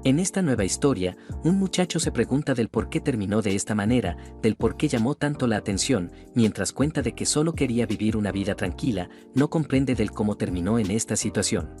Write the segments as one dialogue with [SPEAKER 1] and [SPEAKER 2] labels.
[SPEAKER 1] En esta nueva historia, un muchacho se pregunta del por qué terminó de esta manera, del por qué llamó tanto la atención, mientras cuenta de que solo quería vivir una vida tranquila, no comprende del cómo terminó en esta situación.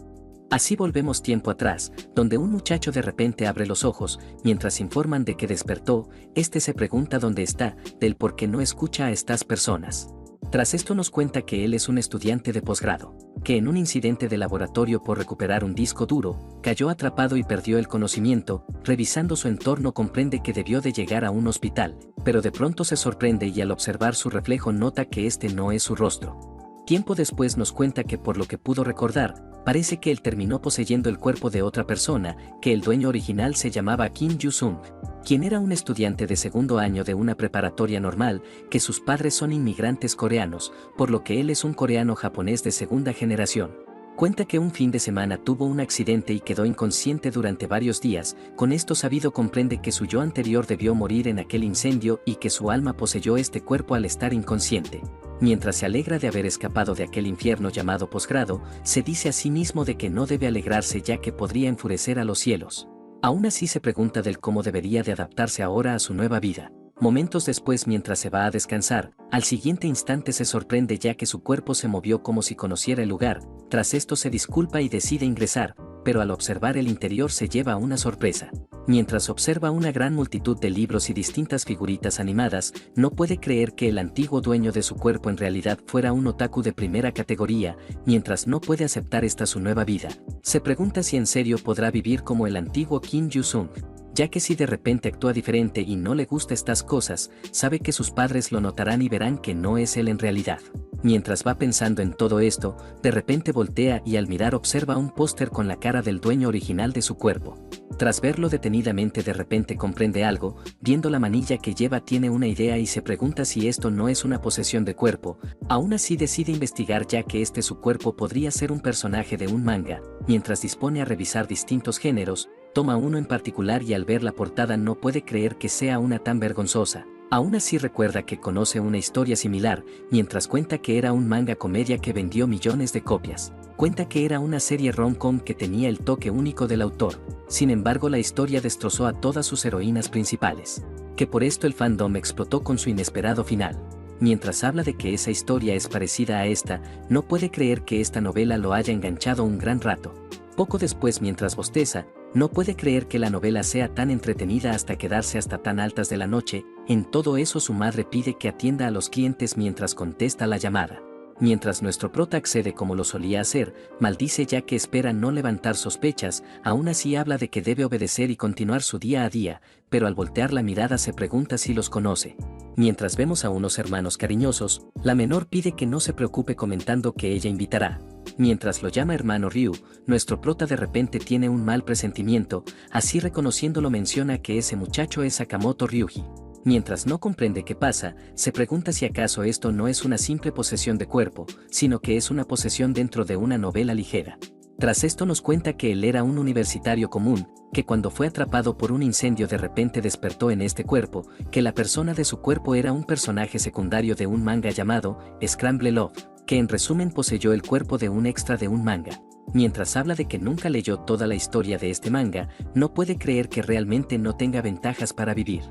[SPEAKER 1] Así volvemos tiempo atrás, donde un muchacho de repente abre los ojos, mientras informan de que despertó, este se pregunta dónde está, del por qué no escucha a estas personas. Tras esto nos cuenta que él es un estudiante de posgrado, que en un incidente de laboratorio por recuperar un disco duro, cayó atrapado y perdió el conocimiento. Revisando su entorno comprende que debió de llegar a un hospital, pero de pronto se sorprende y al observar su reflejo nota que este no es su rostro. Tiempo después nos cuenta que por lo que pudo recordar, parece que él terminó poseyendo el cuerpo de otra persona, que el dueño original se llamaba Kim Yu-sung, quien era un estudiante de segundo año de una preparatoria normal, que sus padres son inmigrantes coreanos, por lo que él es un coreano-japonés de segunda generación. Cuenta que un fin de semana tuvo un accidente y quedó inconsciente durante varios días. Con esto sabido comprende que su yo anterior debió morir en aquel incendio y que su alma poseyó este cuerpo al estar inconsciente. Mientras se alegra de haber escapado de aquel infierno llamado posgrado, se dice a sí mismo de que no debe alegrarse ya que podría enfurecer a los cielos. Aún así se pregunta del cómo debería de adaptarse ahora a su nueva vida. Momentos después, mientras se va a descansar, al siguiente instante se sorprende ya que su cuerpo se movió como si conociera el lugar. Tras esto se disculpa y decide ingresar, pero al observar el interior se lleva una sorpresa. Mientras observa una gran multitud de libros y distintas figuritas animadas, no puede creer que el antiguo dueño de su cuerpo en realidad fuera un otaku de primera categoría. Mientras no puede aceptar esta su nueva vida, se pregunta si en serio podrá vivir como el antiguo Kim Yu-sung, ya que si de repente actúa diferente y no le gusta estas cosas, sabe que sus padres lo notarán y verán que no es él en realidad. Mientras va pensando en todo esto, de repente voltea y al mirar observa un póster con la cara del dueño original de su cuerpo. Tras verlo detenidamente de repente comprende algo, viendo la manilla que lleva tiene una idea y se pregunta si esto no es una posesión de cuerpo. Aún así decide investigar ya que su cuerpo podría ser un personaje de un manga. Mientras dispone a revisar distintos géneros, toma uno en particular y al ver la portada no puede creer que sea una tan vergonzosa. Aún así recuerda que conoce una historia similar, mientras cuenta que era un manga comedia que vendió millones de copias. Cuenta que era una serie rom-com que tenía el toque único del autor. Sin embargo, la historia destrozó a todas sus heroínas principales, que por esto el fandom explotó con su inesperado final. Mientras habla de que esa historia es parecida a esta, no puede creer que esta novela lo haya enganchado un gran rato. Poco después, mientras bosteza, no puede creer que la novela sea tan entretenida hasta quedarse hasta tan altas de la noche. En todo eso su madre pide que atienda a los clientes mientras contesta la llamada. Mientras nuestro prota accede como lo solía hacer, maldice ya que espera no levantar sospechas. Aún así habla de que debe obedecer y continuar su día a día, pero al voltear la mirada se pregunta si los conoce. Mientras vemos a unos hermanos cariñosos, la menor pide que no se preocupe comentando que ella invitará. Mientras lo llama hermano Ryu, nuestro prota de repente tiene un mal presentimiento, así reconociéndolo menciona que ese muchacho es Sakamoto Ryuji. Mientras no comprende qué pasa, se pregunta si acaso esto no es una simple posesión de cuerpo, sino que es una posesión dentro de una novela ligera. Tras esto nos cuenta que él era un universitario común, que cuando fue atrapado por un incendio de repente despertó en este cuerpo, que la persona de su cuerpo era un personaje secundario de un manga llamado Scramble Love, que en resumen poseyó el cuerpo de un extra de un manga. Mientras habla de que nunca leyó toda la historia de este manga, no puede creer que realmente no tenga ventajas para vivir.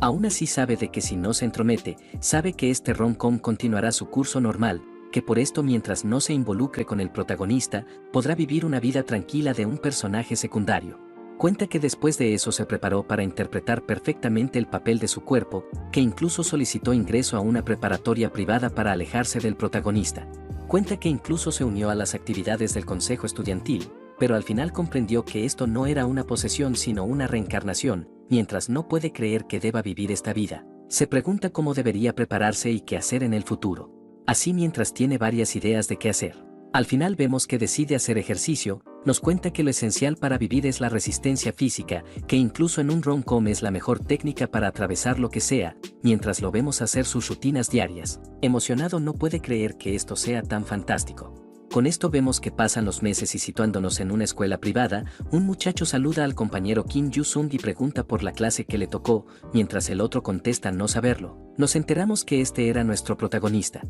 [SPEAKER 1] Aún así sabe de que si no se entromete, sabe que este rom-com continuará su curso normal, que por esto mientras no se involucre con el protagonista, podrá vivir una vida tranquila de un personaje secundario. Cuenta que después de eso se preparó para interpretar perfectamente el papel de su cuerpo, que incluso solicitó ingreso a una preparatoria privada para alejarse del protagonista. Cuenta que incluso se unió a las actividades del consejo estudiantil, pero al final comprendió que esto no era una posesión sino una reencarnación. Mientras no puede creer que deba vivir esta vida, se pregunta cómo debería prepararse y qué hacer en el futuro. Así mientras tiene varias ideas de qué hacer. Al final vemos que decide hacer ejercicio, nos cuenta que lo esencial para vivir es la resistencia física, que incluso en un rom-com es la mejor técnica para atravesar lo que sea, mientras lo vemos hacer sus rutinas diarias. Emocionado no puede creer que esto sea tan fantástico. Con esto vemos que pasan los meses y situándonos en una escuela privada, un muchacho saluda al compañero Kim Yu-sung y pregunta por la clase que le tocó, mientras el otro contesta no saberlo. Nos enteramos que este era nuestro protagonista.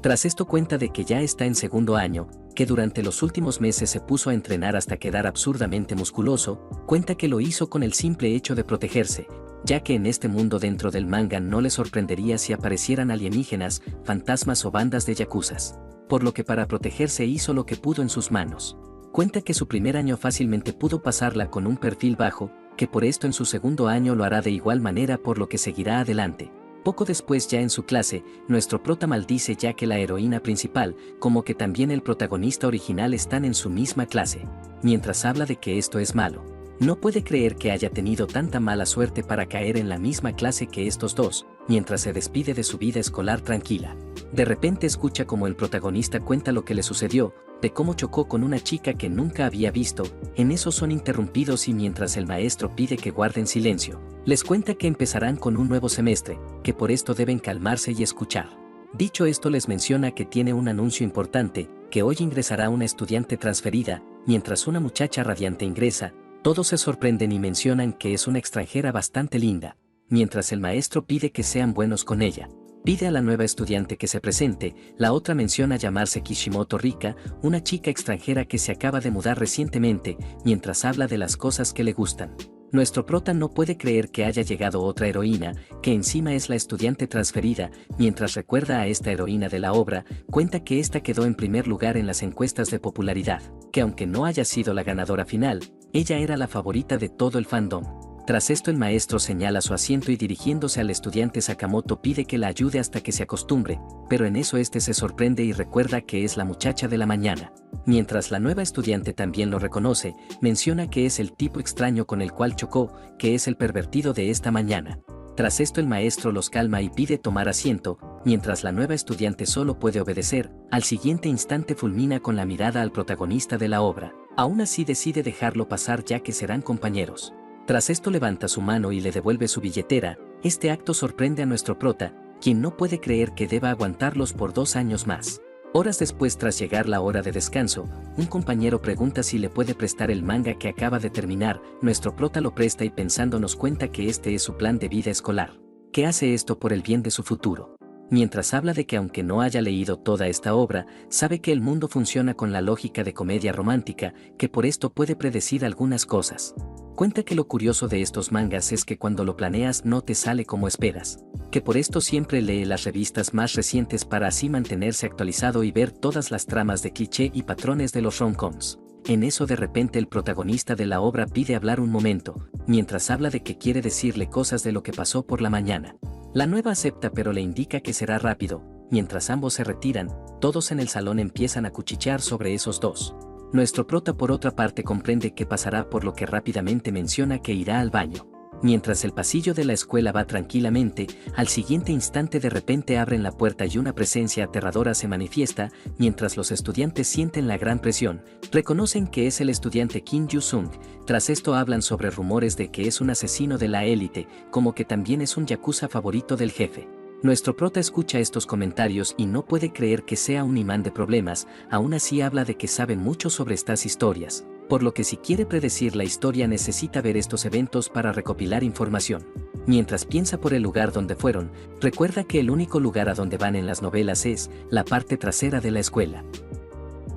[SPEAKER 1] Tras esto cuenta de que ya está en segundo año, que durante los últimos meses se puso a entrenar hasta quedar absurdamente musculoso, cuenta que lo hizo con el simple hecho de protegerse, ya que en este mundo dentro del manga no le sorprendería si aparecieran alienígenas, fantasmas o bandas de yakuzas. Por lo que para protegerse hizo lo que pudo en sus manos. Cuenta que su primer año fácilmente pudo pasarla con un perfil bajo, que por esto en su segundo año lo hará de igual manera por lo que seguirá adelante. Poco después ya en su clase, nuestro prota maldice ya que la heroína principal, como que también el protagonista original están en su misma clase, mientras habla de que esto es malo. No puede creer que haya tenido tanta mala suerte para caer en la misma clase que estos dos, mientras se despide de su vida escolar tranquila. De repente escucha como el protagonista cuenta lo que le sucedió, de cómo chocó con una chica que nunca había visto. En eso son interrumpidos y mientras el maestro pide que guarden silencio, les cuenta que empezarán con un nuevo semestre, que por esto deben calmarse y escuchar. Dicho esto les menciona que tiene un anuncio importante, que hoy ingresará una estudiante transferida, mientras una muchacha radiante ingresa. Todos se sorprenden y mencionan que es una extranjera bastante linda, mientras el maestro pide que sean buenos con ella. Pide a la nueva estudiante que se presente, la otra menciona llamarse Kishimoto Rika, una chica extranjera que se acaba de mudar recientemente, mientras habla de las cosas que le gustan. Nuestro prota no puede creer que haya llegado otra heroína, que encima es la estudiante transferida, mientras recuerda a esta heroína de la obra, cuenta que esta quedó en primer lugar en las encuestas de popularidad, que aunque no haya sido la ganadora final, ella era la favorita de todo el fandom. Tras esto el maestro señala su asiento y dirigiéndose al estudiante Sakamoto pide que la ayude hasta que se acostumbre, pero en eso este se sorprende y recuerda que es la muchacha de la mañana. Mientras la nueva estudiante también lo reconoce, menciona que es el tipo extraño con el cual chocó, que es el pervertido de esta mañana. Tras esto el maestro los calma y pide tomar asiento, mientras la nueva estudiante solo puede obedecer, al siguiente instante fulmina con la mirada al protagonista de la obra. Aún así decide dejarlo pasar ya que serán compañeros. Tras esto levanta su mano y le devuelve su billetera. Este acto sorprende a nuestro prota, quien no puede creer que deba aguantarlos por 2 años más. Horas después, tras llegar la hora de descanso, un compañero pregunta si le puede prestar el manga que acaba de terminar. Nuestro prota lo presta y pensando nos cuenta que este es su plan de vida escolar, que hace esto por el bien de su futuro. Mientras habla de que aunque no haya leído toda esta obra, sabe que el mundo funciona con la lógica de comedia romántica, que por esto puede predecir algunas cosas. Cuenta que lo curioso de estos mangas es que cuando lo planeas no te sale como esperas, que por esto siempre lee las revistas más recientes para así mantenerse actualizado y ver todas las tramas de cliché y patrones de los rom-coms. En eso de repente el protagonista de la obra pide hablar un momento, mientras habla de que quiere decirle cosas de lo que pasó por la mañana. La nueva acepta pero le indica que será rápido. Mientras ambos se retiran, todos en el salón empiezan a cuchichear sobre esos dos. Nuestro prota por otra parte comprende qué pasará por lo que rápidamente menciona que irá al baño. Mientras el pasillo de la escuela va tranquilamente, al siguiente instante de repente abren la puerta y una presencia aterradora se manifiesta, mientras los estudiantes sienten la gran presión, reconocen que es el estudiante Kim Yu-sung. Tras esto hablan sobre rumores de que es un asesino de la élite, como que también es un yakuza favorito del jefe. Nuestro prota escucha estos comentarios y no puede creer que sea un imán de problemas, aún así habla de que sabe mucho sobre estas historias, por lo que si quiere predecir la historia necesita ver estos eventos para recopilar información. Mientras piensa por el lugar donde fueron, recuerda que el único lugar a donde van en las novelas es la parte trasera de la escuela.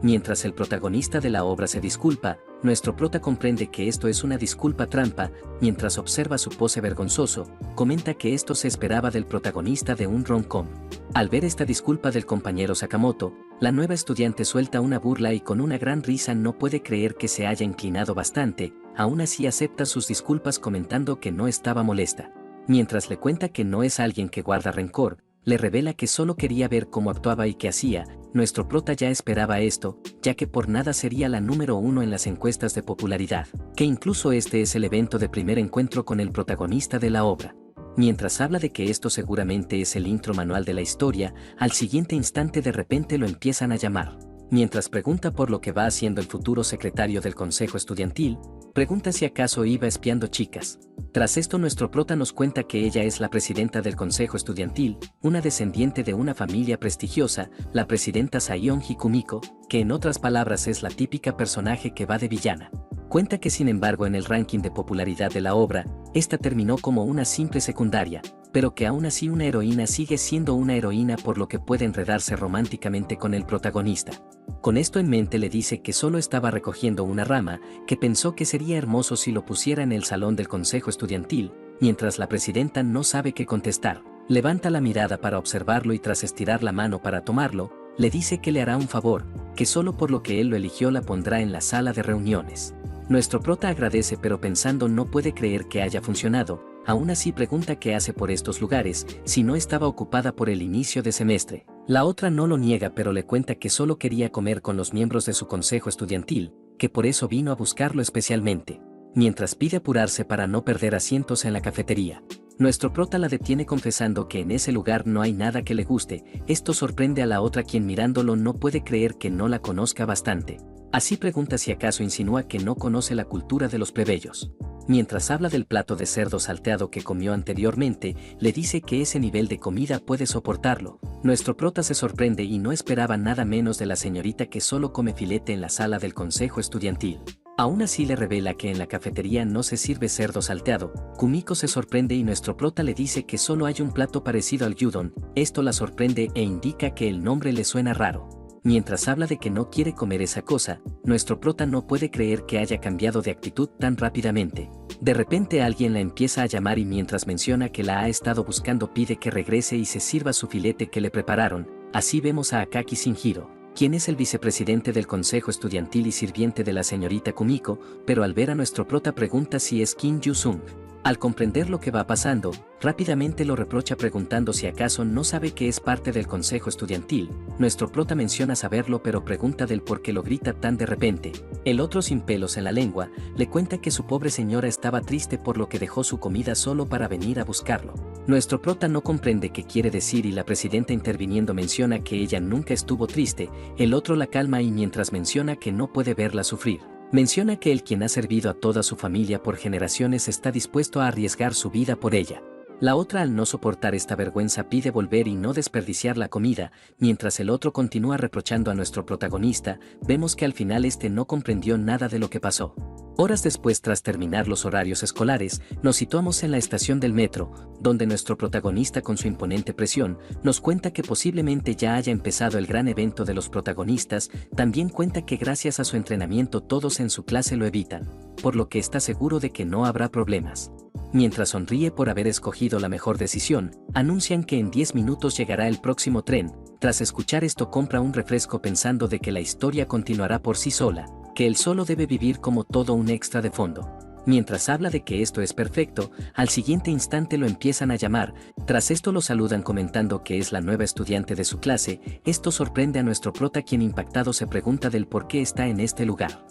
[SPEAKER 1] Mientras el protagonista de la obra se disculpa, nuestro prota comprende que esto es una disculpa trampa. Mientras observa su pose vergonzoso, comenta que esto se esperaba del protagonista de un rom-com. Al ver esta disculpa del compañero Sakamoto, la nueva estudiante suelta una burla y con una gran risa no puede creer que se haya inclinado bastante, aún así acepta sus disculpas comentando que no estaba molesta. Mientras le cuenta que no es alguien que guarda rencor, le revela que solo quería ver cómo actuaba y qué hacía. Nuestro prota ya esperaba esto, ya que por nada sería la número 1 en las encuestas de popularidad, que incluso este es el evento de primer encuentro con el protagonista de la obra. Mientras habla de que esto seguramente es el intro manual de la historia, al siguiente instante de repente lo empiezan a llamar. Mientras pregunta por lo que va haciendo el futuro secretario del consejo estudiantil, pregunta si acaso iba espiando chicas. Tras esto nuestro prota nos cuenta que ella es la presidenta del consejo estudiantil, una descendiente de una familia prestigiosa, la presidenta Sayon Hikumiko, que en otras palabras es la típica personaje que va de villana. Cuenta que sin embargo en el ranking de popularidad de la obra, esta terminó como una simple secundaria, pero que aún así una heroína sigue siendo una heroína por lo que puede enredarse románticamente con el protagonista. Con esto en mente le dice que solo estaba recogiendo una rama, que pensó que sería hermoso si lo pusiera en el salón del consejo estudiantil, mientras la presidenta no sabe qué contestar. Levanta la mirada para observarlo y tras estirar la mano para tomarlo, le dice que le hará un favor, que solo por lo que él lo eligió la pondrá en la sala de reuniones. Nuestro prota agradece pero pensando no puede creer que haya funcionado, aún así pregunta qué hace por estos lugares, si no estaba ocupada por el inicio de semestre. La otra no lo niega pero le cuenta que solo quería comer con los miembros de su consejo estudiantil, que por eso vino a buscarlo especialmente, mientras pide apurarse para no perder asientos en la cafetería. Nuestro prota la detiene confesando que en ese lugar no hay nada que le guste, esto sorprende a la otra quien mirándolo no puede creer que no la conozca bastante. Así pregunta si acaso insinúa que no conoce la cultura de los plebeyos. Mientras habla del plato de cerdo salteado que comió anteriormente, le dice que ese nivel de comida puede soportarlo. Nuestro prota se sorprende y no esperaba nada menos de la señorita que solo come filete en la sala del consejo estudiantil. Aún así le revela que en la cafetería no se sirve cerdo salteado. Kumiko se sorprende y nuestro prota le dice que solo hay un plato parecido al gyudon, esto la sorprende e indica que el nombre le suena raro. Mientras habla de que no quiere comer esa cosa, nuestro prota no puede creer que haya cambiado de actitud tan rápidamente. De repente alguien la empieza a llamar y mientras menciona que la ha estado buscando pide que regrese y se sirva su filete que le prepararon. Así vemos a Akaki Shinjiro, quien es el vicepresidente del consejo estudiantil y sirviente de la señorita Kumiko, pero al ver a nuestro prota pregunta si es Kim Yu-sung. Al comprender lo que va pasando, rápidamente lo reprocha preguntando si acaso no sabe que es parte del consejo estudiantil. Nuestro prota menciona saberlo pero pregunta del por qué lo grita tan de repente. El otro sin pelos en la lengua, le cuenta que su pobre señora estaba triste por lo que dejó su comida solo para venir a buscarlo. Nuestro prota no comprende qué quiere decir y la presidenta interviniendo menciona que ella nunca estuvo triste, el otro la calma y mientras menciona que no puede verla sufrir. Menciona que él quien ha servido a toda su familia por generaciones está dispuesto a arriesgar su vida por ella. La otra al no soportar esta vergüenza pide volver y no desperdiciar la comida, mientras el otro continúa reprochando a nuestro protagonista, vemos que al final este no comprendió nada de lo que pasó. Horas después tras terminar los horarios escolares, nos situamos en la estación del metro, donde nuestro protagonista con su imponente presión, nos cuenta que posiblemente ya haya empezado el gran evento de los protagonistas, también cuenta que gracias a su entrenamiento todos en su clase lo evitan, por lo que está seguro de que no habrá problemas. Mientras sonríe por haber escogido la mejor decisión, anuncian que en 10 minutos llegará el próximo tren. Tras escuchar esto compra un refresco pensando de que la historia continuará por sí sola, que él solo debe vivir como todo un extra de fondo. Mientras habla de que esto es perfecto, al siguiente instante lo empiezan a llamar, tras esto lo saludan comentando que es la nueva estudiante de su clase, esto sorprende a nuestro prota quien impactado se pregunta del por qué está en este lugar.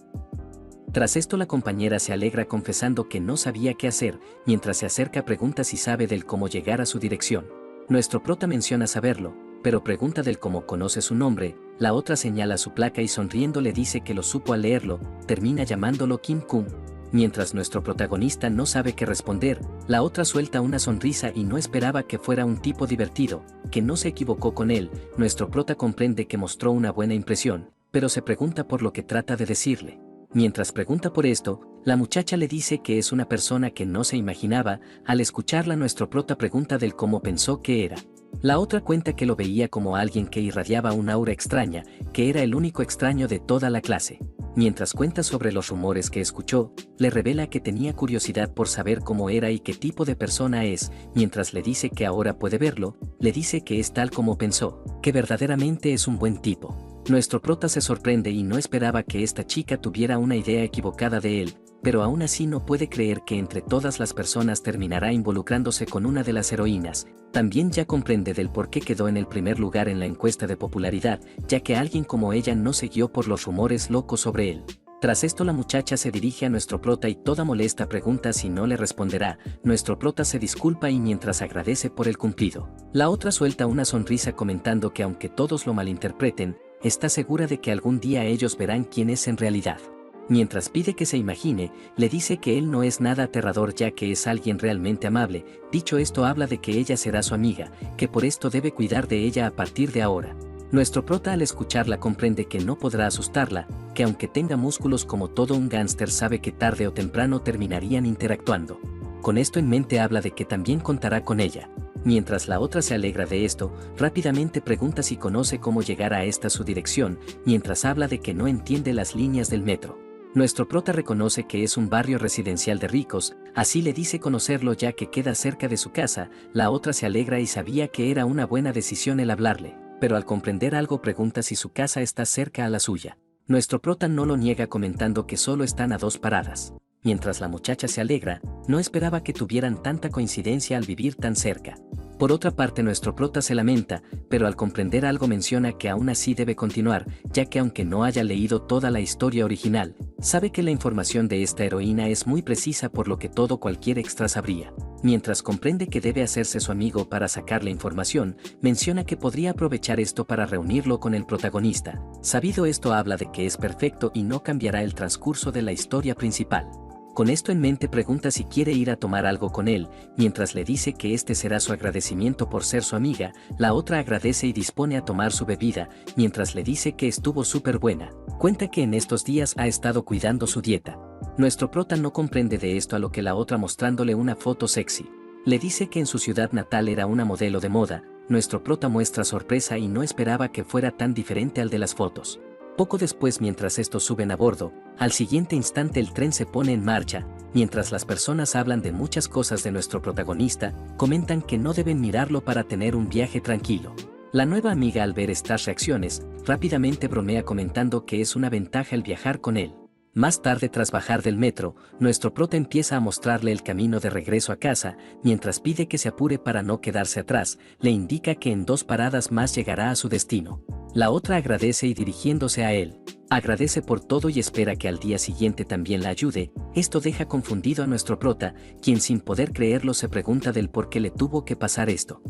[SPEAKER 1] Tras esto la compañera se alegra confesando que no sabía qué hacer, mientras se acerca pregunta si sabe del cómo llegar a su dirección. Nuestro prota menciona saberlo, pero pregunta del cómo conoce su nombre, la otra señala su placa y sonriendo le dice que lo supo al leerlo, termina llamándolo Kim Kun. Mientras nuestro protagonista no sabe qué responder, la otra suelta una sonrisa y no esperaba que fuera un tipo divertido, que no se equivocó con él, nuestro prota comprende que mostró una buena impresión, pero se pregunta por lo que trata de decirle. Mientras pregunta por esto, la muchacha le dice que es una persona que no se imaginaba, al escucharla nuestro prota pregunta del cómo pensó que era. La otra cuenta que lo veía como alguien que irradiaba una aura extraña, que era el único extraño de toda la clase. Mientras cuenta sobre los rumores que escuchó, le revela que tenía curiosidad por saber cómo era y qué tipo de persona es, mientras le dice que ahora puede verlo, le dice que es tal como pensó, que verdaderamente es un buen tipo. Nuestro prota se sorprende y no esperaba que esta chica tuviera una idea equivocada de él, pero aún así no puede creer que entre todas las personas terminará involucrándose con una de las heroínas. También ya comprende del por qué quedó en el primer lugar en la encuesta de popularidad, ya que alguien como ella no se guió por los rumores locos sobre él. Tras esto la muchacha se dirige a nuestro prota y toda molesta pregunta si no le responderá, nuestro prota se disculpa y mientras agradece por el cumplido. La otra suelta una sonrisa comentando que aunque todos lo malinterpreten, está segura de que algún día ellos verán quién es en realidad. Mientras pide que se imagine, le dice que él no es nada aterrador ya que es alguien realmente amable, dicho esto habla de que ella será su amiga, que por esto debe cuidar de ella a partir de ahora. Nuestro prota al escucharla comprende que no podrá asustarla, que aunque tenga músculos como todo un gángster sabe que tarde o temprano terminarían interactuando. Con esto en mente habla de que también contará con ella. Mientras la otra se alegra de esto, rápidamente pregunta si conoce cómo llegar a esta su dirección, mientras habla de que no entiende las líneas del metro. Nuestro prota reconoce que es un barrio residencial de ricos, así le dice conocerlo ya que queda cerca de su casa. La otra se alegra y sabía que era una buena decisión el hablarle, pero al comprender algo pregunta si su casa está cerca a la suya. Nuestro prota no lo niega comentando que solo están a 2 paradas. Mientras la muchacha se alegra, no esperaba que tuvieran tanta coincidencia al vivir tan cerca. Por otra parte nuestro prota se lamenta, pero al comprender algo menciona que aún así debe continuar, ya que aunque no haya leído toda la historia original, sabe que la información de esta heroína es muy precisa por lo que todo cualquier extra sabría. Mientras comprende que debe hacerse su amigo para sacar la información, menciona que podría aprovechar esto para reunirlo con el protagonista. Sabido esto habla de que es perfecto y no cambiará el transcurso de la historia principal. Con esto en mente pregunta si quiere ir a tomar algo con él, mientras le dice que este será su agradecimiento por ser su amiga. La otra agradece y dispone a tomar su bebida, mientras le dice que estuvo súper buena. Cuenta que en estos días ha estado cuidando su dieta. Nuestro prota no comprende de esto a lo que la otra mostrándole una foto sexy. Le dice que en su ciudad natal era una modelo de moda. Nuestro prota muestra sorpresa y no esperaba que fuera tan diferente al de las fotos. Poco después, mientras estos suben a bordo, al siguiente instante el tren se pone en marcha. Mientras las personas hablan de muchas cosas de nuestro protagonista, comentan que no deben mirarlo para tener un viaje tranquilo. La nueva amiga al ver estas reacciones, rápidamente bromea comentando que es una ventaja el viajar con él. Más tarde, tras bajar del metro, nuestro prota empieza a mostrarle el camino de regreso a casa, mientras pide que se apure para no quedarse atrás. Le indica que en 2 paradas más llegará a su destino. La otra agradece y dirigiéndose a él, agradece por todo y espera que al día siguiente también la ayude. Esto deja confundido a nuestro prota, quien sin poder creerlo se pregunta del por qué le tuvo que pasar esto.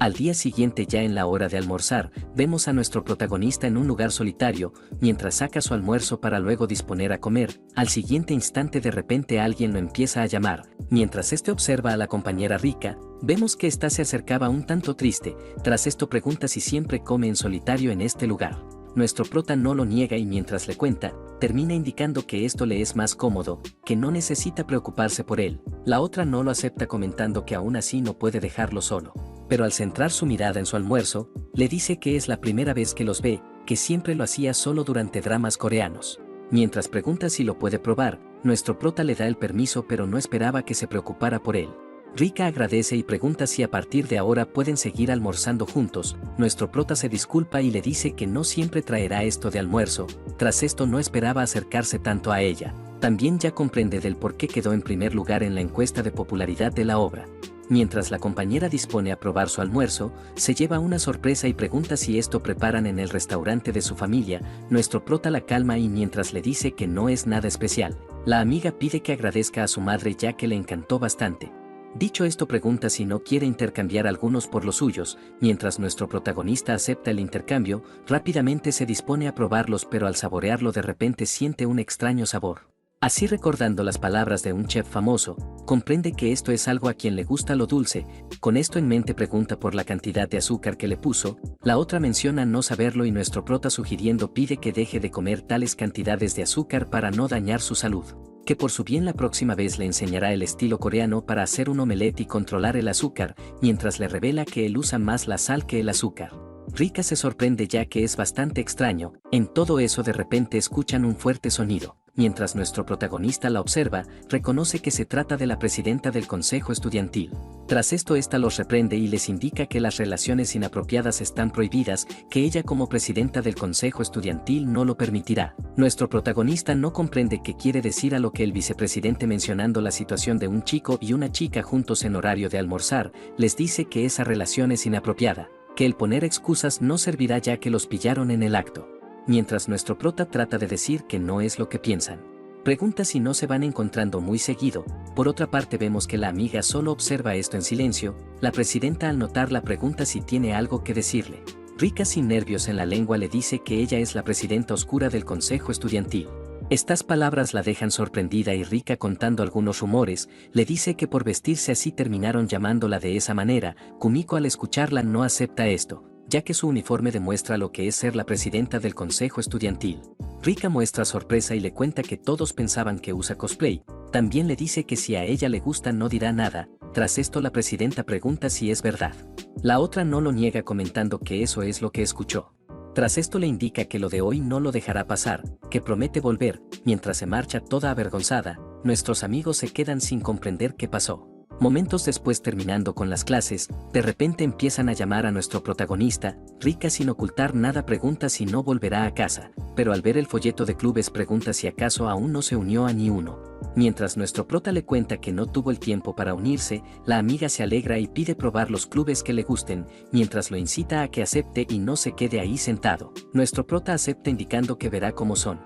[SPEAKER 1] Al día siguiente, ya en la hora de almorzar, vemos a nuestro protagonista en un lugar solitario, mientras saca su almuerzo para luego disponer a comer. Al siguiente instante de repente alguien lo empieza a llamar. Mientras este observa a la compañera rica, vemos que ésta se acercaba un tanto triste. Tras esto pregunta si siempre come en solitario en este lugar. Nuestro prota no lo niega y mientras le cuenta, termina indicando que esto le es más cómodo, que no necesita preocuparse por él. La otra no lo acepta comentando que aún así no puede dejarlo solo. Pero al centrar su mirada en su almuerzo, le dice que es la primera vez que los ve, que siempre lo hacía solo durante dramas coreanos. Mientras pregunta si lo puede probar, nuestro prota le da el permiso pero no esperaba que se preocupara por él. Rika agradece y pregunta si a partir de ahora pueden seguir almorzando juntos. Nuestro prota se disculpa y le dice que no siempre traerá esto de almuerzo. Tras esto no esperaba acercarse tanto a ella. También ya comprende del por qué quedó en primer lugar en la encuesta de popularidad de la obra. Mientras la compañera dispone a probar su almuerzo, se lleva una sorpresa y pregunta si esto preparan en el restaurante de su familia. Nuestro prota la calma y mientras le dice que no es nada especial, la amiga pide que agradezca a su madre ya que le encantó bastante. Dicho esto pregunta si no quiere intercambiar algunos por los suyos. Mientras nuestro protagonista acepta el intercambio, rápidamente se dispone a probarlos pero al saborearlo de repente siente un extraño sabor. Así, recordando las palabras de un chef famoso, comprende que esto es algo a quien le gusta lo dulce. Con esto en mente pregunta por la cantidad de azúcar que le puso. La otra menciona no saberlo y nuestro prota sugiriendo pide que deje de comer tales cantidades de azúcar para no dañar su salud. Que por su bien la próxima vez le enseñará el estilo coreano para hacer un omelette y controlar el azúcar, mientras le revela que él usa más la sal que el azúcar. Rika se sorprende ya que es bastante extraño. En todo eso de repente escuchan un fuerte sonido. Mientras nuestro protagonista la observa, reconoce que se trata de la presidenta del consejo estudiantil. Tras esto esta los reprende y les indica que las relaciones inapropiadas están prohibidas, que ella como presidenta del consejo estudiantil no lo permitirá. Nuestro protagonista no comprende qué quiere decir a lo que el vicepresidente, mencionando la situación de un chico y una chica juntos en horario de almorzar, les dice que esa relación es inapropiada, que el poner excusas no servirá ya que los pillaron en el acto. Mientras nuestro prota trata de decir que no es lo que piensan. Pregunta si no se van encontrando muy seguido. Por otra parte vemos que la amiga solo observa esto en silencio. La presidenta al notarla pregunta si tiene algo que decirle. Rika sin nervios en la lengua le dice que ella es la presidenta oscura del consejo estudiantil. Estas palabras la dejan sorprendida y Rika, contando algunos rumores, le dice que por vestirse así terminaron llamándola de esa manera. Kumiko al escucharla no acepta esto, ya que su uniforme demuestra lo que es ser la presidenta del consejo estudiantil. Rika muestra sorpresa y le cuenta que todos pensaban que usa cosplay, También le dice que si a ella le gusta no dirá nada. Tras esto la presidenta pregunta si es verdad. La otra no lo niega comentando que eso es lo que escuchó. Tras esto le indica que lo de hoy no lo dejará pasar, que promete volver. Mientras se marcha toda avergonzada, nuestros amigos se quedan sin comprender qué pasó. Momentos después, terminando con las clases, de repente empiezan a llamar a nuestro protagonista. Rika, sin ocultar nada, pregunta si no volverá a casa, pero al ver el folleto de clubes pregunta si acaso aún no se unió a ni uno. Mientras nuestro prota le cuenta que no tuvo el tiempo para unirse, la amiga se alegra y pide probar los clubes que le gusten, mientras lo incita a que acepte y no se quede ahí sentado. Nuestro prota acepta indicando que verá cómo son.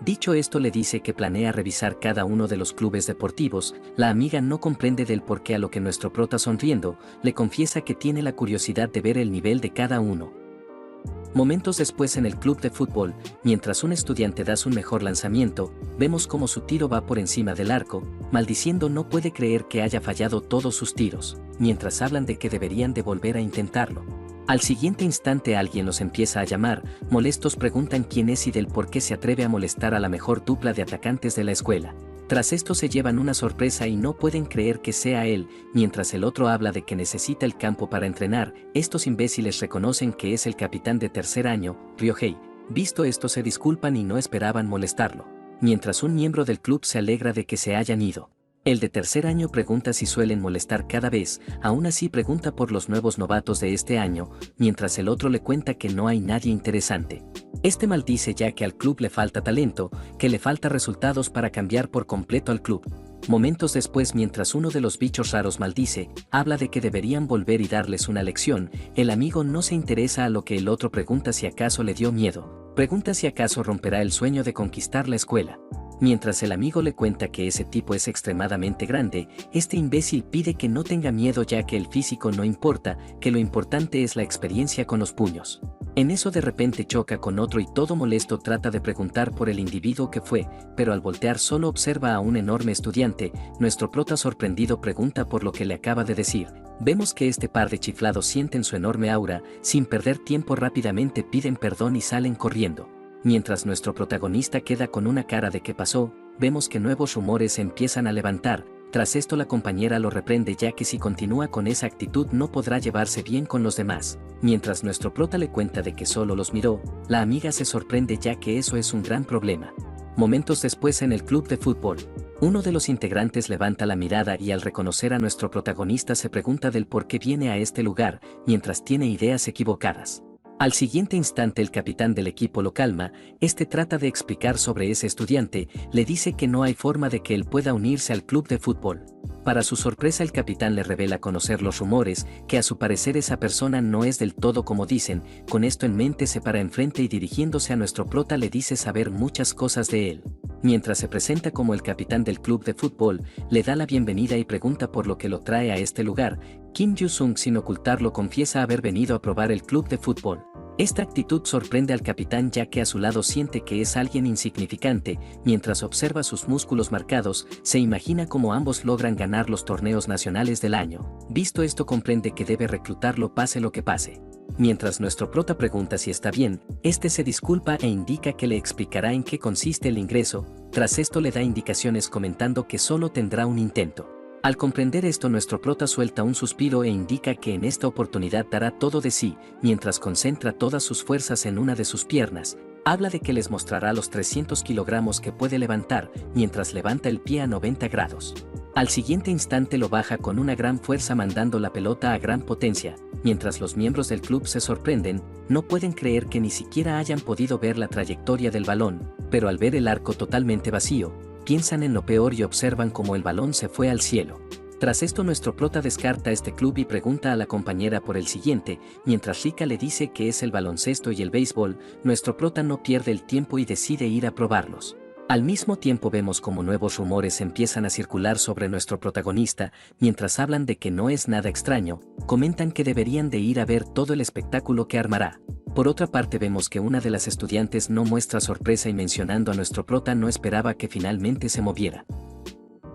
[SPEAKER 1] Dicho esto, le dice que planea revisar cada uno de los clubes deportivos. La amiga no comprende del por qué, a lo que nuestro prota, sonriendo, le confiesa que tiene la curiosidad de ver el nivel de cada uno. Momentos después, en el club de fútbol, mientras un estudiante da su mejor lanzamiento, vemos cómo su tiro va por encima del arco. Maldiciendo, no puede creer que haya fallado todos sus tiros, mientras hablan de que deberían de volver a intentarlo. Al siguiente instante alguien los empieza a llamar. Molestos preguntan quién es y del por qué se atreve a molestar a la mejor dupla de atacantes de la escuela. Tras esto se llevan una sorpresa y no pueden creer que sea él. Mientras el otro habla de que necesita el campo para entrenar, estos imbéciles reconocen que es el capitán de tercer año, Ryohei. Visto esto, se disculpan y no esperaban molestarlo. Mientras un miembro del club se alegra de que se hayan ido. El de tercer año pregunta si suelen molestar cada vez. Aún así pregunta por los nuevos novatos de este año, mientras el otro le cuenta que no hay nadie interesante. Este maldice ya que al club le falta talento, que le falta resultados para cambiar por completo al club. Momentos después, mientras uno de los bichos raros maldice, habla de que deberían volver y darles una lección. El amigo no se interesa, a lo que el otro pregunta si acaso le dio miedo. Pregunta si acaso romperá el sueño de conquistar la escuela. Mientras el amigo le cuenta que ese tipo es extremadamente grande, este imbécil pide que no tenga miedo ya que el físico no importa, que lo importante es la experiencia con los puños. En eso de repente choca con otro y todo molesto trata de preguntar por el individuo que fue, pero al voltear solo observa a un enorme estudiante. Nuestro prota, sorprendido, pregunta por lo que le acaba de decir. Vemos que este par de chiflados sienten su enorme aura. Sin perder tiempo, rápidamente piden perdón y salen corriendo. Mientras nuestro protagonista queda con una cara de ¿qué pasó?, vemos que nuevos rumores se empiezan a levantar. Tras esto la compañera lo reprende ya que si continúa con esa actitud no podrá llevarse bien con los demás. Mientras nuestro prota le cuenta de que solo los miró, la amiga se sorprende ya que eso es un gran problema. Momentos después, en el club de fútbol, uno de los integrantes levanta la mirada y al reconocer a nuestro protagonista se pregunta del por qué viene a este lugar, mientras tiene ideas equivocadas. Al siguiente instante el capitán del equipo lo calma. Este trata de explicar sobre ese estudiante, le dice que no hay forma de que él pueda unirse al club de fútbol. Para su sorpresa el capitán le revela conocer los rumores, que a su parecer esa persona no es del todo como dicen. Con esto en mente se para enfrente y dirigiéndose a nuestro prota le dice saber muchas cosas de él. Mientras se presenta como el capitán del club de fútbol, le da la bienvenida y pregunta por lo que lo trae a este lugar. Kim Yu-sung, sin ocultarlo, confiesa haber venido a probar el club de fútbol. Esta actitud sorprende al capitán ya que a su lado siente que es alguien insignificante. Mientras observa sus músculos marcados, se imagina cómo ambos logran ganar los torneos nacionales del año. Visto esto, comprende que debe reclutarlo pase lo que pase. Mientras nuestro prota pregunta si está bien, este se disculpa e indica que le explicará en qué consiste el ingreso. Tras esto le da indicaciones comentando que solo tendrá un intento. Al comprender esto, nuestro prota suelta un suspiro e indica que en esta oportunidad dará todo de sí. Mientras concentra todas sus fuerzas en una de sus piernas, habla de que les mostrará los 300 kilogramos que puede levantar, mientras levanta el pie a 90 grados. Al siguiente instante lo baja con una gran fuerza, mandando la pelota a gran potencia. Mientras los miembros del club se sorprenden, no pueden creer que ni siquiera hayan podido ver la trayectoria del balón, pero al ver el arco totalmente vacío, piensan en lo peor y observan cómo el balón se fue al cielo. Tras esto nuestro prota descarta este club y pregunta a la compañera por el siguiente. Mientras Rika le dice que es el baloncesto y el béisbol, nuestro prota no pierde el tiempo y decide ir a probarlos. Al mismo tiempo vemos como nuevos rumores empiezan a circular sobre nuestro protagonista. Mientras hablan de que no es nada extraño, comentan que deberían de ir a ver todo el espectáculo que armará. Por otra parte vemos que una de las estudiantes no muestra sorpresa y mencionando a nuestro prota no esperaba que finalmente se moviera.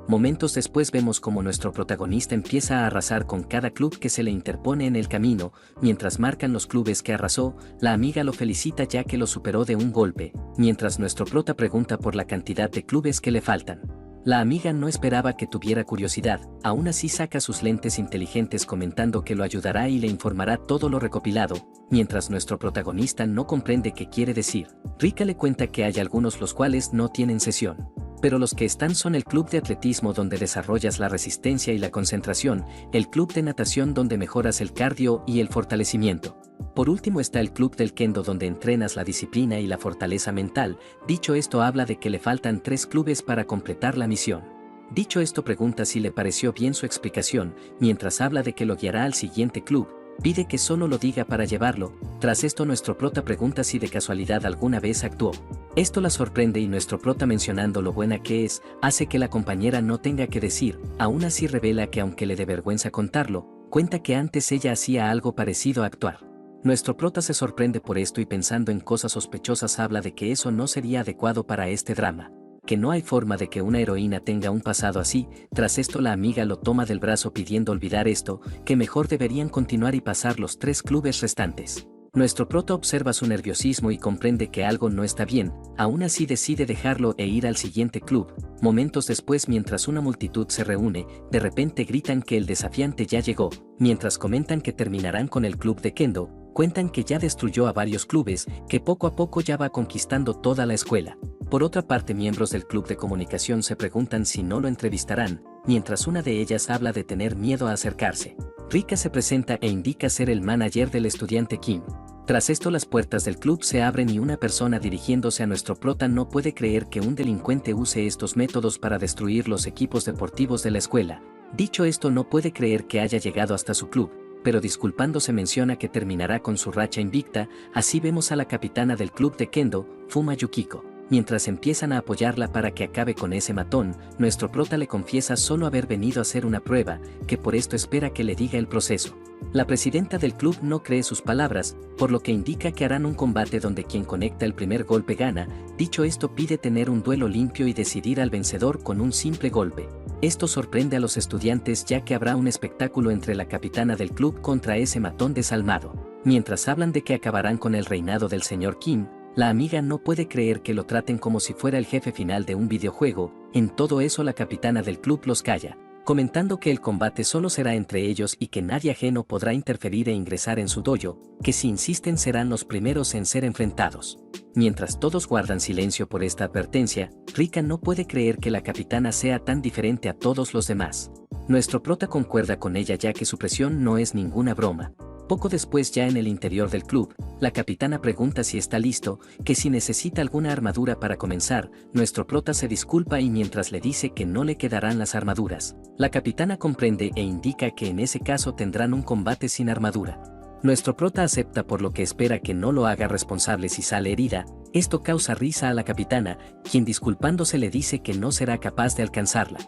[SPEAKER 1] Momentos después vemos como nuestro protagonista empieza a arrasar con cada club que se le interpone en el camino. Mientras marcan los clubes que arrasó, la amiga lo felicita ya que lo superó de un golpe, mientras nuestro prota pregunta por la cantidad de clubes que le faltan. La amiga no esperaba que tuviera curiosidad, aún así saca sus lentes inteligentes comentando que lo ayudará y le informará todo lo recopilado, mientras nuestro protagonista no comprende qué quiere decir. Rika le cuenta que hay algunos los cuales no tienen sesión. Pero los que están son el club de atletismo donde desarrollas la resistencia y la concentración, el club de natación donde mejoras el cardio y el fortalecimiento. Por último está el club del kendo donde entrenas la disciplina y la fortaleza mental. Dicho esto habla de que le faltan 3 clubes para completar la misión. Dicho esto pregunta si le pareció bien su explicación, mientras habla de que lo guiará al siguiente club. Pide que solo lo diga para llevarlo. Tras esto nuestro prota pregunta si de casualidad alguna vez actuó. Esto la sorprende y nuestro prota mencionando lo buena que es, hace que la compañera no tenga que decir, aún así revela que aunque le dé vergüenza contarlo, cuenta que antes ella hacía algo parecido a actuar. Nuestro prota se sorprende por esto y pensando en cosas sospechosas habla de que eso no sería adecuado para este drama, que no hay forma de que una heroína tenga un pasado así. Tras esto la amiga lo toma del brazo pidiendo olvidar esto, que mejor deberían continuar y pasar los 3 clubes restantes. Nuestro prota observa su nerviosismo y comprende que algo no está bien, aún así decide dejarlo e ir al siguiente club. Momentos después mientras una multitud se reúne, de repente gritan que el desafiante ya llegó, mientras comentan que terminarán con el club de kendo, cuentan que ya destruyó a varios clubes, que poco a poco ya va conquistando toda la escuela. Por otra parte miembros del club de comunicación se preguntan si no lo entrevistarán, mientras una de ellas habla de tener miedo a acercarse. Rika se presenta e indica ser el manager del estudiante Kim. Tras esto las puertas del club se abren y una persona dirigiéndose a nuestro prota no puede creer que un delincuente use estos métodos para destruir los equipos deportivos de la escuela. Dicho esto no puede creer que haya llegado hasta su club, pero disculpándose menciona que terminará con su racha invicta. Así vemos a la capitana del club de kendo, Fuma Yukiko. Mientras empiezan a apoyarla para que acabe con ese matón, nuestro prota le confiesa solo haber venido a hacer una prueba, que por esto espera que le diga el proceso. La presidenta del club no cree sus palabras, por lo que indica que harán un combate donde quien conecta el primer golpe gana. Dicho esto pide tener un duelo limpio y decidir al vencedor con un simple golpe. Esto sorprende a los estudiantes ya que habrá un espectáculo entre la capitana del club contra ese matón desalmado. Mientras hablan de que acabarán con el reinado del señor Kim, la amiga no puede creer que lo traten como si fuera el jefe final de un videojuego. En todo eso la capitana del club los calla, comentando que el combate solo será entre ellos y que nadie ajeno podrá interferir e ingresar en su dojo, que si insisten serán los primeros en ser enfrentados. Mientras todos guardan silencio por esta advertencia, Rika no puede creer que la capitana sea tan diferente a todos los demás. Nuestro prota concuerda con ella ya que su presión no es ninguna broma. Poco después ya en el interior del club, la capitana pregunta si está listo, que si necesita alguna armadura para comenzar. Nuestro prota se disculpa y mientras le dice que no le quedarán las armaduras, la capitana comprende e indica que en ese caso tendrán un combate sin armadura. Nuestro prota acepta por lo que espera que no lo haga responsable si sale herida. Esto causa risa a la capitana, quien disculpándose le dice que no será capaz de alcanzarla.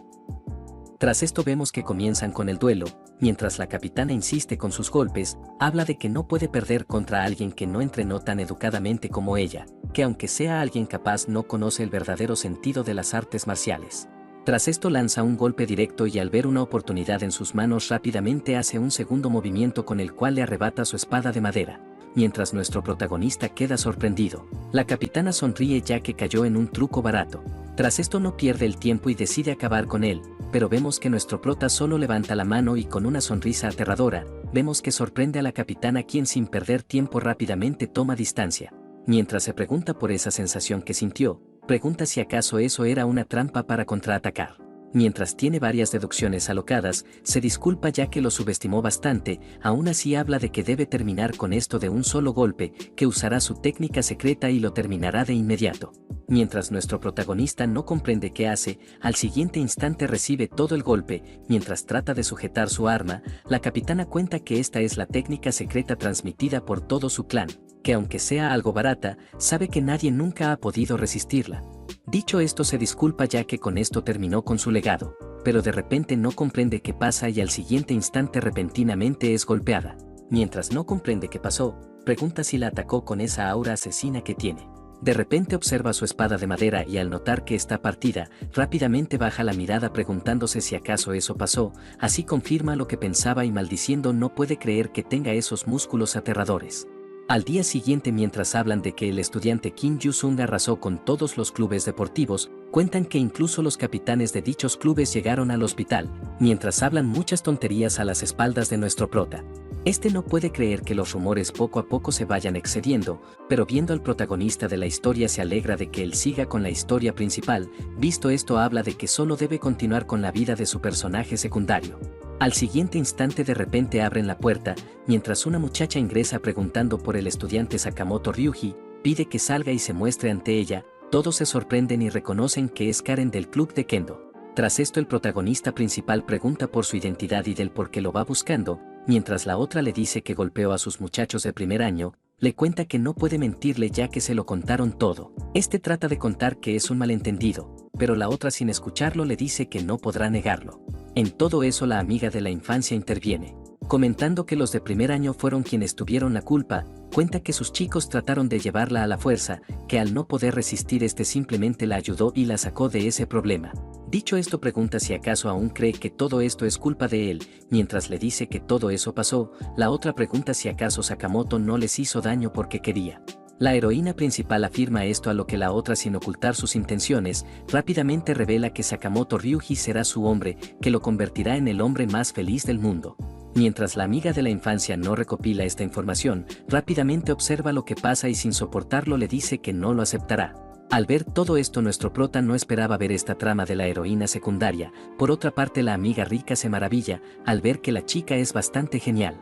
[SPEAKER 1] Tras esto vemos que comienzan con el duelo, mientras la capitana insiste con sus golpes, habla de que no puede perder contra alguien que no entrenó tan educadamente como ella, que aunque sea alguien capaz no conoce el verdadero sentido de las artes marciales. Tras esto lanza un golpe directo y al ver una oportunidad en sus manos rápidamente hace un segundo movimiento con el cual le arrebata su espada de madera. Mientras nuestro protagonista queda sorprendido, la capitana sonríe ya que cayó en un truco barato. Tras esto no pierde el tiempo y decide acabar con él, pero vemos que nuestro prota solo levanta la mano y con una sonrisa aterradora, vemos que sorprende a la capitana quien sin perder tiempo rápidamente toma distancia. Mientras se pregunta por esa sensación que sintió, pregunta si acaso eso era una trampa para contraatacar. Mientras tiene varias deducciones alocadas, se disculpa ya que lo subestimó bastante, aún así habla de que debe terminar con esto de un solo golpe, que usará su técnica secreta y lo terminará de inmediato. Mientras nuestro protagonista no comprende qué hace, al siguiente instante recibe todo el golpe. Mientras trata de sujetar su arma, la capitana cuenta que esta es la técnica secreta transmitida por todo su clan, que aunque sea algo barata, sabe que nadie nunca ha podido resistirla. Dicho esto se disculpa ya que con esto terminó con su legado, pero de repente no comprende qué pasa y al siguiente instante repentinamente es golpeada. Mientras no comprende qué pasó, pregunta si la atacó con esa aura asesina que tiene. De repente observa su espada de madera y al notar que está partida, rápidamente baja la mirada preguntándose si acaso eso pasó, así confirma lo que pensaba y maldiciendo no puede creer que tenga esos músculos aterradores. Al día siguiente mientras hablan de que el estudiante Kim Yu-sung arrasó con todos los clubes deportivos, Cuentan que incluso los capitanes de dichos clubes llegaron al hospital, mientras hablan muchas tonterías a las espaldas de nuestro prota. Este no puede creer que los rumores poco a poco se vayan excediendo, pero viendo al protagonista de la historia se alegra de que él siga con la historia principal. Visto esto, habla de que solo debe continuar con la vida de su personaje secundario. Al siguiente instante de repente abren la puerta, mientras una muchacha ingresa preguntando por el estudiante Sakamoto Ryuji, pide que salga y se muestre ante ella. Todos se sorprenden y reconocen que es Karen del club de Kendo. Tras esto el protagonista principal pregunta por su identidad y del por qué lo va buscando, mientras la otra le dice que golpeó a sus muchachos de primer año. Le cuenta que no puede mentirle ya que se lo contaron todo. Este trata de contar que es un malentendido, pero la otra sin escucharlo le dice que no podrá negarlo. En todo eso la amiga de la infancia interviene, comentando que los de primer año fueron quienes tuvieron la culpa. Cuenta que sus chicos trataron de llevarla a la fuerza, que al no poder resistir simplemente la ayudó y la sacó de ese problema. Dicho esto pregunta si acaso aún cree que todo esto es culpa de él, mientras le dice que todo eso pasó. La otra pregunta si acaso Sakamoto no les hizo daño porque quería. La heroína principal afirma esto, a lo que la otra, sin ocultar sus intenciones, rápidamente revela que Sakamoto Ryuji será su hombre, que lo convertirá en el hombre más feliz del mundo. Mientras la amiga de la infancia no recopila esta información, rápidamente observa lo que pasa y sin soportarlo le dice que no lo aceptará. Al ver todo esto, nuestro prota no esperaba ver esta trama de la heroína secundaria. Por otra parte, la amiga rica se maravilla al ver que la chica es bastante genial.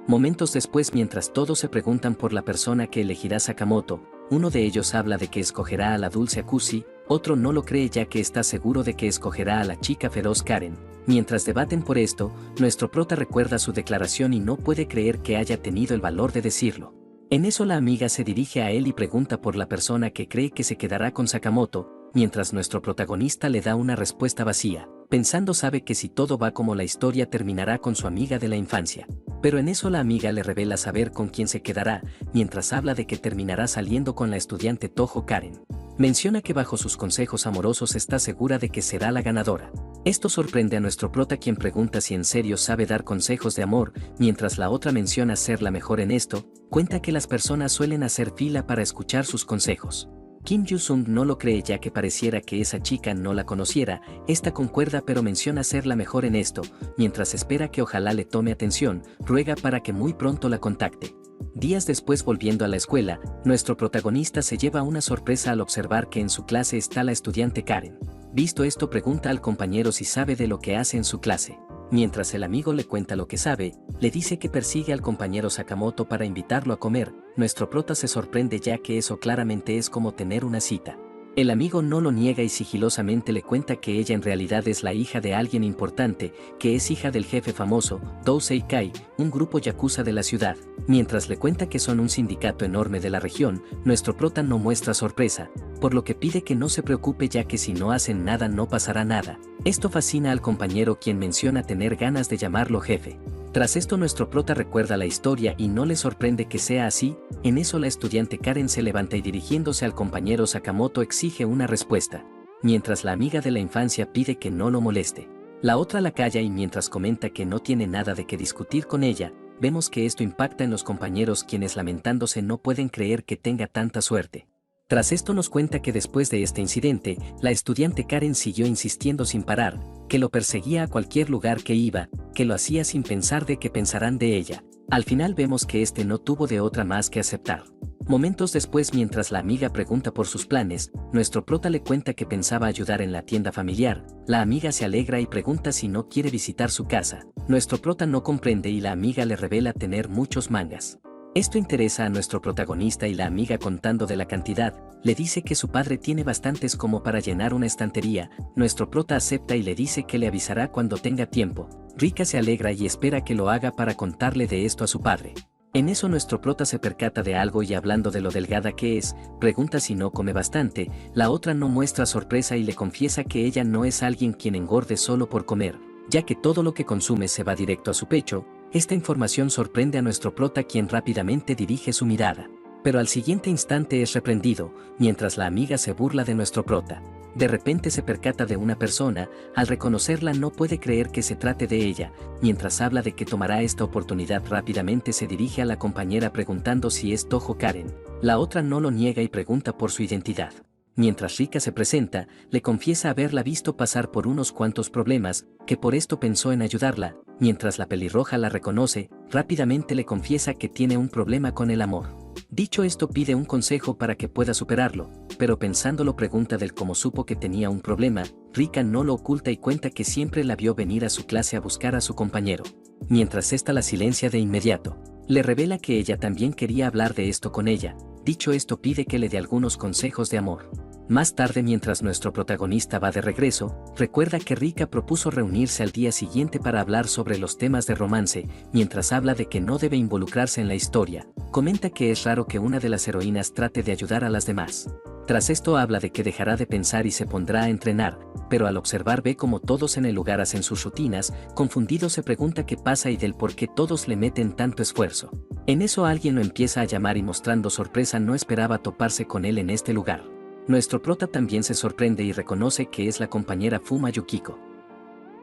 [SPEAKER 1] Momentos después, mientras todos se preguntan por la persona que elegirá Sakamoto, uno de ellos habla de que escogerá a la dulce Akushi, otro no lo cree ya que está seguro de que escogerá a la chica feroz Karen. Mientras debaten por esto, nuestro prota recuerda su declaración y no puede creer que haya tenido el valor de decirlo. En eso la amiga se dirige a él y pregunta por la persona que cree que se quedará con Sakamoto, mientras nuestro protagonista le da una respuesta vacía, pensando sabe que si todo va como la historia terminará con su amiga de la infancia. Pero en eso la amiga le revela saber con quién se quedará, mientras habla de que terminará saliendo con la estudiante Toho Karen. Menciona que bajo sus consejos amorosos está segura de que será la ganadora. Esto sorprende a nuestro prota, quien pregunta si en serio sabe dar consejos de amor, mientras la otra menciona ser la mejor en esto. Cuenta que las personas suelen hacer fila para escuchar sus consejos. Kim Yu-sung no lo cree ya que pareciera que esa chica no la conociera. Esta concuerda pero menciona ser la mejor en esto, mientras espera que ojalá le tome atención, ruega para que muy pronto la contacte. Días después, volviendo a la escuela, nuestro protagonista se lleva una sorpresa al observar que en su clase está la estudiante Karen. Visto esto, pregunta al compañero si sabe de lo que hace en su clase. Mientras el amigo le cuenta lo que sabe, le dice que persigue al compañero Sakamoto para invitarlo a comer. Nuestro prota se sorprende ya que eso claramente es como tener una cita. El amigo no lo niega y sigilosamente le cuenta que ella en realidad es la hija de alguien importante, que es hija del jefe famoso, Dousei Kai, un grupo yakuza de la ciudad. Mientras le cuenta que son un sindicato enorme de la región, nuestro prota no muestra sorpresa, por lo que pide que no se preocupe ya que si no hacen nada no pasará nada. Esto fascina al compañero, quien menciona tener ganas de llamarlo jefe. Tras esto nuestro prota recuerda la historia y no le sorprende que sea así. En eso la estudiante Karen se levanta y dirigiéndose al compañero Sakamoto exige una respuesta, mientras la amiga de la infancia pide que no lo moleste. La otra la calla y mientras comenta que no tiene nada de qué discutir con ella, vemos que esto impacta en los compañeros, quienes lamentándose no pueden creer que tenga tanta suerte. Tras esto nos cuenta que después de este incidente, la estudiante Karen siguió insistiendo sin parar, que lo perseguía a cualquier lugar que iba, que lo hacía sin pensar de qué pensarán de ella. Al final vemos que este no tuvo de otra más que aceptar. Momentos después, mientras la amiga pregunta por sus planes, nuestro prota le cuenta que pensaba ayudar en la tienda familiar. La amiga se alegra y pregunta si no quiere visitar su casa. Nuestro prota no comprende y la amiga le revela tener muchos mangas. Esto interesa a nuestro protagonista y la amiga, contando de la cantidad, le dice que su padre tiene bastantes como para llenar una estantería. Nuestro prota acepta y le dice que le avisará cuando tenga tiempo. Rika se alegra y espera que lo haga para contarle de esto a su padre. En eso nuestro prota se percata de algo y, hablando de lo delgada que es, pregunta si no come bastante. La otra no muestra sorpresa y le confiesa que ella no es alguien quien engorde solo por comer, ya que todo lo que consume se va directo a su pecho. Esta información sorprende a nuestro prota, quien rápidamente dirige su mirada, pero al siguiente instante es reprendido, mientras la amiga se burla de nuestro prota. De repente se percata de una persona. Al reconocerla no puede creer que se trate de ella. Mientras habla de que tomará esta oportunidad, rápidamente se dirige a la compañera preguntando si es Toho Karen. La otra no lo niega y pregunta por su identidad. Mientras Rika se presenta, le confiesa haberla visto pasar por unos cuantos problemas, que por esto pensó en ayudarla. Mientras la pelirroja la reconoce, rápidamente le confiesa que tiene un problema con el amor. Dicho esto, pide un consejo para que pueda superarlo, pero pensándolo pregunta del cómo supo que tenía un problema. Rika no lo oculta y cuenta que siempre la vio venir a su clase a buscar a su compañero. Mientras esta la silencia de inmediato. Le revela que ella también quería hablar de esto con ella. Dicho esto, pide que le dé algunos consejos de amor. Más tarde, mientras nuestro protagonista va de regreso, recuerda que Rika propuso reunirse al día siguiente para hablar sobre los temas de romance. Mientras habla de que no debe involucrarse en la historia, comenta que es raro que una de las heroínas trate de ayudar a las demás. Tras esto habla de que dejará de pensar y se pondrá a entrenar, pero al observar ve como todos en el lugar hacen sus rutinas. Confundido se pregunta qué pasa y del por qué todos le meten tanto esfuerzo. En eso alguien lo empieza a llamar y, mostrando sorpresa, no esperaba toparse con él en este lugar. Nuestro prota también se sorprende y reconoce que es la compañera Fuma Yukiko.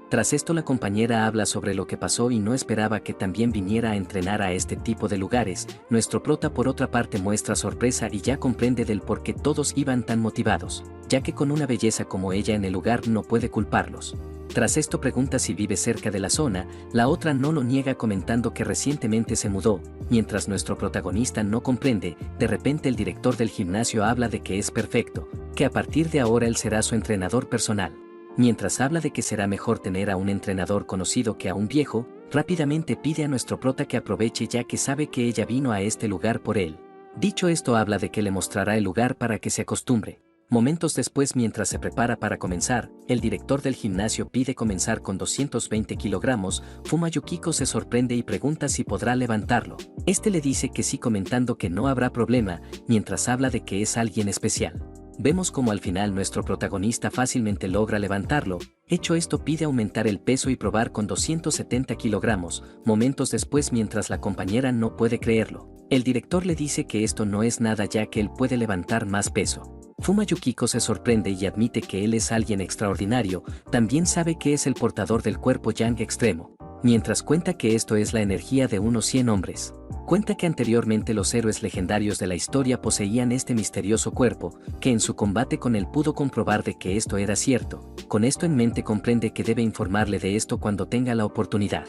[SPEAKER 1] Tras esto, la compañera habla sobre lo que pasó y no esperaba que también viniera a entrenar a este tipo de lugares. Nuestro prota, por otra parte, muestra sorpresa y ya comprende del por qué todos iban tan motivados, ya que con una belleza como ella en el lugar no puede culparlos. Tras esto pregunta si vive cerca de la zona. La otra no lo niega, comentando que recientemente se mudó. Mientras nuestro protagonista no comprende, de repente el director del gimnasio habla de que es perfecto, que a partir de ahora él será su entrenador personal. Mientras habla de que será mejor tener a un entrenador conocido que a un viejo, rápidamente pide a nuestro prota que aproveche, ya que sabe que ella vino a este lugar por él. Dicho esto, habla de que le mostrará el lugar para que se acostumbre. Momentos después, mientras se prepara para comenzar, el director del gimnasio pide comenzar con 220 kilogramos. Fuma Yukiko se sorprende y pregunta si podrá levantarlo. Este le dice que sí, comentando que no habrá problema, mientras habla de que es alguien especial. Vemos como al final nuestro protagonista fácilmente logra levantarlo. Hecho esto, pide aumentar el peso y probar con 270 kilogramos. Momentos después, mientras la compañera no puede creerlo, el director le dice que esto no es nada, ya que él puede levantar más peso. Fuma Yukiko se sorprende y admite que él es alguien extraordinario. También sabe que es el portador del cuerpo Yang extremo, mientras cuenta que esto es la energía de unos 100 hombres. Cuenta que anteriormente los héroes legendarios de la historia poseían este misterioso cuerpo, que en su combate con él pudo comprobar de que esto era cierto. Con esto en mente, comprende que debe informarle de esto cuando tenga la oportunidad.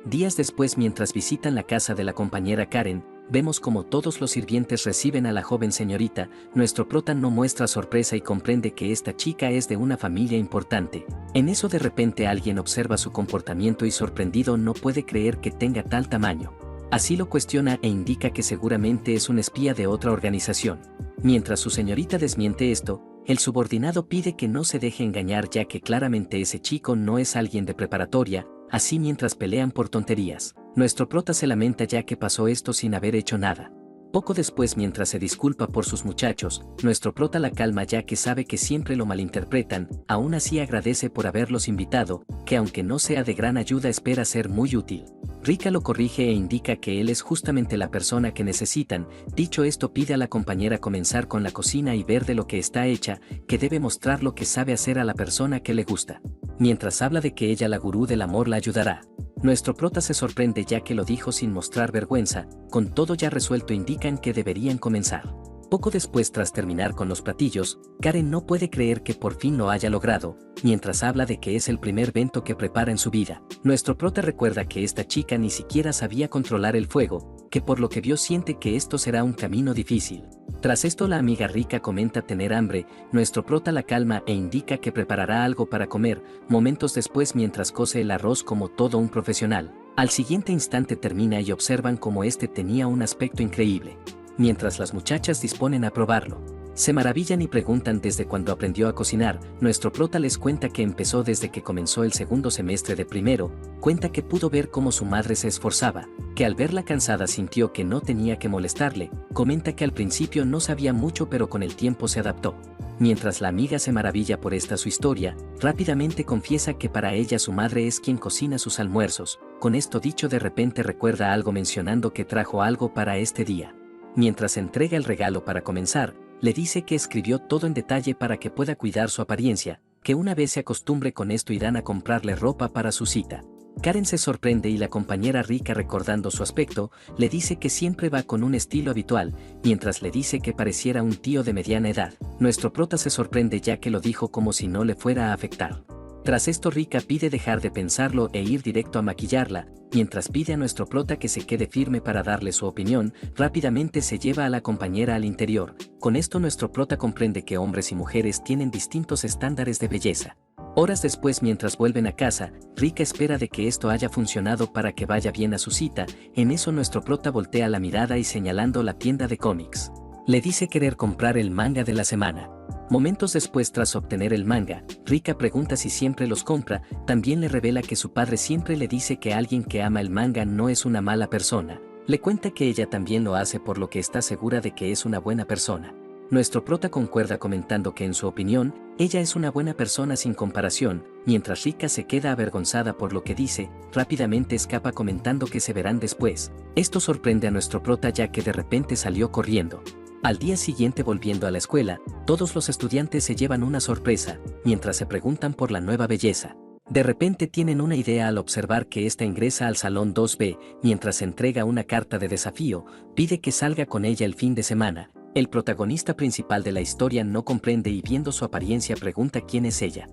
[SPEAKER 1] Días después, mientras visitan la casa de la compañera Karen, vemos como todos los sirvientes reciben a la joven señorita. Nuestro prota no muestra sorpresa y comprende que esta chica es de una familia importante. En eso, de repente alguien observa su comportamiento y, sorprendido, no puede creer que tenga tal tamaño. Así lo cuestiona e indica que seguramente es un espía de otra organización. Mientras su señorita desmiente esto, el subordinado pide que no se deje engañar, ya que claramente ese chico no es alguien de preparatoria. Así, mientras pelean por tonterías, nuestro prota se lamenta ya que pasó esto sin haber hecho nada. Poco después, mientras se disculpa por sus muchachos, nuestro prota la calma ya que sabe que siempre lo malinterpretan. Aún así agradece por haberlos invitado, que aunque no sea de gran ayuda espera ser muy útil. Rika lo corrige e indica que él es justamente la persona que necesitan. Dicho esto, pide a la compañera comenzar con la cocina y ver de lo que está hecha, que debe mostrar lo que sabe hacer a la persona que le gusta. Mientras habla de que ella, la gurú del amor, la ayudará. Nuestro prota se sorprende ya que lo dijo sin mostrar vergüenza. Con todo ya resuelto, indican que deberían comenzar. Poco después, tras terminar con los platillos, Karen no puede creer que por fin lo haya logrado. Mientras habla de que es el primer evento que prepara en su vida, nuestro prota recuerda que esta chica ni siquiera sabía controlar el fuego, que por lo que vio siente que esto será un camino difícil. Tras esto, la amiga Rika comenta tener hambre. Nuestro prota la calma e indica que preparará algo para comer. Momentos después, mientras cose el arroz como todo un profesional, al siguiente instante termina y observan como este tenía un aspecto increíble. Mientras las muchachas disponen a probarlo, se maravillan y preguntan desde cuándo aprendió a cocinar. Nuestro prota les cuenta que empezó desde que comenzó el segundo semestre de primero. Cuenta que pudo ver cómo su madre se esforzaba, que al verla cansada sintió que no tenía que molestarle. Comenta que al principio no sabía mucho, pero con el tiempo se adaptó. Mientras la amiga se maravilla por esta su historia, rápidamente confiesa que para ella su madre es quien cocina sus almuerzos. Con esto dicho, de repente recuerda algo, mencionando que trajo algo para este día. Mientras entrega el regalo para comenzar, le dice que escribió todo en detalle para que pueda cuidar su apariencia, que una vez se acostumbre con esto irán a comprarle ropa para su cita. Karen se sorprende y la compañera Rika, recordando su aspecto, le dice que siempre va con un estilo habitual, mientras le dice que pareciera un tío de mediana edad. Nuestro prota se sorprende ya que lo dijo como si no le fuera a afectar. Tras esto Rika pide dejar de pensarlo e ir directo a maquillarla, mientras pide a nuestro prota que se quede firme para darle su opinión. Rápidamente se lleva a la compañera al interior. Con esto nuestro prota comprende que hombres y mujeres tienen distintos estándares de belleza. Horas después, mientras vuelven a casa, Rika espera de que esto haya funcionado para que vaya bien a su cita. En eso nuestro prota voltea la mirada y, señalando la tienda de cómics, le dice querer comprar el manga de la semana. Momentos después, tras obtener el manga, Rika pregunta si siempre los compra. También le revela que su padre siempre le dice que alguien que ama el manga no es una mala persona. Le cuenta que ella también lo hace, por lo que está segura de que es una buena persona. Nuestro prota concuerda, comentando que en su opinión, ella es una buena persona sin comparación, mientras Rika se queda avergonzada por lo que dice. Rápidamente escapa comentando que se verán después. Esto sorprende a nuestro prota ya que de repente salió corriendo. Al día siguiente, volviendo a la escuela, todos los estudiantes se llevan una sorpresa, mientras se preguntan por la nueva belleza. De repente tienen una idea al observar que ésta ingresa al salón 2B, mientras entrega una carta de desafío, pide que salga con ella el fin de semana. El protagonista principal de la historia no comprende y, viendo su apariencia, pregunta quién es ella.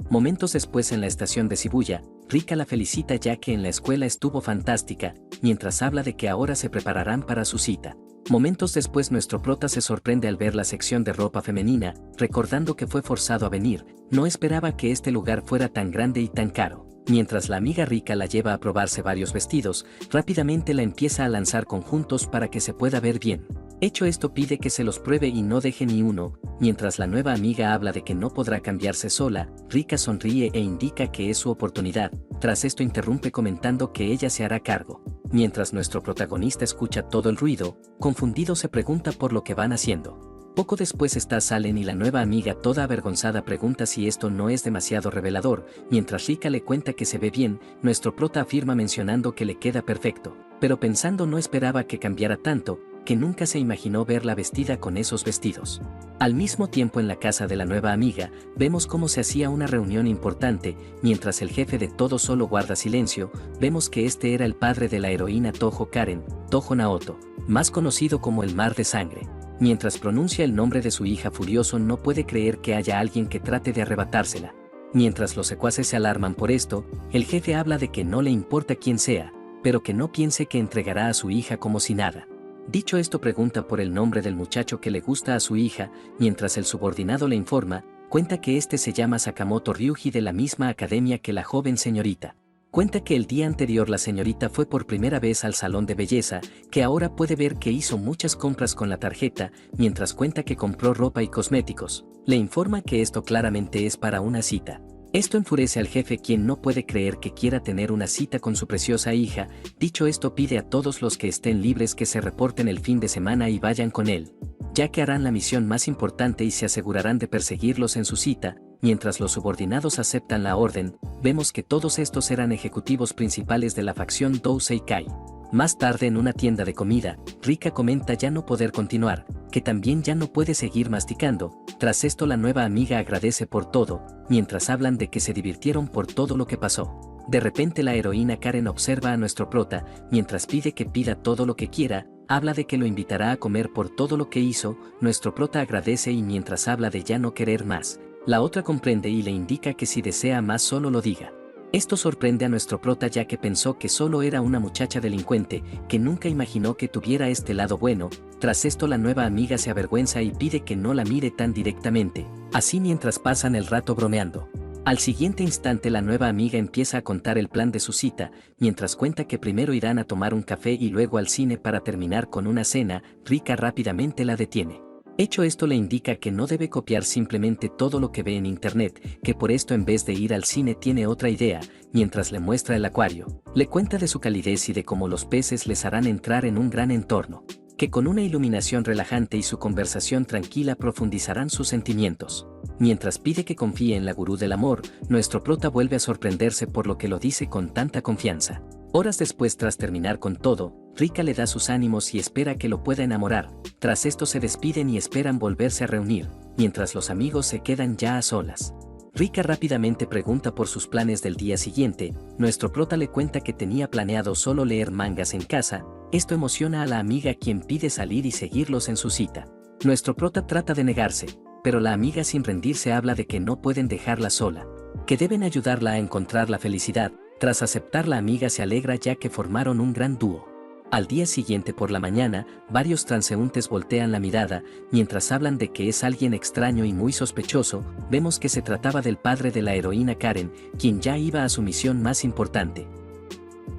[SPEAKER 1] Momentos después, en la estación de Shibuya, Rika la felicita ya que en la escuela estuvo fantástica, mientras habla de que ahora se prepararán para su cita. Momentos después, nuestro prota se sorprende al ver la sección de ropa femenina, recordando que fue forzado a venir. No esperaba que este lugar fuera tan grande y tan caro. Mientras la amiga Rika la lleva a probarse varios vestidos, rápidamente la empieza a lanzar conjuntos para que se pueda ver bien. Hecho esto, pide que se los pruebe y no deje ni uno. Mientras la nueva amiga habla de que no podrá cambiarse sola, Rika sonríe e indica que es su oportunidad. Tras esto interrumpe comentando que ella se hará cargo. Mientras nuestro protagonista escucha todo el ruido, confundido se pregunta por lo que van haciendo. Poco después salen y la nueva amiga, toda avergonzada, pregunta si esto no es demasiado revelador. Mientras Rika le cuenta que se ve bien, nuestro prota afirma mencionando que le queda perfecto. Pero pensando, no esperaba que cambiara tanto, que nunca se imaginó verla vestida con esos vestidos. Al mismo tiempo, en la casa de la nueva amiga, vemos cómo se hacía una reunión importante. Mientras el jefe de todo solo guarda silencio, vemos que este era el padre de la heroína Toho Karen, Toho Naoto, más conocido como el Mar de Sangre. Mientras pronuncia el nombre de su hija, furioso, no puede creer que haya alguien que trate de arrebatársela. Mientras los secuaces se alarman por esto, el jefe habla de que no le importa quién sea, pero que no piense que entregará a su hija como si nada. Dicho esto, pregunta por el nombre del muchacho que le gusta a su hija, mientras el subordinado le informa, cuenta que este se llama Sakamoto Ryuji, de la misma academia que la joven señorita. Cuenta que el día anterior la señorita fue por primera vez al salón de belleza, que ahora puede ver que hizo muchas compras con la tarjeta. Mientras cuenta que compró ropa y cosméticos, le informa que esto claramente es para una cita. Esto enfurece al jefe, quien no puede creer que quiera tener una cita con su preciosa hija. Dicho esto, pide a todos los que estén libres que se reporten el fin de semana y vayan con él, ya que harán la misión más importante y se asegurarán de perseguirlos en su cita. Mientras los subordinados aceptan la orden, vemos que todos estos eran ejecutivos principales de la facción Douseikai. Más tarde, en una tienda de comida, Rika comenta ya no poder continuar, que también ya no puede seguir masticando. Tras esto, la nueva amiga agradece por todo, mientras hablan de que se divirtieron por todo lo que pasó. De repente, la heroína Karen observa a nuestro prota, mientras pide que pida todo lo que quiera. Habla de que lo invitará a comer por todo lo que hizo. Nuestro prota agradece y, mientras habla de ya no querer más, la otra comprende y le indica que si desea más solo lo diga. Esto sorprende a nuestro prota ya que pensó que solo era una muchacha delincuente, que nunca imaginó que tuviera este lado bueno. Tras esto, la nueva amiga se avergüenza y pide que no la mire tan directamente, así mientras pasan el rato bromeando. Al siguiente instante, la nueva amiga empieza a contar el plan de su cita, mientras cuenta que primero irán a tomar un café y luego al cine para terminar con una cena. Rika rápidamente la detiene. Hecho esto, le indica que no debe copiar simplemente todo lo que ve en internet, que por esto en vez de ir al cine tiene otra idea. Mientras le muestra el acuario, le cuenta de su calidez y de cómo los peces les harán entrar en un gran entorno, que con una iluminación relajante y su conversación tranquila profundizarán sus sentimientos. Mientras pide que confíe en la gurú del amor, nuestro prota vuelve a sorprenderse por lo que lo dice con tanta confianza. Horas después, tras terminar con todo, Rika le da sus ánimos y espera que lo pueda enamorar. Tras esto se despiden y esperan volverse a reunir, mientras los amigos se quedan ya a solas. Rika rápidamente pregunta por sus planes del día siguiente, nuestro prota le cuenta que tenía planeado solo leer mangas en casa, esto emociona a la amiga quien pide salir y seguirlos en su cita. Nuestro prota trata de negarse, pero la amiga sin rendirse habla de que no pueden dejarla sola, que deben ayudarla a encontrar la felicidad. Tras aceptar, la amiga se alegra ya que formaron un gran dúo. Al día siguiente por la mañana, varios transeúntes voltean la mirada, mientras hablan de que es alguien extraño y muy sospechoso. Vemos que se trataba del padre de la heroína Karen, quien ya iba a su misión más importante.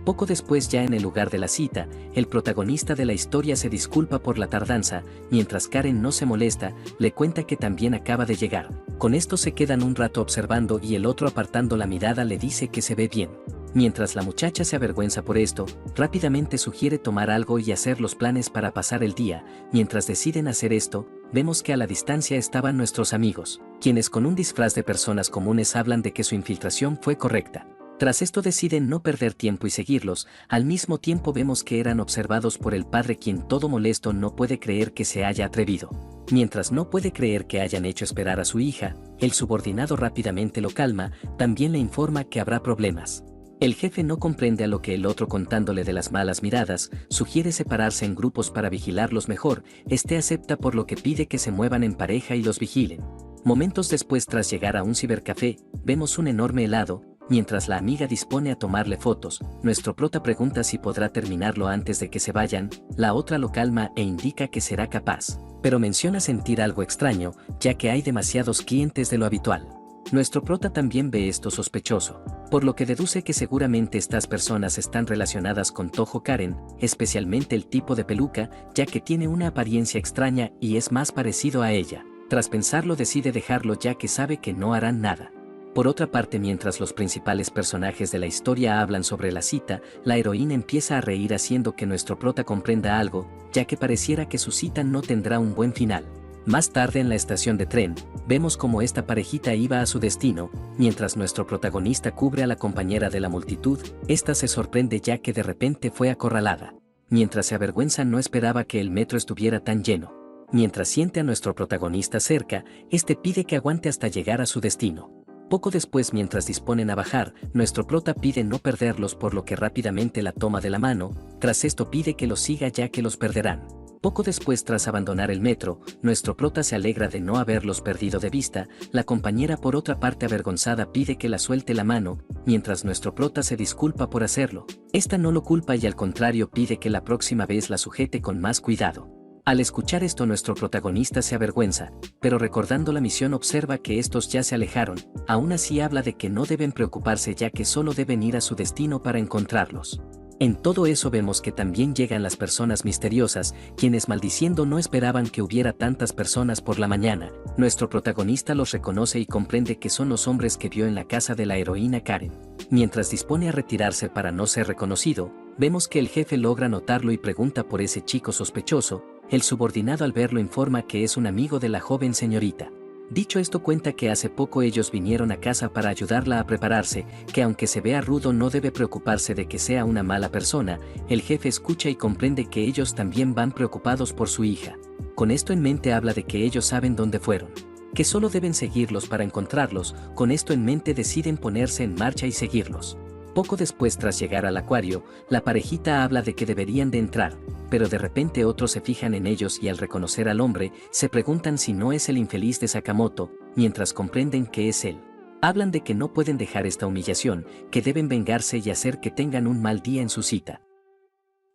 [SPEAKER 1] Poco después, ya en el lugar de la cita, el protagonista de la historia se disculpa por la tardanza, mientras Karen no se molesta, le cuenta que también acaba de llegar. Con esto se quedan un rato observando y el otro, apartando la mirada, le dice que se ve bien. Mientras la muchacha se avergüenza por esto, rápidamente sugiere tomar algo y hacer los planes para pasar el día. Mientras deciden hacer esto, vemos que a la distancia estaban nuestros amigos, quienes con un disfraz de personas comunes hablan de que su infiltración fue correcta. Tras esto deciden no perder tiempo y seguirlos. Al mismo tiempo vemos que eran observados por el padre, quien todo molesto no puede creer que se haya atrevido. Mientras no puede creer que hayan hecho esperar a su hija, el subordinado rápidamente lo calma, también le informa que habrá problemas. El jefe no comprende a lo que el otro, contándole de las malas miradas, sugiere separarse en grupos para vigilarlos mejor. Este acepta, por lo que pide que se muevan en pareja y los vigilen. Momentos después, tras llegar a un cibercafé, vemos un enorme helado. Mientras la amiga dispone a tomarle fotos, nuestro prota pregunta si podrá terminarlo antes de que se vayan. La otra lo calma e indica que será capaz, pero menciona sentir algo extraño, ya que hay demasiados clientes de lo habitual. Nuestro prota también ve esto sospechoso, por lo que deduce que seguramente estas personas están relacionadas con Toho Karen, especialmente el tipo de peluca, ya que tiene una apariencia extraña y es más parecido a ella. Tras pensarlo, decide dejarlo ya que sabe que no harán nada. Por otra parte, mientras los principales personajes de la historia hablan sobre la cita, la heroína empieza a reír, haciendo que nuestro prota comprenda algo, ya que pareciera que su cita no tendrá un buen final. Más tarde, en la estación de tren, vemos cómo esta parejita iba a su destino. Mientras nuestro protagonista cubre a la compañera de la multitud, esta se sorprende ya que de repente fue acorralada. Mientras se avergüenza, no esperaba que el metro estuviera tan lleno. Mientras siente a nuestro protagonista cerca, este pide que aguante hasta llegar a su destino. Poco después, mientras disponen a bajar, nuestro prota pide no perderlos, por lo que rápidamente la toma de la mano. Tras esto pide que los siga ya que los perderán. Poco después, tras abandonar el metro, nuestro prota se alegra de no haberlos perdido de vista. La compañera, por otra parte, avergonzada, pide que la suelte la mano, mientras nuestro prota se disculpa por hacerlo. Esta no lo culpa y al contrario pide que la próxima vez la sujete con más cuidado. Al escuchar esto, nuestro protagonista se avergüenza, pero recordando la misión observa que estos ya se alejaron. Aún así habla de que no deben preocuparse ya que solo deben ir a su destino para encontrarlos. En todo eso vemos que también llegan las personas misteriosas, quienes maldiciendo no esperaban que hubiera tantas personas por la mañana. Nuestro protagonista los reconoce y comprende que son los hombres que vio en la casa de la heroína Karen. Mientras dispone a retirarse para no ser reconocido, vemos que el jefe logra notarlo y pregunta por ese chico sospechoso. El subordinado, al verlo, informa que es un amigo de la joven señorita. Dicho esto, cuenta que hace poco ellos vinieron a casa para ayudarla a prepararse, que aunque se vea rudo no debe preocuparse de que sea una mala persona. El jefe escucha y comprende que ellos también van preocupados por su hija. Con esto en mente habla de que ellos saben dónde fueron, que solo deben seguirlos para encontrarlos. Con esto en mente deciden ponerse en marcha y seguirlos. Poco después, tras llegar al acuario, la parejita habla de que deberían de entrar, pero de repente otros se fijan en ellos y al reconocer al hombre, se preguntan si no es el infeliz de Sakamoto. Mientras comprenden que es él, hablan de que no pueden dejar esta humillación, que deben vengarse y hacer que tengan un mal día en su cita.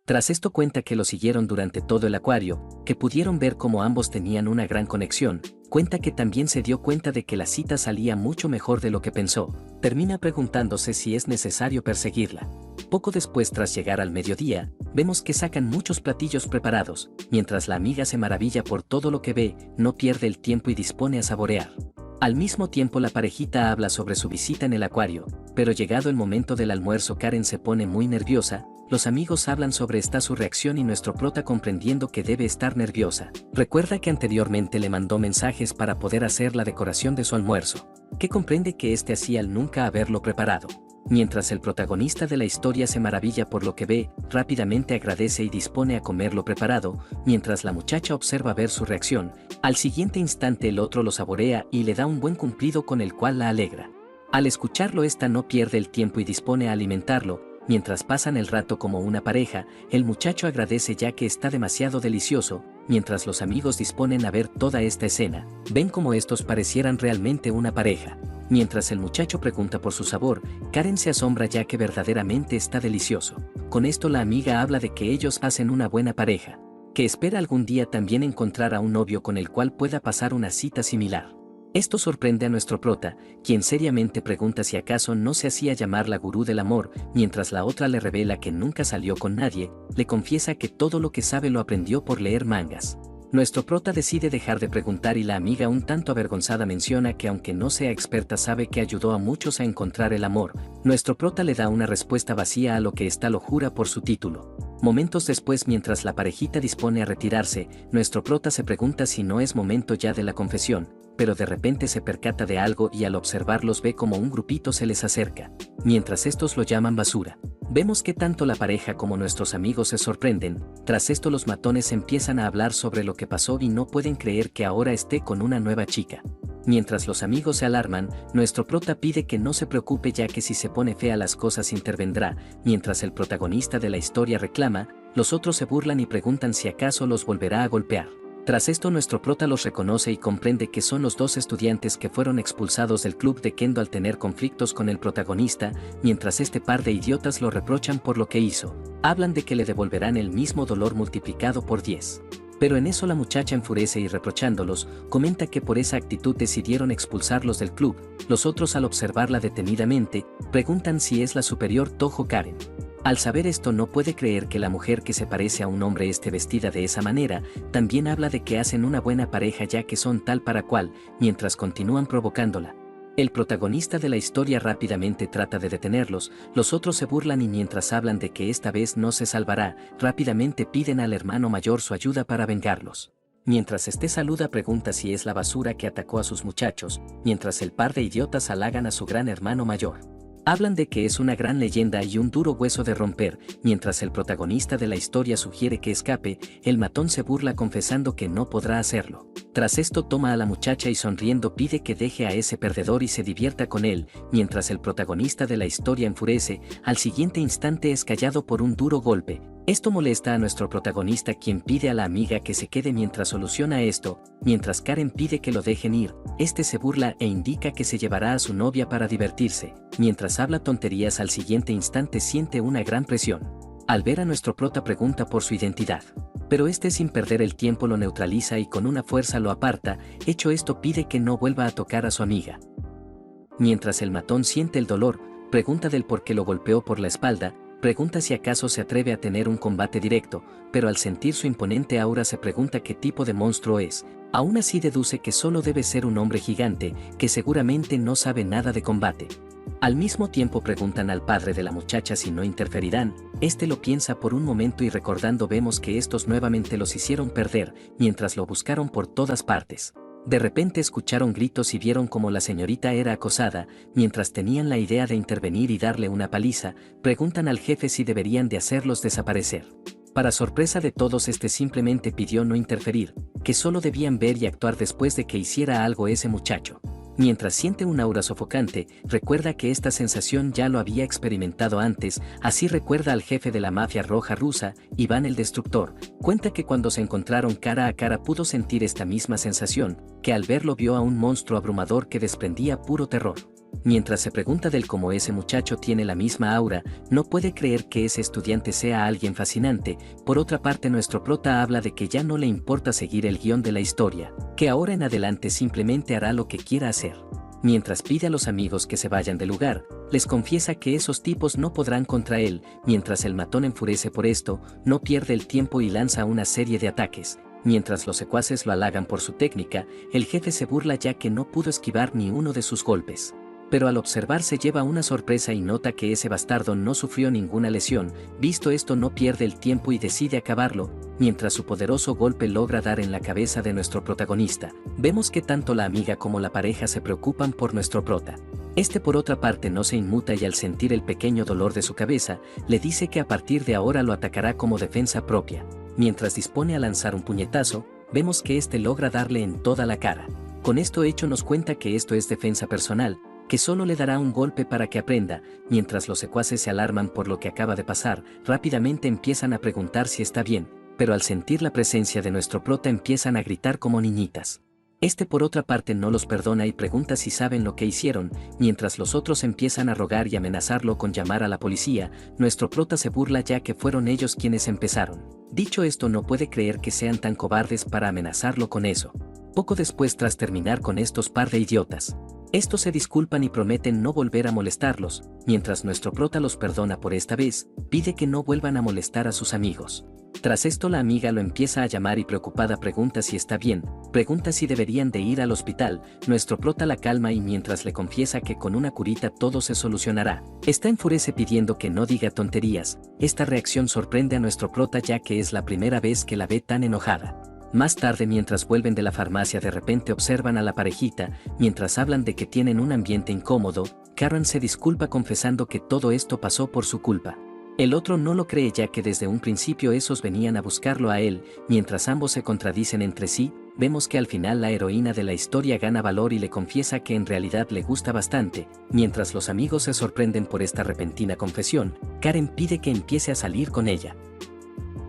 [SPEAKER 1] Tras esto cuenta que lo siguieron durante todo el acuario, que pudieron ver cómo ambos tenían una gran conexión. Cuenta que también se dio cuenta de que la cita salía mucho mejor de lo que pensó. Termina preguntándose si es necesario perseguirla. Poco después, tras llegar al mediodía, vemos que sacan muchos platillos preparados. Mientras la amiga se maravilla por todo lo que ve, no pierde el tiempo y dispone a saborear. Al mismo tiempo, la parejita habla sobre su visita en el acuario, pero llegado el momento del almuerzo, Karen se pone muy nerviosa. Los amigos hablan sobre su reacción y nuestro prota, comprendiendo que debe estar nerviosa, recuerda que anteriormente le mandó mensajes para poder hacer la decoración de su almuerzo, que comprende que hacía al nunca haberlo preparado. Mientras el protagonista de la historia se maravilla por lo que ve, rápidamente agradece y dispone a comer lo preparado, mientras la muchacha observa ver su reacción, al siguiente instante el otro lo saborea y le da un buen cumplido con el cual la alegra. Al escucharlo esta no pierde el tiempo y dispone a alimentarlo, mientras pasan el rato como una pareja, el muchacho agradece ya que está demasiado delicioso, mientras los amigos disponen a ver toda esta escena, ven como estos parecieran realmente una pareja. Mientras el muchacho pregunta por su sabor, Karen se asombra ya que verdaderamente está delicioso. Con esto la amiga habla de que ellos hacen una buena pareja, que espera algún día también encontrar a un novio con el cual pueda pasar una cita similar. Esto sorprende a nuestro prota, quien seriamente pregunta si acaso no se hacía llamar la gurú del amor, mientras la otra le revela que nunca salió con nadie, le confiesa que todo lo que sabe lo aprendió por leer mangas. Nuestro prota decide dejar de preguntar y la amiga un tanto avergonzada menciona que aunque no sea experta sabe que ayudó a muchos a encontrar el amor. Nuestro prota le da una respuesta vacía a lo que ésta lo jura por su título. Momentos después, mientras la parejita dispone a retirarse, nuestro prota se pregunta si no es momento ya de la confesión, pero de repente se percata de algo y al observarlos ve como un grupito se les acerca, mientras estos lo llaman basura. Vemos que tanto la pareja como nuestros amigos se sorprenden, tras esto los matones empiezan a hablar sobre lo que pasó y no pueden creer que ahora esté con una nueva chica. Mientras los amigos se alarman, nuestro prota pide que no se preocupe ya que si se pone fea las cosas intervendrá, mientras el protagonista de la historia reclama, los otros se burlan y preguntan si acaso los volverá a golpear. Tras esto nuestro prota los reconoce y comprende que son los dos estudiantes que fueron expulsados del club de Kendo al tener conflictos con el protagonista, mientras este par de idiotas lo reprochan por lo que hizo. Hablan de que le devolverán el mismo dolor multiplicado por 10. Pero en eso la muchacha enfurece y reprochándolos, comenta que por esa actitud decidieron expulsarlos del club. Los otros al observarla detenidamente, preguntan si es la superior Toho Karen. Al saber esto no puede creer que la mujer que se parece a un hombre esté vestida de esa manera, también habla de que hacen una buena pareja ya que son tal para cual, mientras continúan provocándola. El protagonista de la historia rápidamente trata de detenerlos, los otros se burlan y mientras hablan de que esta vez no se salvará, rápidamente piden al hermano mayor su ayuda para vengarlos. Mientras este saluda pregunta si es la basura que atacó a sus muchachos, mientras el par de idiotas halagan a su gran hermano mayor. Hablan de que es una gran leyenda y un duro hueso de romper, mientras el protagonista de la historia sugiere que escape, el matón se burla confesando que no podrá hacerlo. Tras esto toma a la muchacha y sonriendo pide que deje a ese perdedor y se divierta con él, mientras el protagonista de la historia enfurece, al siguiente instante es callado por un duro golpe. Esto molesta a nuestro protagonista quien pide a la amiga que se quede mientras soluciona esto, mientras Karen pide que lo dejen ir, este se burla e indica que se llevará a su novia para divertirse, mientras habla tonterías al siguiente instante siente una gran presión. Al ver a nuestro prota pregunta por su identidad, pero este sin perder el tiempo lo neutraliza y con una fuerza lo aparta, hecho esto pide que no vuelva a tocar a su amiga. Mientras el matón siente el dolor, pregunta del por qué lo golpeó por la espalda, pregunta si acaso se atreve a tener un combate directo, pero al sentir su imponente aura se pregunta qué tipo de monstruo es. Aún así deduce que solo debe ser un hombre gigante, que seguramente no sabe nada de combate. Al mismo tiempo preguntan al padre de la muchacha si no interferirán, este lo piensa por un momento y recordando vemos que estos nuevamente los hicieron perder, mientras lo buscaron por todas partes. De repente escucharon gritos y vieron como la señorita era acosada, mientras tenían la idea de intervenir y darle una paliza, preguntan al jefe si deberían de hacerlos desaparecer. Para sorpresa de todos este simplemente pidió no interferir, que solo debían ver y actuar después de que hiciera algo ese muchacho. Mientras siente un aura sofocante, recuerda que esta sensación ya lo había experimentado antes, así recuerda al jefe de la mafia roja rusa, Iván el Destructor, cuenta que cuando se encontraron cara a cara pudo sentir esta misma sensación, que al verlo vio a un monstruo abrumador que desprendía puro terror. Mientras se pregunta del cómo ese muchacho tiene la misma aura, no puede creer que ese estudiante sea alguien fascinante. Por otra parte nuestro prota habla de que ya no le importa seguir el guión de la historia, que ahora en adelante simplemente hará lo que quiera hacer. Mientras pide a los amigos que se vayan del lugar, les confiesa que esos tipos no podrán contra él, mientras el matón enfurece por esto, no pierde el tiempo y lanza una serie de ataques. Mientras los secuaces lo halagan por su técnica, el jefe se burla ya que no pudo esquivar ni uno de sus golpes. pero al observar se lleva una sorpresa y nota que ese bastardo no sufrió ninguna lesión. Visto esto, no pierde el tiempo y decide acabarlo, mientras su poderoso golpe logra dar en la cabeza de nuestro protagonista. Vemos que tanto la amiga como la pareja se preocupan por nuestro prota. Este por otra parte no se inmuta y al sentir el pequeño dolor de su cabeza, le dice que a partir de ahora lo atacará como defensa propia. Mientras dispone a lanzar un puñetazo, vemos que este logra darle en toda la cara. Con esto hecho nos cuenta que esto es defensa personal, que solo le dará un golpe para que aprenda. Mientras los secuaces se alarman por lo que acaba de pasar, rápidamente empiezan a preguntar si está bien, pero al sentir la presencia de nuestro prota empiezan a gritar como niñitas. Este por otra parte no los perdona y pregunta si saben lo que hicieron, mientras los otros empiezan a rogar y amenazarlo con llamar a la policía. Nuestro prota se burla ya que fueron ellos quienes empezaron. Dicho esto, no puede creer que sean tan cobardes para amenazarlo con eso. Poco después, tras terminar con estos par de idiotas, estos se disculpan y prometen no volver a molestarlos. Mientras nuestro prota los perdona por esta vez, pide que no vuelvan a molestar a sus amigos. Tras esto, la amiga lo empieza a llamar y preocupada pregunta si está bien, pregunta si deberían de ir al hospital. Nuestro prota la calma y mientras le confiesa que con una curita todo se solucionará, esta enfurece pidiendo que no diga tonterías. Esta reacción sorprende a nuestro prota ya que es la primera vez que la ve tan enojada. Más tarde, mientras vuelven de la farmacia, de repente observan a la parejita. Mientras hablan de que tienen un ambiente incómodo, Karen se disculpa confesando que todo esto pasó por su culpa. El otro no lo cree ya que desde un principio esos venían a buscarlo a él. Mientras ambos se contradicen entre sí, vemos que al final la heroína de la historia gana valor y le confiesa que en realidad le gusta bastante. Mientras los amigos se sorprenden por esta repentina confesión, Karen pide que empiece a salir con ella.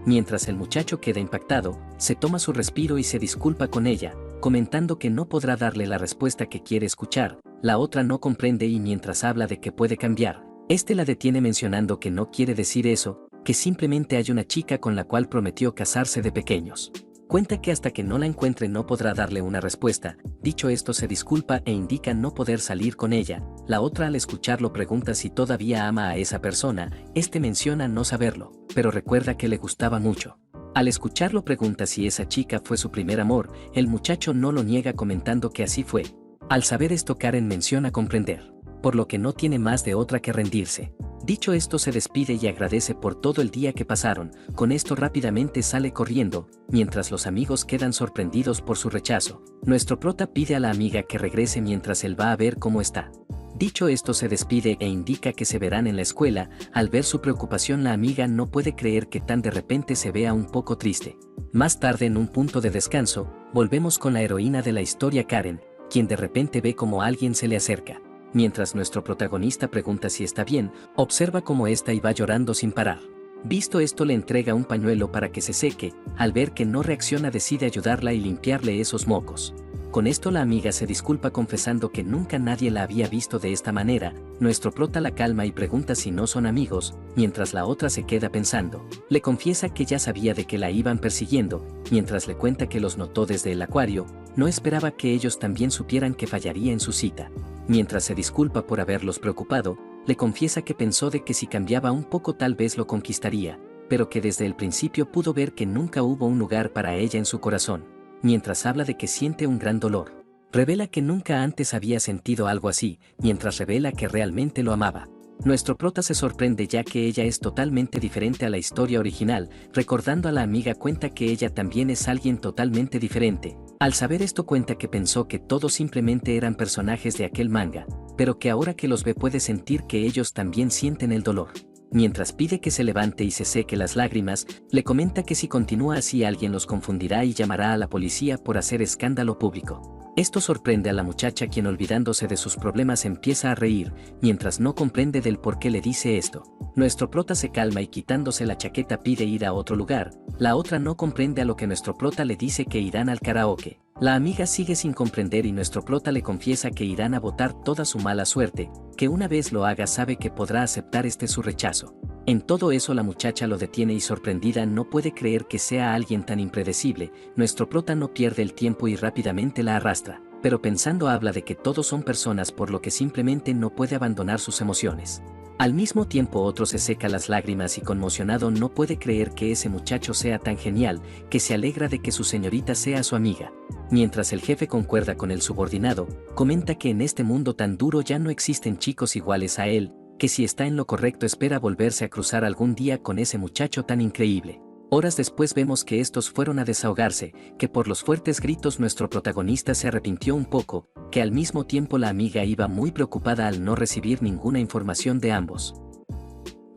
[SPEAKER 1] Mientras el muchacho queda impactado, se toma su respiro y se disculpa con ella, comentando que no podrá darle la respuesta que quiere escuchar. La otra no comprende y mientras habla de que puede cambiar, este la detiene mencionando que no quiere decir eso, que simplemente hay una chica con la cual prometió casarse de pequeños. Cuenta que hasta que no la encuentre no podrá darle una respuesta. Dicho esto, se disculpa e indica no poder salir con ella. La otra al escucharlo pregunta si todavía ama a esa persona. Este menciona no saberlo, pero recuerda que le gustaba mucho. Al escucharlo pregunta si esa chica fue su primer amor. El muchacho no lo niega comentando que así fue. Al saber esto, Karen menciona comprender, por lo que no tiene más de otra que rendirse. Dicho esto, se despide y agradece por todo el día que pasaron. Con esto rápidamente sale corriendo, mientras los amigos quedan sorprendidos por su rechazo. Nuestro prota pide a la amiga que regrese mientras él va a ver cómo está. Dicho esto, se despide e indica que se verán en la escuela. Al ver su preocupación, la amiga no puede creer que tan de repente se vea un poco triste. Más tarde, en un punto de descanso, volvemos con la heroína de la historia, Karen, quien de repente ve como alguien se le acerca. Mientras nuestro protagonista pregunta si está bien, observa cómo esta y va llorando sin parar. Visto esto, le entrega un pañuelo para que se seque. Al ver que no reacciona, decide ayudarla y limpiarle esos mocos. Con esto la amiga se disculpa confesando que nunca nadie la había visto de esta manera. Nuestro prota la calma y pregunta si no son amigos, mientras la otra se queda pensando. Le confiesa que ya sabía de que la iban persiguiendo, mientras le cuenta que los notó desde el acuario. No esperaba que ellos también supieran que fallaría en su cita. Mientras se disculpa por haberlos preocupado, le confiesa que pensó de que si cambiaba un poco tal vez lo conquistaría, pero que desde el principio pudo ver que nunca hubo un lugar para ella en su corazón. Mientras habla de que siente un gran dolor, revela que nunca antes había sentido algo así, mientras revela que realmente lo amaba. Nuestro prota se sorprende ya que ella es totalmente diferente a la historia original. Recordando a la amiga, cuenta que ella también es alguien totalmente diferente. Al saber esto, cuenta que pensó que todos simplemente eran personajes de aquel manga, pero que ahora que los ve puede sentir que ellos también sienten el dolor. Mientras pide que se levante y se seque las lágrimas, le comenta que si continúa así alguien los confundirá y llamará a la policía por hacer escándalo público. Esto sorprende a la muchacha, quien olvidándose de sus problemas empieza a reír, mientras no comprende del por qué le dice esto. Nuestro prota se calma y quitándose la chaqueta pide ir a otro lugar. La otra no comprende a lo que nuestro prota le dice que irán al karaoke. La amiga sigue sin comprender y nuestro prota le confiesa que irán a botar toda su mala suerte, que una vez lo haga sabe que podrá aceptar su rechazo. En todo eso la muchacha lo detiene y sorprendida no puede creer que sea alguien tan impredecible. Nuestro prota no pierde el tiempo y rápidamente la arrastra, pero pensando habla de que todos son personas por lo que simplemente no puede abandonar sus emociones. Al mismo tiempo otro se seca las lágrimas y conmocionado no puede creer que ese muchacho sea tan genial, que se alegra de que su señorita sea su amiga. Mientras el jefe concuerda con el subordinado, comenta que en este mundo tan duro ya no existen chicos iguales a él, que si está en lo correcto espera volverse a cruzar algún día con ese muchacho tan increíble. Horas después vemos que estos fueron a desahogarse, que por los fuertes gritos nuestro protagonista se arrepintió un poco, que al mismo tiempo la amiga iba muy preocupada al no recibir ninguna información de ambos.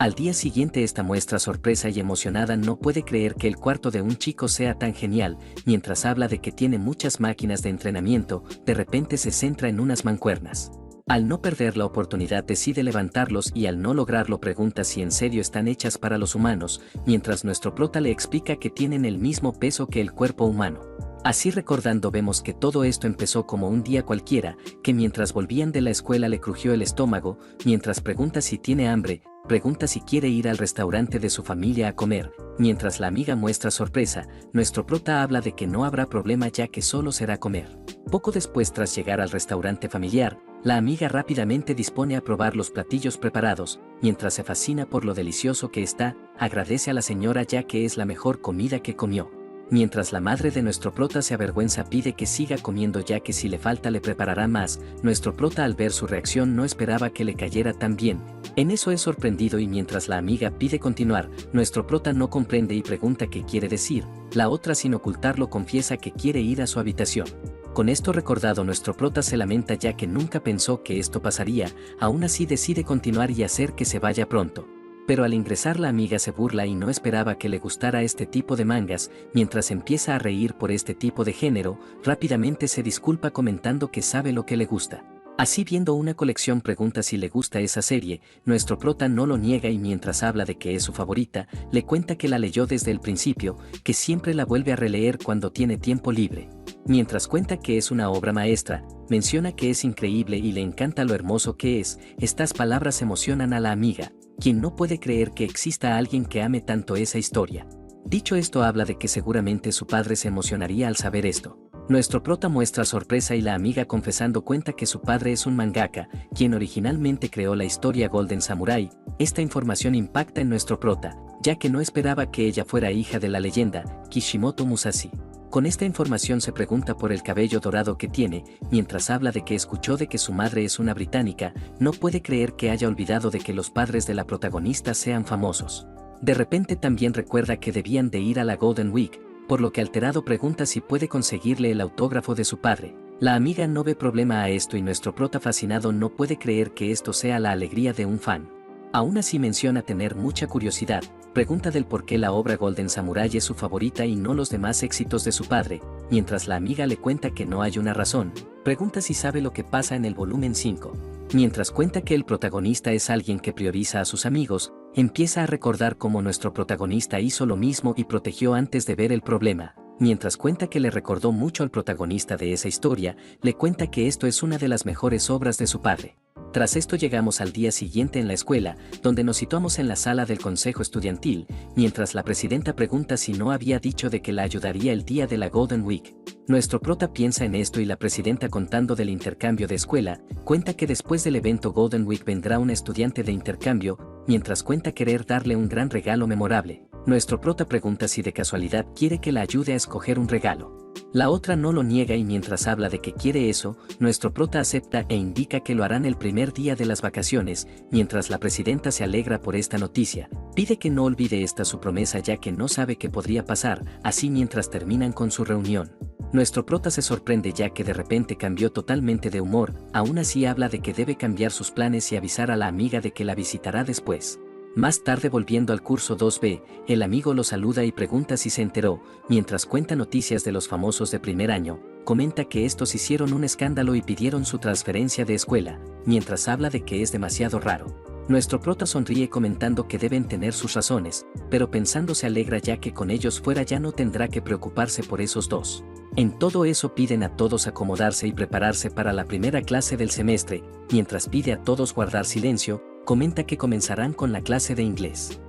[SPEAKER 1] Al día siguiente esta muestra sorpresa y emocionada no puede creer que el cuarto de un chico sea tan genial, mientras habla de que tiene muchas máquinas de entrenamiento, de repente se centra en unas mancuernas. Al no perder la oportunidad decide levantarlos y al no lograrlo pregunta si en serio están hechas para los humanos, mientras nuestro prota le explica que tienen el mismo peso que el cuerpo humano. Así recordando vemos que todo esto empezó como un día cualquiera, que mientras volvían de la escuela le crujió el estómago, mientras pregunta si tiene hambre, pregunta si quiere ir al restaurante de su familia a comer, mientras la amiga muestra sorpresa, nuestro prota habla de que no habrá problema ya que solo será comer. Poco después tras llegar al restaurante familiar, la amiga rápidamente dispone a probar los platillos preparados, mientras se fascina por lo delicioso que está, agradece a la señora ya que es la mejor comida que comió. Mientras la madre de nuestro prota se avergüenza pide que siga comiendo ya que si le falta le preparará más, nuestro prota al ver su reacción no esperaba que le cayera tan bien, en eso es sorprendido y mientras la amiga pide continuar, nuestro prota no comprende y pregunta qué quiere decir, la otra sin ocultarlo confiesa que quiere ir a su habitación. Con esto recordado nuestro prota se lamenta ya que nunca pensó que esto pasaría, aún así decide continuar y hacer que se vaya pronto. Pero al ingresar la amiga se burla y no esperaba que le gustara este tipo de mangas, mientras empieza a reír por este tipo de género, rápidamente se disculpa comentando que sabe lo que le gusta. Así viendo una colección pregunta si le gusta esa serie, nuestro prota no lo niega y mientras habla de que es su favorita, le cuenta que la leyó desde el principio, que siempre la vuelve a releer cuando tiene tiempo libre. Mientras cuenta que es una obra maestra, menciona que es increíble y le encanta lo hermoso que es, estas palabras emocionan a la amiga, quien no puede creer que exista alguien que ame tanto esa historia. Dicho esto habla de que seguramente su padre se emocionaría al saber esto. Nuestro prota muestra sorpresa y la amiga confesando cuenta que su padre es un mangaka, quien originalmente creó la historia Golden Samurai. Esta información impacta en nuestro prota, ya que no esperaba que ella fuera hija de la leyenda, Kishimoto Musashi. Con esta información se pregunta por el cabello dorado que tiene, mientras habla de que escuchó de que su madre es una británica, no puede creer que haya olvidado de que los padres de la protagonista sean famosos. De repente también recuerda que debían de ir a la Golden Week, por lo que alterado pregunta si puede conseguirle el autógrafo de su padre. La amiga no ve problema a esto y nuestro prota fascinado no puede creer que esto sea la alegría de un fan. Aún así menciona tener mucha curiosidad, pregunta del por qué la obra Golden Samurai es su favorita y no los demás éxitos de su padre, mientras la amiga le cuenta que no hay una razón, pregunta si sabe lo que pasa en el volumen 5. Mientras cuenta que el protagonista es alguien que prioriza a sus amigos, empieza a recordar cómo nuestro protagonista hizo lo mismo y protegió antes de ver el problema. Mientras cuenta que le recordó mucho al protagonista de esa historia, le cuenta que esto es una de las mejores obras de su padre. Tras esto llegamos al día siguiente en la escuela, donde nos situamos en la sala del consejo estudiantil, mientras la presidenta pregunta si no había dicho de que la ayudaría el día de la Golden Week. Nuestro prota piensa en esto y la presidenta contando del intercambio de escuela, cuenta que después del evento Golden Week vendrá un estudiante de intercambio, mientras cuenta querer darle un gran regalo memorable. Nuestro prota pregunta si de casualidad quiere que la ayude a escoger un regalo. La otra no lo niega y mientras habla de que quiere eso, nuestro prota acepta e indica que lo harán el primer día de las vacaciones, mientras la presidenta se alegra por esta noticia, pide que no olvide esta su promesa ya que no sabe qué podría pasar, así mientras terminan con su reunión. Nuestro prota se sorprende ya que de repente cambió totalmente de humor, aún así habla de que debe cambiar sus planes y avisar a la amiga de que la visitará después. Más tarde volviendo al curso 2B, el amigo lo saluda y pregunta si se enteró, mientras cuenta noticias de los famosos de primer año, comenta que estos hicieron un escándalo y pidieron su transferencia de escuela, mientras habla de que es demasiado raro. Nuestro prota sonríe comentando que deben tener sus razones, pero pensando se alegra ya que con ellos fuera ya no tendrá que preocuparse por esos dos. En todo eso piden a todos acomodarse y prepararse para la primera clase del semestre, mientras pide a todos guardar silencio, comenta que comenzarán con la clase de inglés.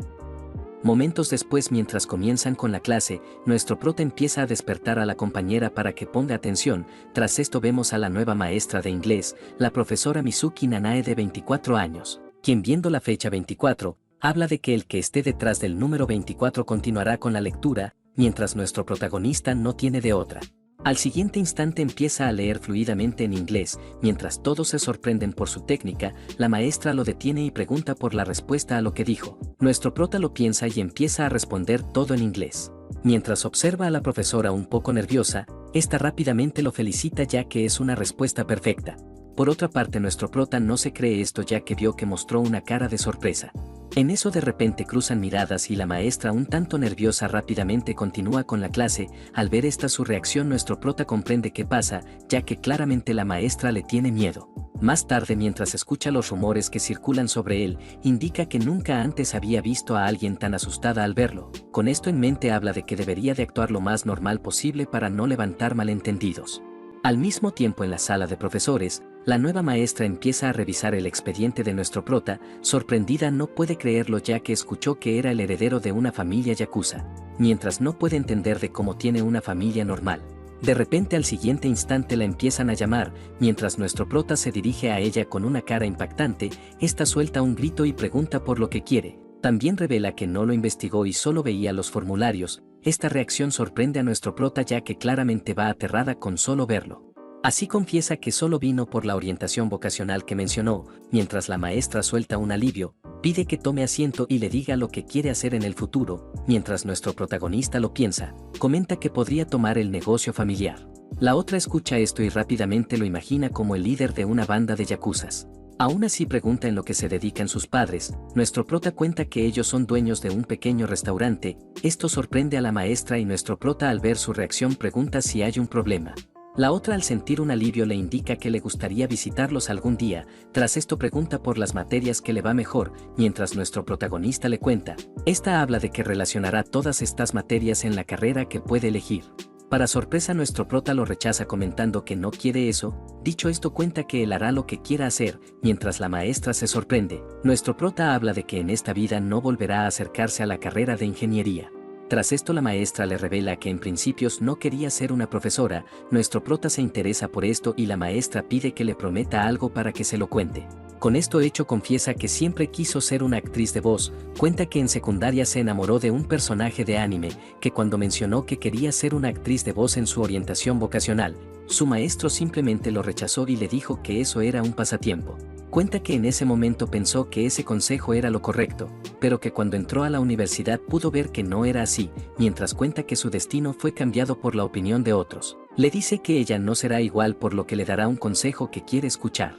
[SPEAKER 1] Momentos después mientras comienzan con la clase, nuestro prota empieza a despertar a la compañera para que ponga atención, tras esto vemos a la nueva maestra de inglés, la profesora Mizuki Nanae de 24 años. quien viendo la fecha 24, habla de que el que esté detrás del número 24 continuará con la lectura, mientras nuestro protagonista no tiene de otra. Al siguiente instante empieza a leer fluidamente en inglés, mientras todos se sorprenden por su técnica, la maestra lo detiene y pregunta por la respuesta a lo que dijo. Nuestro prota lo piensa y empieza a responder todo en inglés. Mientras observa a la profesora un poco nerviosa, esta rápidamente lo felicita ya que es una respuesta perfecta. Por otra parte, nuestro prota no se cree esto ya que vio que mostró una cara de sorpresa. En eso de repente cruzan miradas y la maestra, un tanto nerviosa, rápidamente continúa con la clase. Al ver esta su reacción, nuestro prota comprende qué pasa, ya que claramente la maestra le tiene miedo. Más tarde, mientras escucha los rumores que circulan sobre él, indica que nunca antes había visto a alguien tan asustada al verlo. Con esto en mente habla de que debería de actuar lo más normal posible para no levantar malentendidos. Al mismo tiempo, en la sala de profesores, la nueva maestra empieza a revisar el expediente de nuestro prota. Sorprendida, no puede creerlo ya que escuchó que era el heredero de una familia yakuza, mientras no puede entender de cómo tiene una familia normal. De repente, al siguiente instante la empiezan a llamar, mientras nuestro prota se dirige a ella con una cara impactante. Esta suelta un grito y pregunta por lo que quiere. También revela que no lo investigó y solo veía los formularios. Esta reacción sorprende a nuestro prota ya que claramente va aterrada con solo verlo. Así confiesa que solo vino por la orientación vocacional que mencionó, mientras la maestra suelta un alivio, pide que tome asiento y le diga lo que quiere hacer en el futuro. Mientras nuestro protagonista lo piensa, comenta que podría tomar el negocio familiar. La otra escucha esto y rápidamente lo imagina como el líder de una banda de yakuzas. Aún así pregunta en lo que se dedican sus padres. Nuestro prota cuenta que ellos son dueños de un pequeño restaurante. Esto sorprende a la maestra y nuestro prota, al ver su reacción, pregunta si hay un problema. La otra, al sentir un alivio, le indica que le gustaría visitarlos algún día. Tras esto pregunta por las materias que le va mejor, mientras nuestro protagonista le cuenta. Esta habla de que relacionará todas estas materias en la carrera que puede elegir. Para sorpresa, nuestro prota lo rechaza comentando que no quiere eso. Dicho esto, cuenta que él hará lo que quiera hacer, mientras la maestra se sorprende. Nuestro prota habla de que en esta vida no volverá a acercarse a la carrera de ingeniería. Tras esto, la maestra le revela que en principios no quería ser una profesora. Nuestro prota se interesa por esto y la maestra pide que le prometa algo para que se lo cuente. Con esto hecho, confiesa que siempre quiso ser una actriz de voz. Cuenta que en secundaria se enamoró de un personaje de anime, que cuando mencionó que quería ser una actriz de voz en su orientación vocacional, su maestro simplemente lo rechazó y le dijo que eso era un pasatiempo. Cuenta que en ese momento pensó que ese consejo era lo correcto, pero que cuando entró a la universidad pudo ver que no era así, mientras cuenta que su destino fue cambiado por la opinión de otros. Le dice que ella no será igual, por lo que le dará un consejo que quiere escuchar.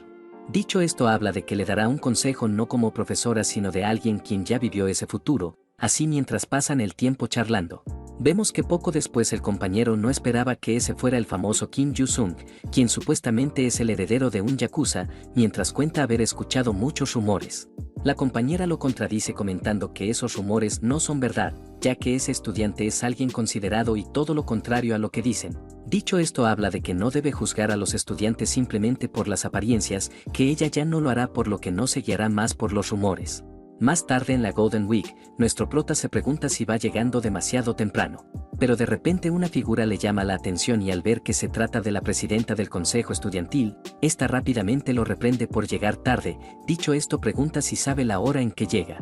[SPEAKER 1] Dicho esto, habla de que le dará un consejo no como profesora sino de alguien quien ya vivió ese futuro. Así, mientras pasan el tiempo charlando, vemos que poco después el compañero no esperaba que ese fuera el famoso Kim Ju-sung, quien supuestamente es el heredero de un yakuza, mientras cuenta haber escuchado muchos rumores. La compañera lo contradice comentando que esos rumores no son verdad, ya que ese estudiante es alguien considerado y todo lo contrario a lo que dicen. Dicho esto, habla de que no debe juzgar a los estudiantes simplemente por las apariencias, que ella ya no lo hará, por lo que no se guiará más por los rumores. Más tarde, en la Golden Week, nuestro prota se pregunta si va llegando demasiado temprano. Pero de repente una figura le llama la atención y al ver que se trata de la presidenta del consejo estudiantil, esta rápidamente lo reprende por llegar tarde. Dicho esto, pregunta si sabe la hora en que llega.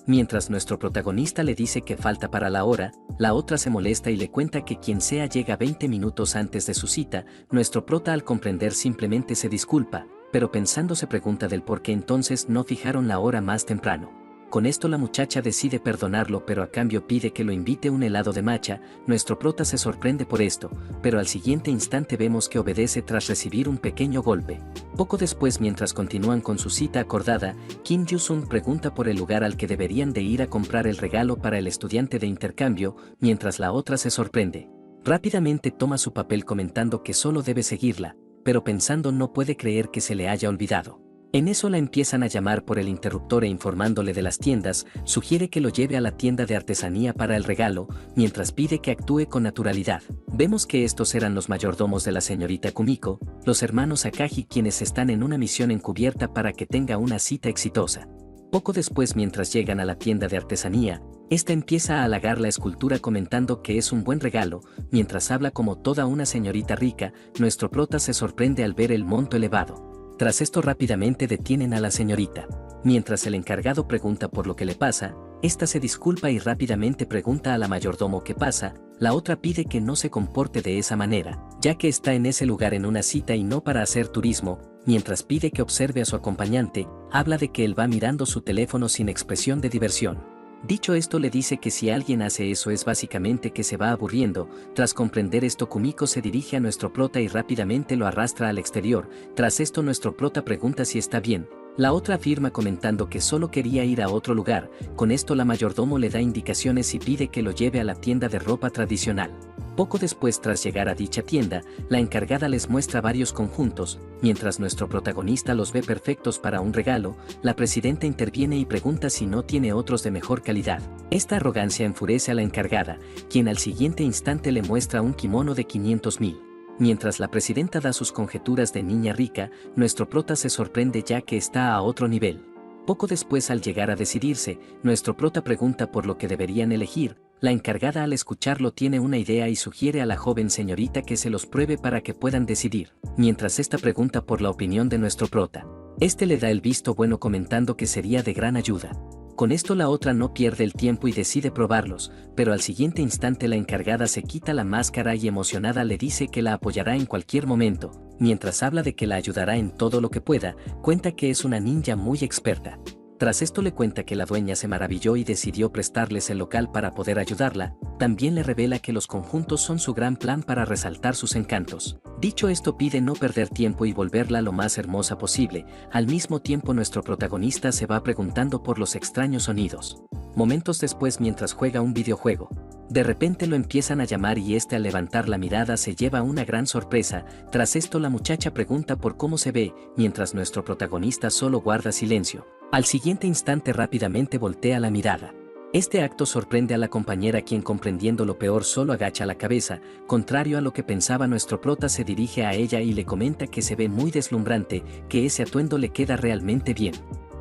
[SPEAKER 1] Mientras nuestro protagonista le dice que falta para la hora, la otra se molesta y le cuenta que quien sea llega 20 minutos antes de su cita. Nuestro prota, al comprender, simplemente se disculpa, pero pensando se pregunta del por qué entonces no fijaron la hora más temprano. Con esto la muchacha decide perdonarlo, pero a cambio pide que lo invite un helado de matcha. Nuestro prota se sorprende por esto, pero al siguiente instante vemos que obedece tras recibir un pequeño golpe. Poco después, mientras continúan con su cita acordada, Kim Ju-sung pregunta por el lugar al que deberían de ir a comprar el regalo para el estudiante de intercambio, mientras la otra se sorprende. Rápidamente toma su papel comentando que solo debe seguirla, pero pensando no puede creer que se le haya olvidado. En eso la empiezan a llamar por el interruptor e informándole de las tiendas, sugiere que lo lleve a la tienda de artesanía para el regalo, mientras pide que actúe con naturalidad. Vemos que estos eran los mayordomos de la señorita Kumiko, los hermanos Akagi, quienes están en una misión encubierta para que tenga una cita exitosa. Poco después, mientras llegan a la tienda de artesanía, esta empieza a halagar la escultura comentando que es un buen regalo. Mientras habla como toda una señorita rica, nuestro prota se sorprende al ver el monto elevado. Tras esto rápidamente detienen a la señorita. Mientras el encargado pregunta por lo que le pasa, esta se disculpa y rápidamente pregunta a la mayordomo qué pasa. La otra pide que no se comporte de esa manera, ya que está en ese lugar en una cita y no para hacer turismo. Mientras pide que observe a su acompañante, habla de que él va mirando su teléfono sin expresión de diversión. Dicho esto, le dice que si alguien hace eso es básicamente que se va aburriendo. Tras comprender esto, Kumiko se dirige a nuestro prota y rápidamente lo arrastra al exterior. Tras esto, nuestro prota pregunta si está bien. La otra afirma comentando que solo quería ir a otro lugar. Con esto la mayordomo le da indicaciones y pide que lo lleve a la tienda de ropa tradicional. Poco después, tras llegar a dicha tienda, la encargada les muestra varios conjuntos. Mientras nuestro protagonista los ve perfectos para un regalo, la presidenta interviene y pregunta si no tiene otros de mejor calidad. Esta arrogancia enfurece a la encargada, quien al siguiente instante le muestra un kimono de 500.000. Mientras la presidenta da sus conjeturas de niña rica, nuestro prota se sorprende ya que está a otro nivel. Poco después, al llegar a decidirse, nuestro prota pregunta por lo que deberían elegir. La encargada, al escucharlo, tiene una idea y sugiere a la joven señorita que se los pruebe para que puedan decidir. Mientras esta pregunta por la opinión de nuestro prota, este le da el visto bueno comentando que sería de gran ayuda. Con esto la otra no pierde el tiempo y decide probarlos, pero al siguiente instante la encargada se quita la máscara y emocionada le dice que la apoyará en cualquier momento. Mientras habla de que la ayudará en todo lo que pueda, cuenta que es una ninja muy experta. Tras esto le cuenta que la dueña se maravilló y decidió prestarles el local para poder ayudarla. También le revela que los conjuntos son su gran plan para resaltar sus encantos. Dicho esto, pide no perder tiempo y volverla lo más hermosa posible. Al mismo tiempo, nuestro protagonista se va preguntando por los extraños sonidos. Momentos después, mientras juega un videojuego, de repente lo empiezan a llamar y al levantar la mirada se lleva una gran sorpresa. Tras esto, la muchacha pregunta por cómo se ve, mientras nuestro protagonista solo guarda silencio. Al siguiente instante rápidamente voltea la mirada. Este acto sorprende a la compañera, quien, comprendiendo lo peor, solo agacha la cabeza. Contrario a lo que pensaba, nuestro prota se dirige a ella y le comenta que se ve muy deslumbrante, que ese atuendo le queda realmente bien.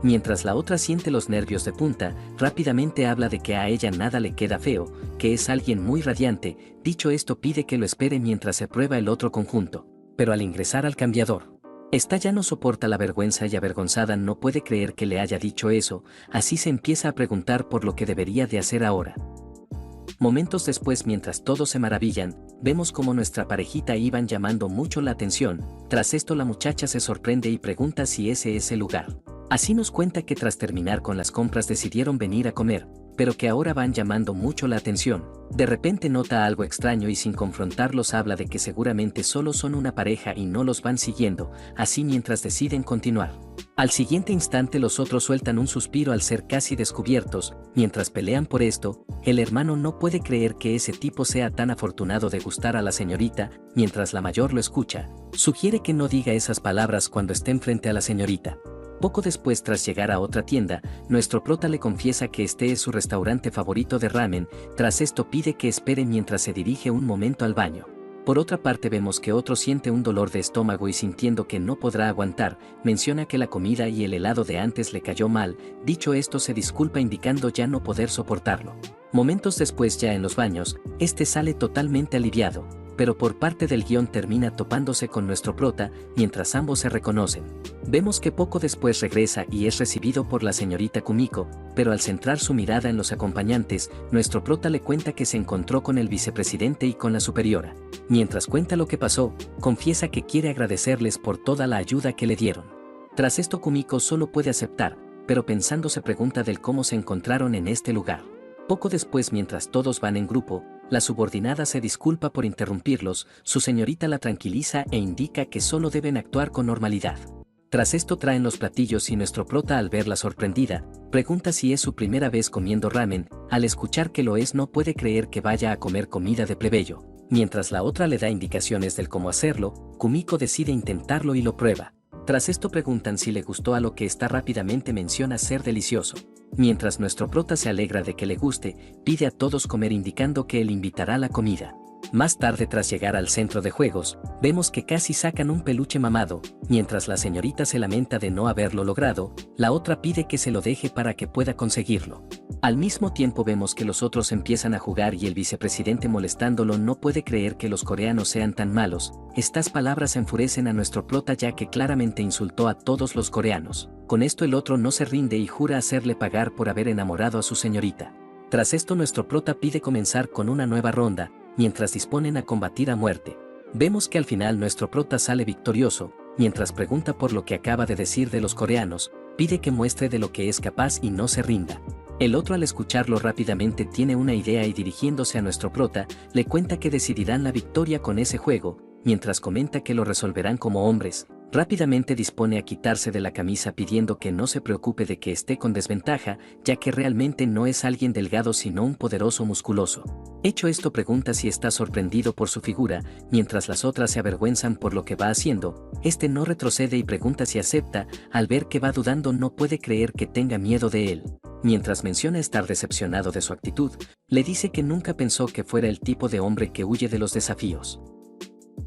[SPEAKER 1] Mientras la otra siente los nervios de punta, rápidamente habla de que a ella nada le queda feo, que es alguien muy radiante. Dicho esto, pide que lo espere mientras se prueba el otro conjunto. Pero al ingresar al cambiador, esta ya no soporta la vergüenza y, avergonzada, no puede creer que le haya dicho eso. Así se empieza a preguntar por lo que debería de hacer ahora. Momentos después, mientras todos se maravillan, vemos como nuestra parejita iban llamando mucho la atención. Tras esto, la muchacha se sorprende y pregunta si ese es el lugar. Así nos cuenta que tras terminar con las compras decidieron venir a comer, pero que ahora van llamando mucho la atención. De repente nota algo extraño y, sin confrontarlos, habla de que seguramente solo son una pareja y no los van siguiendo. Así, mientras deciden continuar, al siguiente instante los otros sueltan un suspiro al ser casi descubiertos. Mientras pelean por esto, el hermano no puede creer que ese tipo sea tan afortunado de gustar a la señorita. Mientras la mayor lo escucha, sugiere que no diga esas palabras cuando estén frente a la señorita. Poco después, tras llegar a otra tienda, nuestro prota le confiesa que este es su restaurante favorito de ramen. Tras esto, pide que espere mientras se dirige un momento al baño. Por otra parte, vemos que otro siente un dolor de estómago y, sintiendo que no podrá aguantar, menciona que la comida y el helado de antes le cayó mal. Dicho esto, se disculpa indicando ya no poder soportarlo. Momentos después, ya en los baños, este sale totalmente aliviado, pero por parte del guión termina topándose con nuestro prota. Mientras ambos se reconocen, vemos que poco después regresa y es recibido por la señorita Kumiko, pero al centrar su mirada en los acompañantes, nuestro prota le cuenta que se encontró con el vicepresidente y con la superiora. Mientras cuenta lo que pasó, confiesa que quiere agradecerles por toda la ayuda que le dieron. Tras esto, Kumiko solo puede aceptar, pero pensando se pregunta del cómo se encontraron en este lugar. Poco después, mientras todos van en grupo, la subordinada se disculpa por interrumpirlos. Su señorita la tranquiliza e indica que solo deben actuar con normalidad. Tras esto, traen los platillos y nuestro prota, al verla sorprendida, pregunta si es su primera vez comiendo ramen. Al escuchar que lo es, no puede creer que vaya a comer comida de plebeyo. Mientras la otra le da indicaciones del cómo hacerlo, Kumiko decide intentarlo y lo prueba. Tras esto preguntan si le gustó, a lo que esta rápidamente menciona ser delicioso. Mientras nuestro prota se alegra de que le guste, pide a todos comer indicando que él invitará la comida. Más tarde, tras llegar al centro de juegos, vemos que casi sacan un peluche mamado. Mientras la señorita se lamenta de no haberlo logrado, la otra pide que se lo deje para que pueda conseguirlo. Al mismo tiempo vemos que los otros empiezan a jugar y el vicepresidente, molestándolo, no puede creer que los coreanos sean tan malos. Estas palabras enfurecen a nuestro prota, ya que claramente insultó a todos los coreanos. Con esto el otro no se rinde y jura hacerle pagar por haber enamorado a su señorita. Tras esto nuestro prota pide comenzar con una nueva ronda, mientras disponen a combatir a muerte. Vemos que al final nuestro prota sale victorioso. Mientras pregunta por lo que acaba de decir de los coreanos, pide que muestre de lo que es capaz y no se rinda. El otro, al escucharlo rápidamente, tiene una idea y, dirigiéndose a nuestro prota, le cuenta que decidirán la victoria con ese juego. Mientras comenta que lo resolverán como hombres, rápidamente dispone a quitarse de la camisa, pidiendo que no se preocupe de que esté con desventaja, ya que realmente no es alguien delgado sino un poderoso musculoso. Hecho esto, pregunta si está sorprendido por su figura. Mientras las otras se avergüenzan por lo que va haciendo, este no retrocede y pregunta si acepta. Al ver que va dudando, no puede creer que tenga miedo de él. Mientras menciona estar decepcionado de su actitud, le dice que nunca pensó que fuera el tipo de hombre que huye de los desafíos.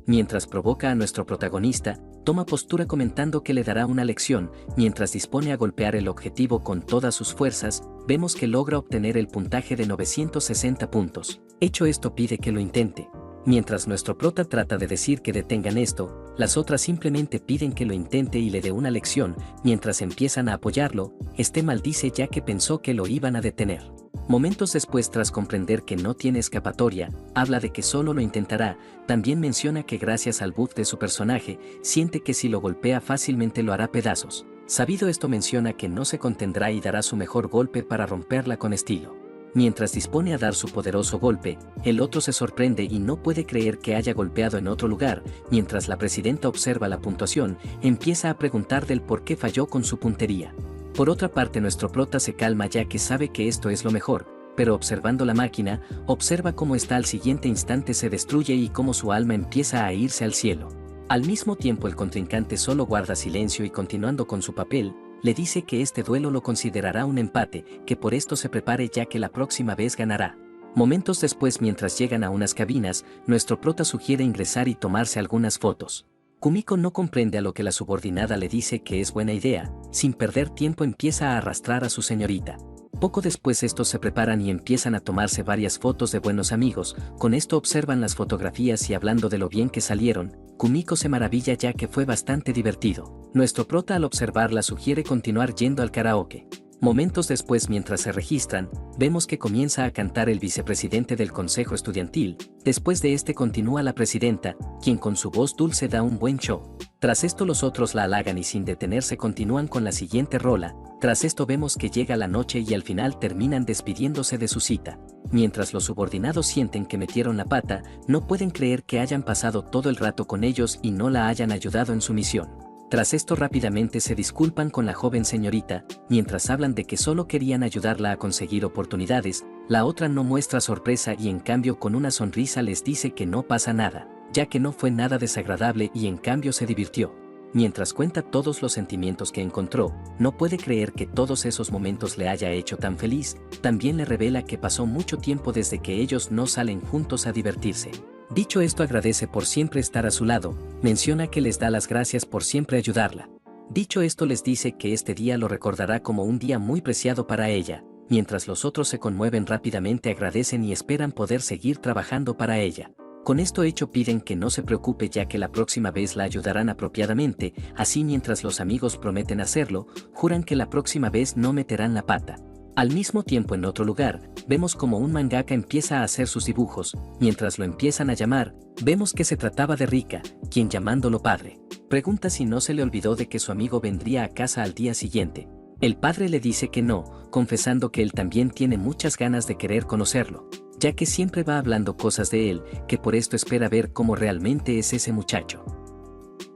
[SPEAKER 1] Mientras provoca a nuestro protagonista, toma postura comentando que le dará una lección. Mientras dispone a golpear el objetivo con todas sus fuerzas, vemos que logra obtener el puntaje de 960 puntos. Hecho esto, pide que lo intente. Mientras nuestro prota trata de decir que detengan esto, las otras simplemente piden que lo intente y le dé una lección. Mientras empiezan a apoyarlo, este maldice ya que pensó que lo iban a detener. Momentos después, tras comprender que no tiene escapatoria, habla de que solo lo intentará. También menciona que gracias al buff de su personaje, siente que si lo golpea fácilmente lo hará pedazos. Sabido esto, menciona que no se contendrá y dará su mejor golpe para romperla con estilo. Mientras dispone a dar su poderoso golpe, el otro se sorprende y no puede creer que haya golpeado en otro lugar. Mientras la presidenta observa la puntuación, empieza a preguntar del por qué falló con su puntería. Por otra parte, nuestro prota se calma ya que sabe que esto es lo mejor, pero observando la máquina, observa cómo esta al siguiente instante se destruye y cómo su alma empieza a irse al cielo. Al mismo tiempo, el contrincante solo guarda silencio y, continuando con su papel, le dice que este duelo lo considerará un empate, que por esto se prepare ya que la próxima vez ganará. Momentos después, mientras llegan a unas cabinas, nuestro prota sugiere ingresar y tomarse algunas fotos. Kumiko no comprende, a lo que la subordinada le dice que es buena idea. Sin perder tiempo, empieza a arrastrar a su señorita. Poco después, estos se preparan y empiezan a tomarse varias fotos de buenos amigos. Con esto observan las fotografías y, hablando de lo bien que salieron, Kumiko se maravilla ya que fue bastante divertido. Nuestro prota, al observarla, sugiere continuar yendo al karaoke. Momentos después, mientras se registran, vemos que comienza a cantar el vicepresidente del consejo estudiantil. Después de este continúa la presidenta, quien con su voz dulce da un buen show. Tras esto los otros la halagan y sin detenerse continúan con la siguiente rola. Tras esto vemos que llega la noche y al final terminan despidiéndose de su cita. Mientras los subordinados sienten que metieron la pata, no pueden creer que hayan pasado todo el rato con ellos y no la hayan ayudado en su misión. Tras esto rápidamente se disculpan con la joven señorita. Mientras hablan de que solo querían ayudarla a conseguir oportunidades, la otra no muestra sorpresa y en cambio con una sonrisa les dice que no pasa nada, ya que no fue nada desagradable y en cambio se divirtió. Mientras cuenta todos los sentimientos que encontró, no puede creer que todos esos momentos le haya hecho tan feliz. También le revela que pasó mucho tiempo desde que ellos no salen juntos a divertirse. Dicho esto, agradece por siempre estar a su lado, menciona que les da las gracias por siempre ayudarla. Dicho esto, les dice que este día lo recordará como un día muy preciado para ella. Mientras los otros se conmueven rápidamente, agradecen y esperan poder seguir trabajando para ella. Con esto hecho, piden que no se preocupe ya que la próxima vez la ayudarán apropiadamente. Así, mientras los amigos prometen hacerlo, juran que la próxima vez no meterán la pata. Al mismo tiempo, en otro lugar, vemos como un mangaka empieza a hacer sus dibujos. Mientras lo empiezan a llamar, vemos que se trataba de Rika, quien, llamándolo padre, pregunta si no se le olvidó de que su amigo vendría a casa al día siguiente. El padre le dice que no, confesando que él también tiene muchas ganas de querer conocerlo, ya que siempre va hablando cosas de él, que por esto espera ver cómo realmente es ese muchacho.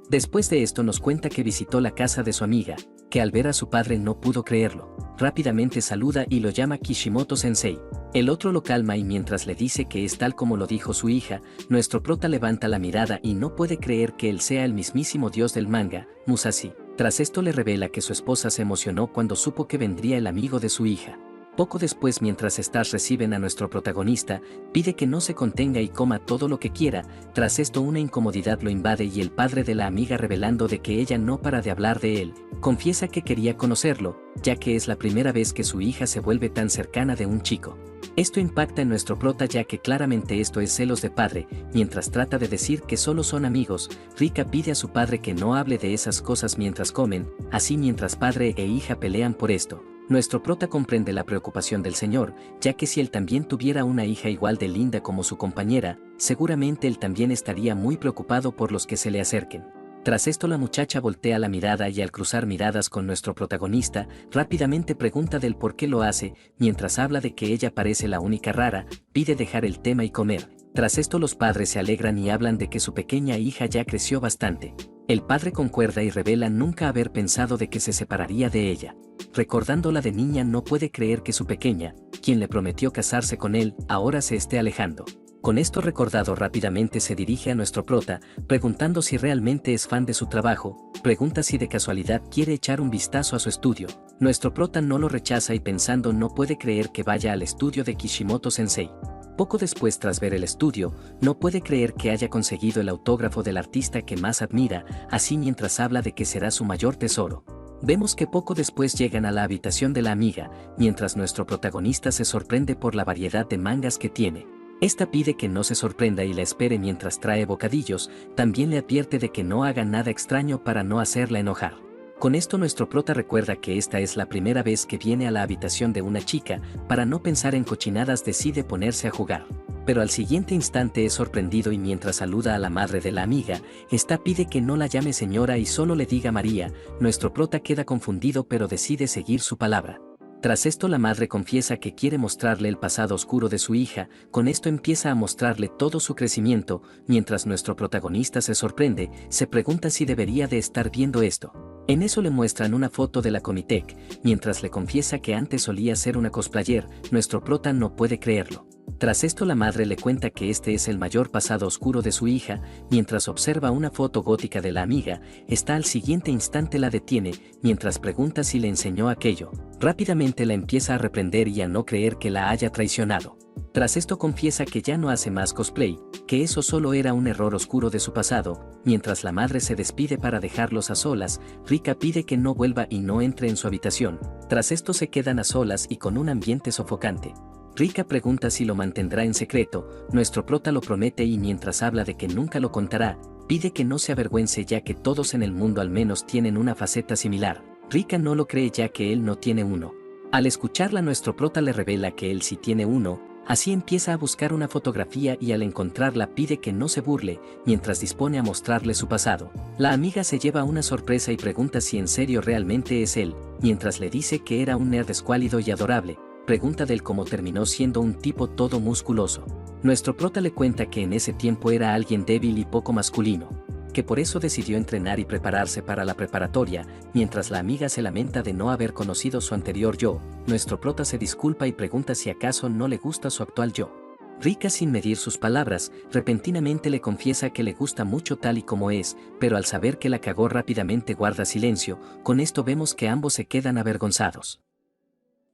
[SPEAKER 1] Después de esto nos cuenta que visitó la casa de su amiga, que al ver a su padre no pudo creerlo. Rápidamente saluda y lo llama Kishimoto-sensei. El otro lo calma y mientras le dice que es tal como lo dijo su hija, nuestro prota levanta la mirada y no puede creer que él sea el mismísimo dios del manga, Musashi. Tras esto le revela que su esposa se emocionó cuando supo que vendría el amigo de su hija. Poco después, mientras estas reciben a nuestro protagonista, pide que no se contenga y coma todo lo que quiera. Tras esto una incomodidad lo invade y el padre de la amiga, revelando de que ella no para de hablar de él, confiesa que quería conocerlo, ya que es la primera vez que su hija se vuelve tan cercana de un chico. Esto impacta en nuestro prota, ya que claramente esto es celos de padre. Mientras trata de decir que solo son amigos, Rika pide a su padre que no hable de esas cosas mientras comen. Así, mientras padre e hija pelean por esto, nuestro prota comprende la preocupación del señor, ya que si él también tuviera una hija igual de linda como su compañera, seguramente él también estaría muy preocupado por los que se le acerquen. Tras esto la muchacha voltea la mirada y al cruzar miradas con nuestro protagonista, rápidamente pregunta del por qué lo hace. Mientras habla de que ella parece la única rara, pide dejar el tema y comer. Tras esto los padres se alegran y hablan de que su pequeña hija ya creció bastante. El padre concuerda y revela nunca haber pensado de que se separaría de ella. Recordándola de niña, no puede creer que su pequeña, quien le prometió casarse con él, ahora se esté alejando. Con esto recordado, rápidamente se dirige a nuestro prota, preguntando si realmente es fan de su trabajo. Pregunta si de casualidad quiere echar un vistazo a su estudio. Nuestro prota no lo rechaza y, pensando, no puede creer que vaya al estudio de Kishimoto Sensei. Poco después, tras ver el estudio, no puede creer que haya conseguido el autógrafo del artista que más admira. Así, mientras habla de que será su mayor tesoro, vemos que poco después llegan a la habitación de la amiga, mientras nuestro protagonista se sorprende por la variedad de mangas que tiene. Esta pide que no se sorprenda y la espere mientras trae bocadillos. También le advierte de que no haga nada extraño para no hacerla enojar. Con esto nuestro prota recuerda que esta es la primera vez que viene a la habitación de una chica. Para no pensar en cochinadas, decide ponerse a jugar. Pero al siguiente instante es sorprendido y, mientras saluda a la madre de la amiga, esta pide que no la llame señora y solo le diga María. Nuestro prota queda confundido pero decide seguir su palabra. Tras esto la madre confiesa que quiere mostrarle el pasado oscuro de su hija. Con esto empieza a mostrarle todo su crecimiento. Mientras nuestro protagonista se sorprende, se pregunta si debería de estar viendo esto. En eso le muestran una foto de la Comitec, mientras le confiesa que antes solía ser una cosplayer. Nuestro prota no puede creerlo. Tras esto la madre le cuenta que este es el mayor pasado oscuro de su hija. Mientras observa una foto gótica de la amiga, esta al siguiente instante la detiene, mientras pregunta si le enseñó aquello. Rápidamente la empieza a reprender y a no creer que la haya traicionado. Tras esto confiesa que ya no hace más cosplay, que eso solo era un error oscuro de su pasado. Mientras la madre se despide para dejarlos a solas, Rika pide que no vuelva y no entre en su habitación. Tras esto se quedan a solas y con un ambiente sofocante. Rika pregunta si lo mantendrá en secreto. Nuestro prota lo promete y, mientras habla de que nunca lo contará, pide que no se avergüence, ya que todos en el mundo al menos tienen una faceta similar. Rika no lo cree, ya que él no tiene uno. Al escucharla, nuestro prota le revela que él sí tiene uno. Así empieza a buscar una fotografía y al encontrarla pide que no se burle, mientras dispone a mostrarle su pasado. La amiga se lleva una sorpresa y pregunta si en serio realmente es él, mientras le dice que era un nerd escuálido y adorable. Pregunta del cómo terminó siendo un tipo todo musculoso. Nuestro prota le cuenta que en ese tiempo era alguien débil y poco masculino, que por eso decidió entrenar y prepararse para la preparatoria. Mientras la amiga se lamenta de no haber conocido su anterior yo, nuestro prota se disculpa y pregunta si acaso no le gusta su actual yo. Rika, sin medir sus palabras, repentinamente le confiesa que le gusta mucho tal y como es, pero al saber que la cagó rápidamente guarda silencio. Con esto vemos que ambos se quedan avergonzados.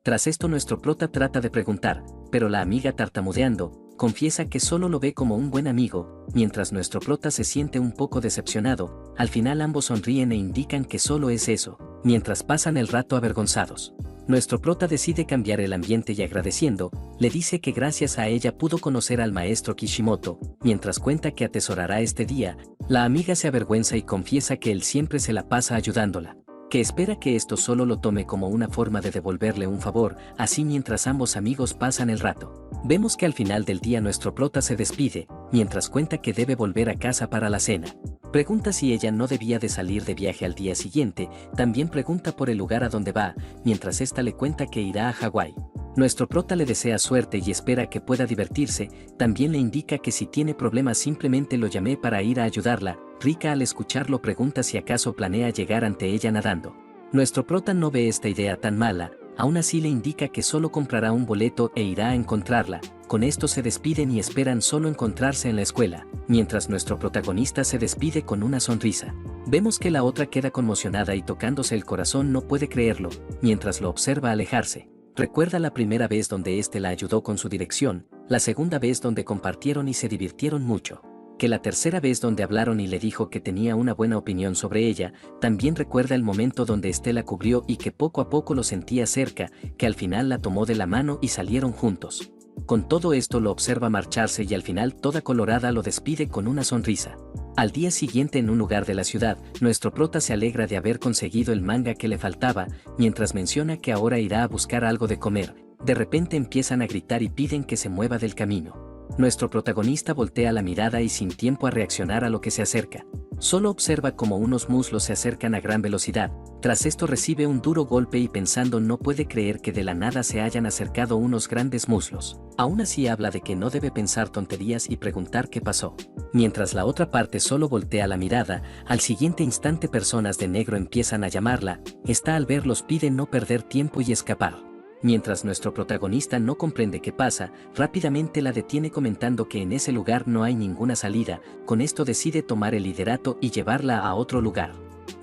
[SPEAKER 1] Tras esto nuestro prota trata de preguntar, pero la amiga, tartamudeando, confiesa que solo lo ve como un buen amigo. Mientras nuestro prota se siente un poco decepcionado, al final ambos sonríen e indican que solo es eso, mientras pasan el rato avergonzados. Nuestro prota decide cambiar el ambiente y, agradeciendo, le dice que gracias a ella pudo conocer al maestro Kishimoto. Mientras cuenta que atesorará este día, la amiga se avergüenza y confiesa que él siempre se la pasa ayudándola, que espera que esto solo lo tome como una forma de devolverle un favor. Así, mientras ambos amigos pasan el rato, vemos que al final del día nuestro prota se despide, mientras cuenta que debe volver a casa para la cena. Pregunta si ella no debía de salir de viaje al día siguiente. También pregunta por el lugar a donde va, mientras esta le cuenta que irá a Hawái. Nuestro prota le desea suerte y espera que pueda divertirse. También le indica que si tiene problemas simplemente lo llame para ir a ayudarla. Rika, al escucharlo, pregunta si acaso planea llegar ante ella nadando. Nuestro prota no ve esta idea tan mala. Aún así le indica que solo comprará un boleto e irá a encontrarla. Con esto se despiden y esperan solo encontrarse en la escuela, mientras nuestro protagonista se despide con una sonrisa. Vemos que la otra queda conmocionada y, tocándose el corazón, no puede creerlo, mientras lo observa alejarse. Recuerda la primera vez donde éste la ayudó con su dirección, la segunda vez donde compartieron y se divirtieron mucho. Que la tercera vez donde hablaron y le dijo que tenía una buena opinión sobre ella. También recuerda el momento donde éste la cubrió y que poco a poco lo sentía cerca, que al final la tomó de la mano y salieron juntos. Con todo esto lo observa marcharse y al final toda colorada lo despide con una sonrisa. Al día siguiente en un lugar de la ciudad, nuestro prota se alegra de haber conseguido el manga que le faltaba, mientras menciona que ahora irá a buscar algo de comer. De repente empiezan a gritar y piden que se mueva del camino. Nuestro protagonista voltea la mirada y sin tiempo a reaccionar a lo que se acerca. Solo observa cómo unos muslos se acercan a gran velocidad. Tras esto recibe un duro golpe y pensando no puede creer que de la nada se hayan acercado unos grandes muslos. Aún así habla de que no debe pensar tonterías y preguntar qué pasó. Mientras la otra parte solo voltea la mirada, al siguiente instante personas de negro empiezan a llamarla. Esta al verlos pide no perder tiempo y escapar. Mientras nuestro protagonista no comprende qué pasa, rápidamente la detiene comentando que en ese lugar no hay ninguna salida. Con esto decide tomar el liderato y llevarla a otro lugar.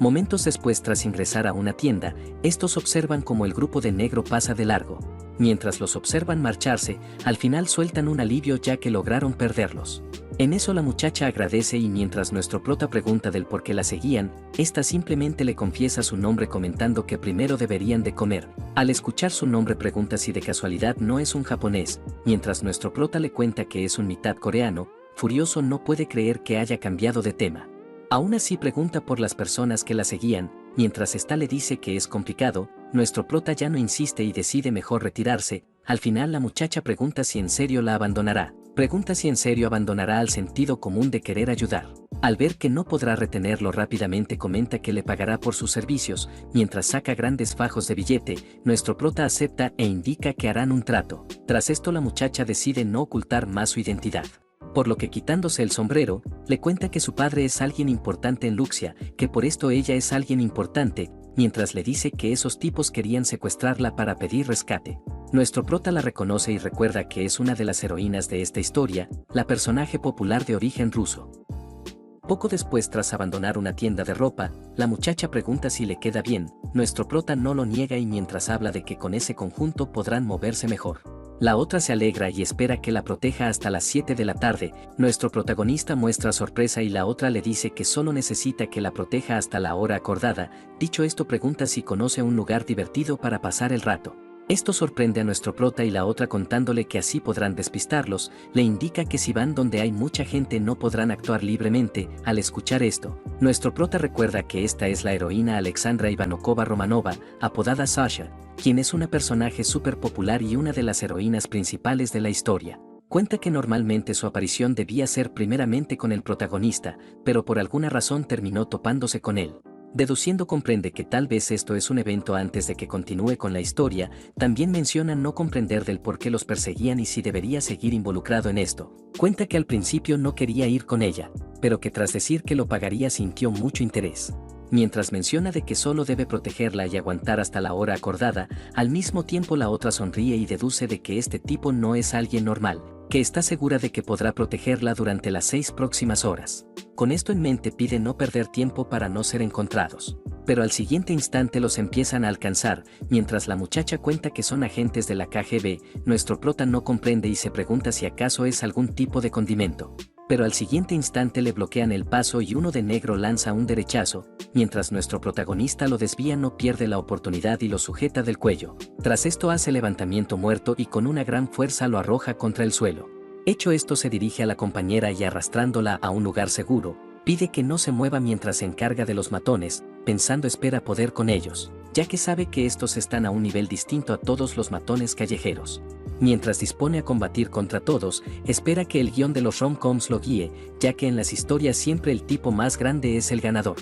[SPEAKER 1] Momentos después, tras ingresar a una tienda, estos observan cómo el grupo de negro pasa de largo. Mientras los observan marcharse, al final sueltan un alivio ya que lograron perderlos. En eso la muchacha agradece y mientras nuestro prota pregunta del por qué la seguían, esta simplemente le confiesa su nombre comentando que primero deberían de comer. Al escuchar su nombre pregunta si de casualidad no es un japonés, mientras nuestro prota le cuenta que es un mitad coreano. Furioso no puede creer que haya cambiado de tema. Aún así pregunta por las personas que la seguían, mientras esta le dice que es complicado. Nuestro prota ya no insiste y decide mejor retirarse. Al final la muchacha pregunta si en serio la abandonará. Pregunta si en serio abandonará al sentido común de querer ayudar. Al ver que no podrá retenerlo rápidamente comenta que le pagará por sus servicios. Mientras saca grandes fajos de billete, nuestro prota acepta e indica que harán un trato. Tras esto la muchacha decide no ocultar más su identidad. Por lo que quitándose el sombrero, le cuenta que su padre es alguien importante en Luxia, que por esto ella es alguien importante, mientras le dice que esos tipos querían secuestrarla para pedir rescate. Nuestro prota la reconoce y recuerda que es una de las heroínas de esta historia, la personaje popular de origen ruso. Poco después, tras abandonar una tienda de ropa, la muchacha pregunta si le queda bien. Nuestro prota no lo niega y mientras habla de que con ese conjunto podrán moverse mejor. La otra se alegra y espera que la proteja hasta las 7 de la tarde. Nuestro protagonista muestra sorpresa y la otra le dice que solo necesita que la proteja hasta la hora acordada. Dicho esto pregunta si conoce un lugar divertido para pasar el rato. Esto sorprende a nuestro prota y la otra contándole que así podrán despistarlos. Le indica que si van donde hay mucha gente no podrán actuar libremente. Al escuchar esto, nuestro prota recuerda que esta es la heroína Alexandra Ivanokova Romanova, apodada Sasha, quien es una personaje súper popular y una de las heroínas principales de la historia. Cuenta que normalmente su aparición debía ser primeramente con el protagonista, pero por alguna razón terminó topándose con él. Deduciendo comprende que tal vez esto es un evento antes de que continúe con la historia. También menciona no comprender del por qué los perseguían y si debería seguir involucrado en esto. Cuenta que al principio no quería ir con ella, pero que tras decir que lo pagaría sintió mucho interés. Mientras menciona de que solo debe protegerla y aguantar hasta la hora acordada, al mismo tiempo la otra sonríe y deduce de que este tipo no es alguien normal, que está segura de que podrá protegerla durante las 6 próximas horas. Con esto en mente pide no perder tiempo para no ser encontrados. Pero al siguiente instante los empiezan a alcanzar, mientras la muchacha cuenta que son agentes de la KGB. Nuestro prota no comprende y se pregunta si acaso es algún tipo de condimento. Pero al siguiente instante le bloquean el paso y uno de negro lanza un derechazo. Mientras nuestro protagonista lo desvía no pierde la oportunidad y lo sujeta del cuello. Tras esto hace levantamiento muerto y con una gran fuerza lo arroja contra el suelo. Hecho esto se dirige a la compañera y arrastrándola a un lugar seguro, pide que no se mueva mientras se encarga de los matones, pensando espera poder con ellos, ya que sabe que estos están a un nivel distinto a todos los matones callejeros. Mientras dispone a combatir contra todos, espera que el guión de los rom-coms lo guíe, ya que en las historias siempre el tipo más grande es el ganador.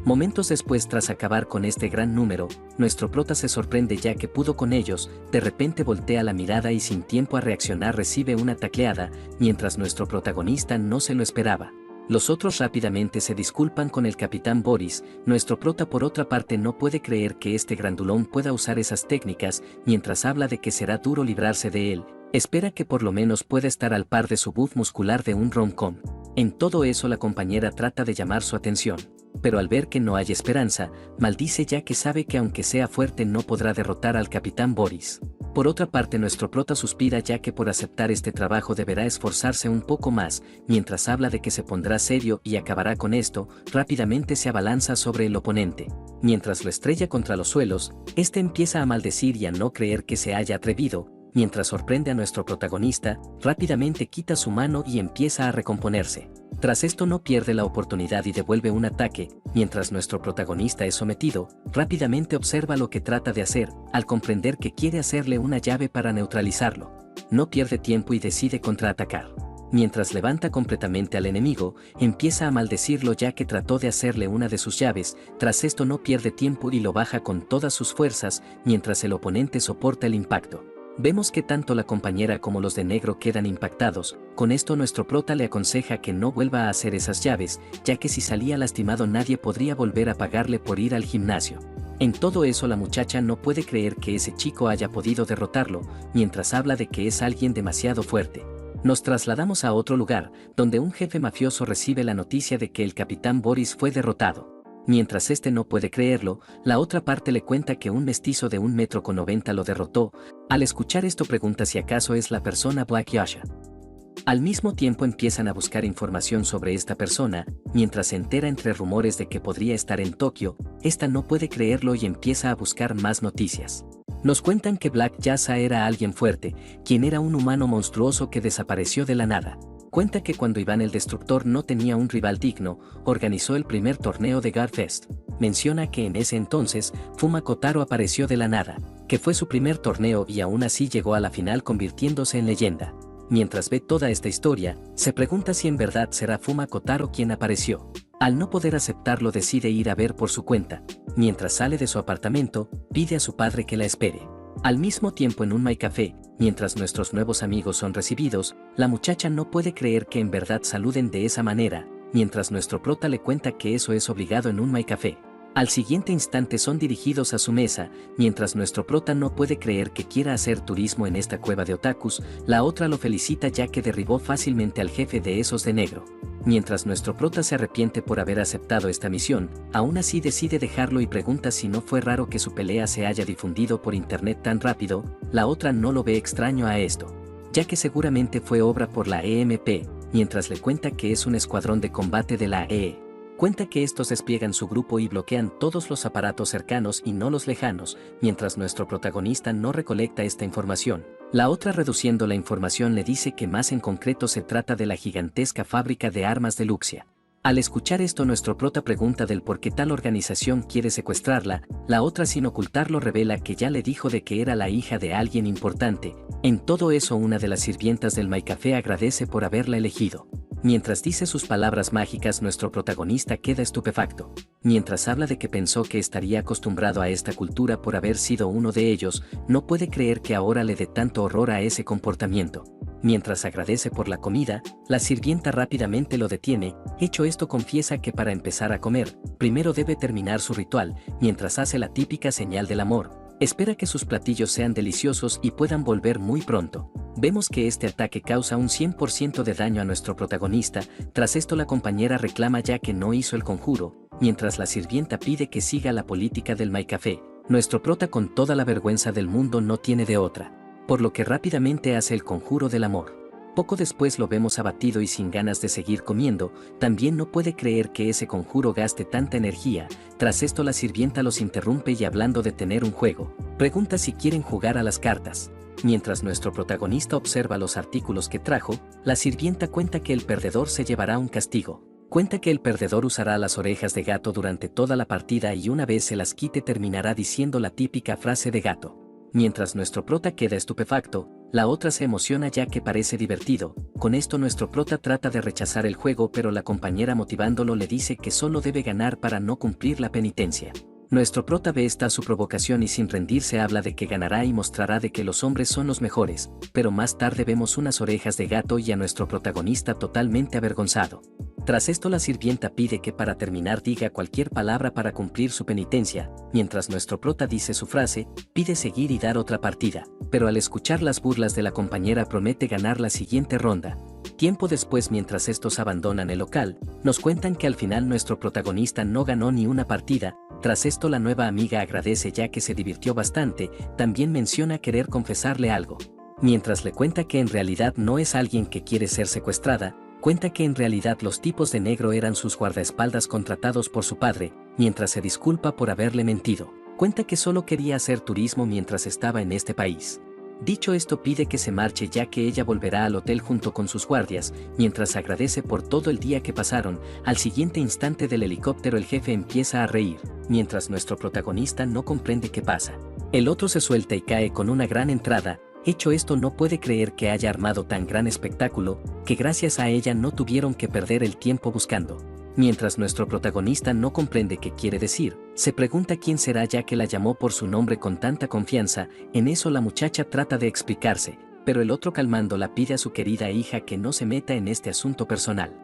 [SPEAKER 1] Momentos después, tras acabar con este gran número, nuestro prota se sorprende ya que pudo con ellos. De repente voltea la mirada y sin tiempo a reaccionar recibe una tacleada, mientras nuestro protagonista no se lo esperaba. Los otros rápidamente se disculpan con el capitán Boris. Nuestro prota por otra parte no puede creer que este grandulón pueda usar esas técnicas. Mientras habla de que será duro librarse de él, espera que por lo menos pueda estar al par de su buff muscular de un rom-com. En todo eso la compañera trata de llamar su atención, pero al ver que no hay esperanza, maldice ya que sabe que aunque sea fuerte no podrá derrotar al capitán Boris. Por otra parte, nuestro prota suspira ya que por aceptar este trabajo deberá esforzarse un poco más, mientras habla de que se pondrá serio y acabará con esto, rápidamente se abalanza sobre el oponente. Mientras lo estrella contra los suelos, este empieza a maldecir y a no creer que se haya atrevido. Mientras sorprende a nuestro protagonista, rápidamente quita su mano y empieza a recomponerse. Tras esto no pierde la oportunidad y devuelve un ataque. Mientras nuestro protagonista es sometido, rápidamente observa lo que trata de hacer, al comprender que quiere hacerle una llave para neutralizarlo. No pierde tiempo y decide contraatacar. Mientras levanta completamente al enemigo, empieza a maldecirlo ya que trató de hacerle una de sus llaves. Tras esto no pierde tiempo y lo baja con todas sus fuerzas, mientras el oponente soporta el impacto. Vemos que tanto la compañera como los de negro quedan impactados. Con esto nuestro prota le aconseja que no vuelva a hacer esas llaves, ya que si salía lastimado nadie podría volver a pagarle por ir al gimnasio. En todo eso la muchacha no puede creer que ese chico haya podido derrotarlo, mientras habla de que es alguien demasiado fuerte. Nos trasladamos a otro lugar, donde un jefe mafioso recibe la noticia de que el capitán Boris fue derrotado. Mientras este no puede creerlo, la otra parte le cuenta que un mestizo de 1,90 m lo derrotó. Al escuchar esto pregunta si acaso es la persona Black Yasha. Al mismo tiempo empiezan a buscar información sobre esta persona, mientras se entera entre rumores de que podría estar en Tokio, esta no puede creerlo y empieza a buscar más noticias. Nos cuentan que Black Yasha era alguien fuerte, quien era un humano monstruoso que desapareció de la nada. Cuenta que cuando Iván el Destructor no tenía un rival digno, organizó el primer torneo de Garfest. Menciona que en ese entonces, Fuma Kotaro apareció de la nada, que fue su primer torneo y aún así llegó a la final convirtiéndose en leyenda. Mientras ve toda esta historia, se pregunta si en verdad será Fuma Kotaro quien apareció. Al no poder aceptarlo decide ir a ver por su cuenta. Mientras sale de su apartamento, pide a su padre que la espere. Al mismo tiempo en un MyCafé, mientras nuestros nuevos amigos son recibidos, la muchacha no puede creer que en verdad saluden de esa manera, mientras nuestro prota le cuenta que eso es obligado en un MyCafé. Al siguiente instante son dirigidos a su mesa, mientras nuestro prota no puede creer que quiera hacer turismo en esta cueva de otakus, la otra lo felicita ya que derribó fácilmente al jefe de esos de negro. Mientras nuestro prota se arrepiente por haber aceptado esta misión, aún así decide dejarlo y pregunta si no fue raro que su pelea se haya difundido por internet tan rápido. La otra no lo ve extraño a esto, ya que seguramente fue obra por la EMP, mientras le cuenta que es un escuadrón de combate de la EE. Cuenta que estos despliegan su grupo y bloquean todos los aparatos cercanos y no los lejanos, mientras nuestro protagonista no recolecta esta información. La otra, reduciendo la información, le dice que más en concreto se trata de la gigantesca fábrica de armas de Luxia. Al escuchar esto nuestro prota pregunta del por qué tal organización quiere secuestrarla. La otra, sin ocultarlo, revela que ya le dijo de que era la hija de alguien importante. En todo eso una de las sirvientas del MyCafé agradece por haberla elegido. Mientras dice sus palabras mágicas nuestro protagonista queda estupefacto. Mientras habla de que pensó que estaría acostumbrado a esta cultura por haber sido uno de ellos, no puede creer que ahora le dé tanto horror a ese comportamiento. Mientras agradece por la comida, la sirvienta rápidamente lo detiene. Hecho esto confiesa que para empezar a comer, primero debe terminar su ritual, mientras hace la típica señal del amor. Espera que sus platillos sean deliciosos y puedan volver muy pronto. Vemos que este ataque causa un 100% de daño a nuestro protagonista. Tras esto la compañera reclama ya que no hizo el conjuro, mientras la sirvienta pide que siga la política del MyCafé. Nuestro prota, con toda la vergüenza del mundo, no tiene de otra, por lo que rápidamente hace el conjuro del amor. Poco después lo vemos abatido y sin ganas de seguir comiendo. También no puede creer que ese conjuro gaste tanta energía. Tras esto la sirvienta los interrumpe y, hablando de tener un juego, pregunta si quieren jugar a las cartas. Mientras nuestro protagonista observa los artículos que trajo, la sirvienta cuenta que el perdedor se llevará un castigo. Cuenta que el perdedor usará las orejas de gato durante toda la partida y una vez se las quite terminará diciendo la típica frase de gato. Mientras nuestro prota queda estupefacto, la otra se emociona ya que parece divertido. Con esto nuestro prota trata de rechazar el juego, pero la compañera, motivándolo, le dice que solo debe ganar para no cumplir la penitencia. Nuestro prota ve esta su provocación y sin rendirse habla de que ganará y mostrará de que los hombres son los mejores, pero más tarde vemos unas orejas de gato y a nuestro protagonista totalmente avergonzado. Tras esto la sirvienta pide que para terminar diga cualquier palabra para cumplir su penitencia. Mientras nuestro prota dice su frase, pide seguir y dar otra partida, pero al escuchar las burlas de la compañera promete ganar la siguiente ronda. Tiempo después, mientras estos abandonan el local, nos cuentan que al final nuestro protagonista no ganó ni una partida. Tras esto la nueva amiga agradece ya que se divirtió bastante, también menciona querer confesarle algo. Mientras le cuenta que en realidad no es alguien que quiere ser secuestrada, cuenta que en realidad los tipos de negro eran sus guardaespaldas contratados por su padre, mientras se disculpa por haberle mentido. Cuenta que solo quería hacer turismo mientras estaba en este país. Dicho esto, pide que se marche ya que ella volverá al hotel junto con sus guardias, mientras agradece por todo el día que pasaron. Al siguiente instante del helicóptero el jefe empieza a reír, mientras nuestro protagonista no comprende qué pasa. El otro se suelta y cae con una gran entrada. Hecho esto, no puede creer que haya armado tan gran espectáculo, que gracias a ella no tuvieron que perder el tiempo buscando. Mientras nuestro protagonista no comprende qué quiere decir, se pregunta quién será ya que la llamó por su nombre con tanta confianza. En eso la muchacha trata de explicarse, pero el otro calmándola pide a su querida hija que no se meta en este asunto personal.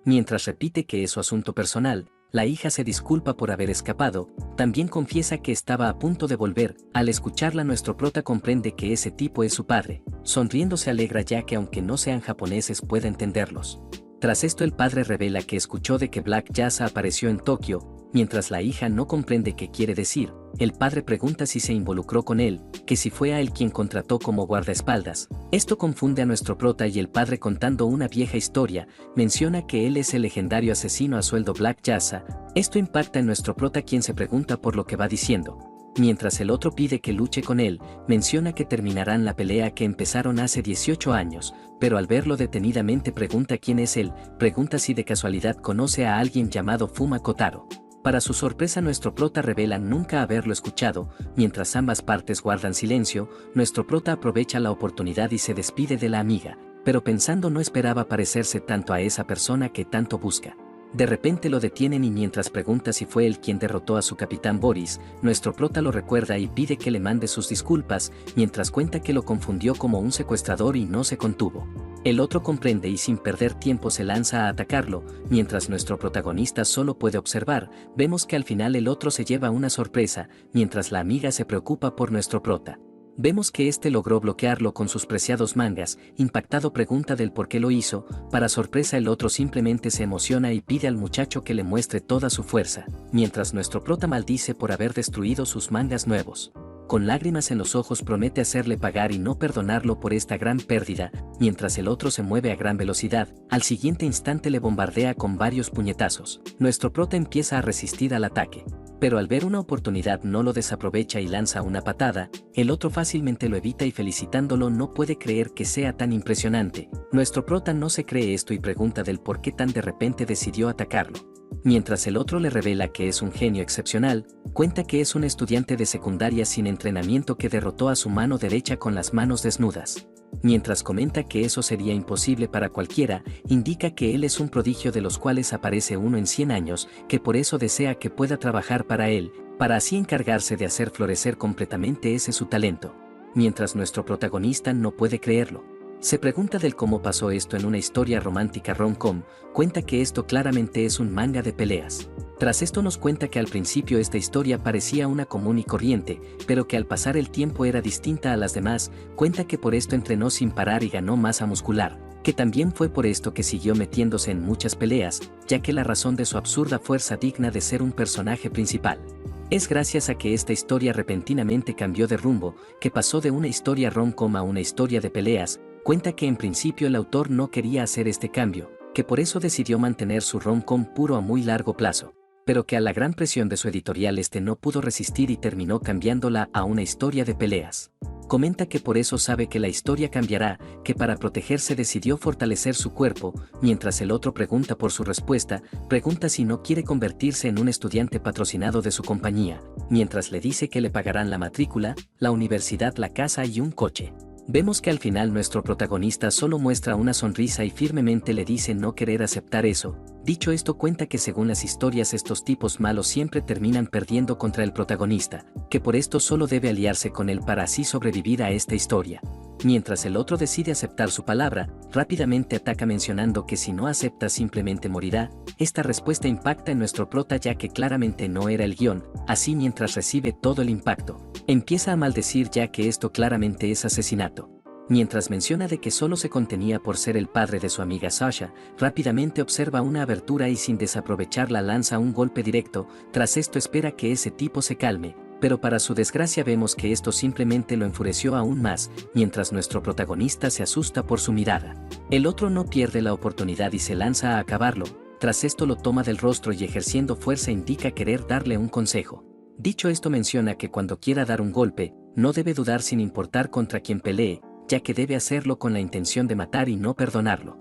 [SPEAKER 1] Mientras repite que es su asunto personal, la hija se disculpa por haber escapado, también confiesa que estaba a punto de volver. Al escucharla nuestro prota comprende que ese tipo es su padre, sonriendo se alegra ya que aunque no sean japoneses puede entenderlos. Tras esto el padre revela que escuchó de que Black Yasa apareció en Tokio, mientras la hija no comprende qué quiere decir. El padre pregunta si se involucró con él, que si fue a él quien contrató como guardaespaldas. Esto confunde a nuestro prota y el padre, contando una vieja historia, menciona que él es el legendario asesino a sueldo Black Yasa. Esto impacta en nuestro prota, quien se pregunta por lo que va diciendo. Mientras el otro pide que luche con él, menciona que terminarán la pelea que empezaron hace 18 años, pero al verlo detenidamente pregunta quién es él, pregunta si de casualidad conoce a alguien llamado Fuma Kotaro. Para su sorpresa nuestro prota revela nunca haberlo escuchado. Mientras ambas partes guardan silencio, nuestro prota aprovecha la oportunidad y se despide de la amiga, pero pensando no esperaba parecerse tanto a esa persona que tanto busca. De repente lo detienen y mientras pregunta si fue él quien derrotó a su capitán Boris, nuestro prota lo recuerda y pide que le mande sus disculpas, mientras cuenta que lo confundió como un secuestrador y no se contuvo. El otro comprende y sin perder tiempo se lanza a atacarlo, mientras nuestro protagonista solo puede observar. Vemos que al final el otro se lleva una sorpresa, mientras la amiga se preocupa por nuestro prota. Vemos que este logró bloquearlo con sus preciados mangas. Impactado pregunta del por qué lo hizo. Para sorpresa el otro simplemente se emociona y pide al muchacho que le muestre toda su fuerza, mientras nuestro prota maldice por haber destruido sus mangas nuevos. Con lágrimas en los ojos promete hacerle pagar y no perdonarlo por esta gran pérdida, mientras el otro se mueve a gran velocidad. Al siguiente instante le bombardea con varios puñetazos. Nuestro prota empieza a resistir al ataque, pero al ver una oportunidad no lo desaprovecha y lanza una patada. El otro fácilmente lo evita y felicitándolo no puede creer que sea tan impresionante. Nuestro prota no se cree esto y pregunta del por qué tan de repente decidió atacarlo. Mientras el otro le revela que es un genio excepcional, cuenta que es un estudiante de secundaria sin entrenamiento que derrotó a su mano derecha con las manos desnudas. Mientras comenta que eso sería imposible para cualquiera, indica que él es un prodigio de los cuales aparece uno en 100 años, que por eso desea que pueda trabajar para él, para así encargarse de hacer florecer completamente ese su talento. Mientras nuestro protagonista no puede creerlo. Se pregunta del cómo pasó esto en una historia romántica rom-com, cuenta que esto claramente es un manga de peleas. Tras esto nos cuenta que al principio esta historia parecía una común y corriente, pero que al pasar el tiempo era distinta a las demás. Cuenta que por esto entrenó sin parar y ganó masa muscular, que también fue por esto que siguió metiéndose en muchas peleas, ya que la razón de su absurda fuerza digna de ser un personaje principal. Es gracias a que esta historia repentinamente cambió de rumbo, que pasó de una historia rom-com a una historia de peleas. Cuenta que en principio el autor no quería hacer este cambio, que por eso decidió mantener su rom-com puro a muy largo plazo, pero que a la gran presión de su editorial no pudo resistir y terminó cambiándola a una historia de peleas. Comenta que por eso sabe que la historia cambiará, que para protegerse decidió fortalecer su cuerpo. Mientras el otro pregunta por su respuesta, pregunta si no quiere convertirse en un estudiante patrocinado de su compañía, mientras le dice que le pagarán la matrícula, la universidad, la casa y un coche. Vemos que al final nuestro protagonista solo muestra una sonrisa y firmemente le dice no querer aceptar eso. Dicho esto cuenta que según las historias estos tipos malos siempre terminan perdiendo contra el protagonista, que por esto solo debe aliarse con él para así sobrevivir a esta historia. Mientras el otro decide aceptar su palabra, rápidamente ataca mencionando que si no acepta simplemente morirá. Esta respuesta impacta en nuestro prota ya que claramente no era el guión. Así mientras recibe todo el impacto, empieza a maldecir ya que esto claramente es asesinato. Mientras menciona de que solo se contenía por ser el padre de su amiga Sasha, rápidamente observa una abertura y sin desaprovecharla lanza un golpe directo. Tras esto espera que ese tipo se calme, pero para su desgracia vemos que esto simplemente lo enfureció aún más, mientras nuestro protagonista se asusta por su mirada. El otro no pierde la oportunidad y se lanza a acabarlo. Tras esto lo toma del rostro y ejerciendo fuerza indica querer darle un consejo. Dicho esto menciona que cuando quiera dar un golpe, no debe dudar sin importar contra quién pelee, ya que debe hacerlo con la intención de matar y no perdonarlo.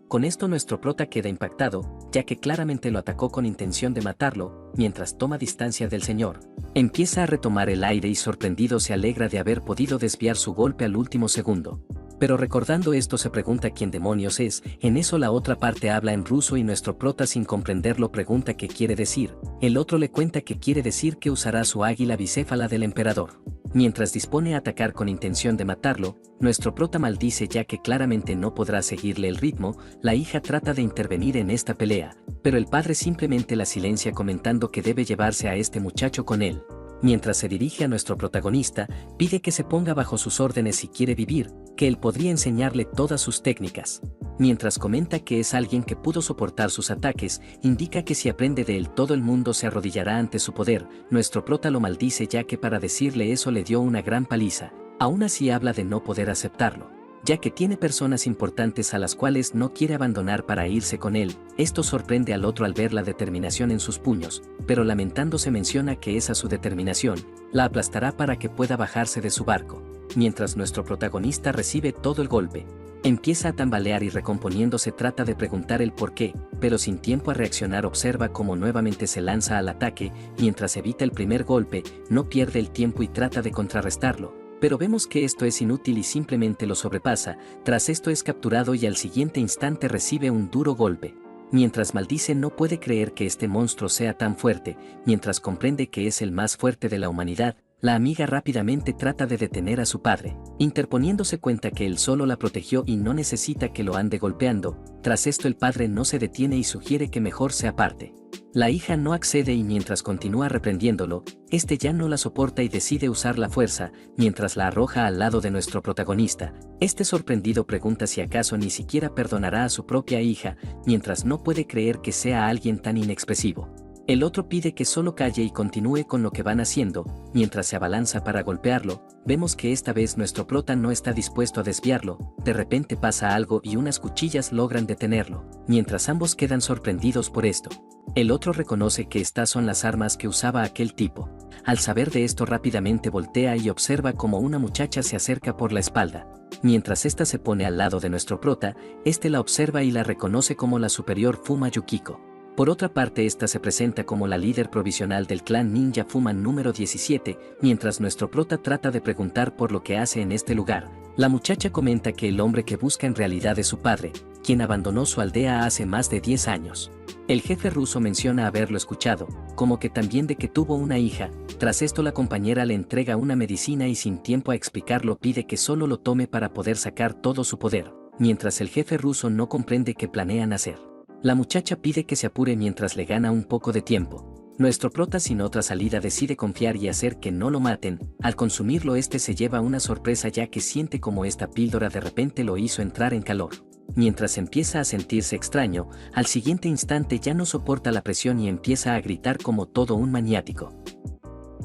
[SPEAKER 1] Con esto nuestro prota queda impactado, ya que claramente lo atacó con intención de matarlo, mientras toma distancia del señor. Empieza a retomar el aire y sorprendido se alegra de haber podido desviar su golpe al último segundo. Pero recordando esto se pregunta quién demonios es. En eso la otra parte habla en ruso y nuestro prota sin comprenderlo pregunta qué quiere decir. El otro le cuenta que quiere decir que usará su águila bicéfala del emperador. Mientras dispone a atacar con intención de matarlo, nuestro prota maldice ya que claramente no podrá seguirle el ritmo. La hija trata de intervenir en esta pelea, pero el padre simplemente la silencia comentando que debe llevarse a este muchacho con él. Mientras se dirige a nuestro protagonista, pide que se ponga bajo sus órdenes si quiere vivir, que él podría enseñarle todas sus técnicas. Mientras comenta que es alguien que pudo soportar sus ataques, indica que si aprende de él todo el mundo se arrodillará ante su poder. Nuestro prota lo maldice ya que para decirle eso le dio una gran paliza. Aún así habla de no poder aceptarlo, ya que tiene personas importantes a las cuales no quiere abandonar para irse con él. Esto sorprende al otro al ver la determinación en sus puños, pero lamentándose menciona que esa su determinación la aplastará para que pueda bajarse de su barco. Mientras nuestro protagonista recibe todo el golpe, empieza a tambalear y recomponiéndose trata de preguntar el por qué, pero sin tiempo a reaccionar observa cómo nuevamente se lanza al ataque. Mientras evita el primer golpe, no pierde el tiempo y trata de contrarrestarlo, pero vemos que esto es inútil y simplemente lo sobrepasa. Tras esto es capturado y al siguiente instante recibe un duro golpe. Mientras maldice no puede creer que este monstruo sea tan fuerte. Mientras comprende que es el más fuerte de la humanidad, la amiga rápidamente trata de detener a su padre, interponiéndose cuenta que él solo la protegió y no necesita que lo ande golpeando. Tras esto el padre no se detiene y sugiere que mejor se aparte. La hija no accede y mientras continúa reprendiéndolo, este ya no la soporta y decide usar la fuerza, mientras la arroja al lado de nuestro protagonista. Este sorprendido pregunta si acaso ni siquiera perdonará a su propia hija, mientras no puede creer que sea alguien tan inexpresivo. El otro pide que solo calle y continúe con lo que van haciendo. Mientras se abalanza para golpearlo, vemos que esta vez nuestro prota no está dispuesto a desviarlo. De repente pasa algo y unas cuchillas logran detenerlo, mientras ambos quedan sorprendidos por esto. El otro reconoce que estas son las armas que usaba aquel tipo. Al saber de esto rápidamente voltea y observa como una muchacha se acerca por la espalda. Mientras ésta se pone al lado de nuestro prota, este la observa y la reconoce como la superior Fuma Yukiko. Por otra parte, esta se presenta como la líder provisional del clan ninja Fuman número 17, mientras nuestro prota trata de preguntar por lo que hace en este lugar. La muchacha comenta que el hombre que busca en realidad es su padre, quien abandonó su aldea hace más de 10 años. El jefe ruso menciona haberlo escuchado, como que también de que tuvo una hija. Tras esto la compañera le entrega una medicina y sin tiempo a explicarlo pide que solo lo tome para poder sacar todo su poder, mientras el jefe ruso no comprende qué planean hacer. La muchacha pide que se apure mientras le gana un poco de tiempo. Nuestro prota sin otra salida decide confiar y hacer que no lo maten. Al consumirlo este se lleva una sorpresa ya que siente como esta píldora de repente lo hizo entrar en calor. Mientras empieza a sentirse extraño, al siguiente instante ya no soporta la presión y empieza a gritar como todo un maniático.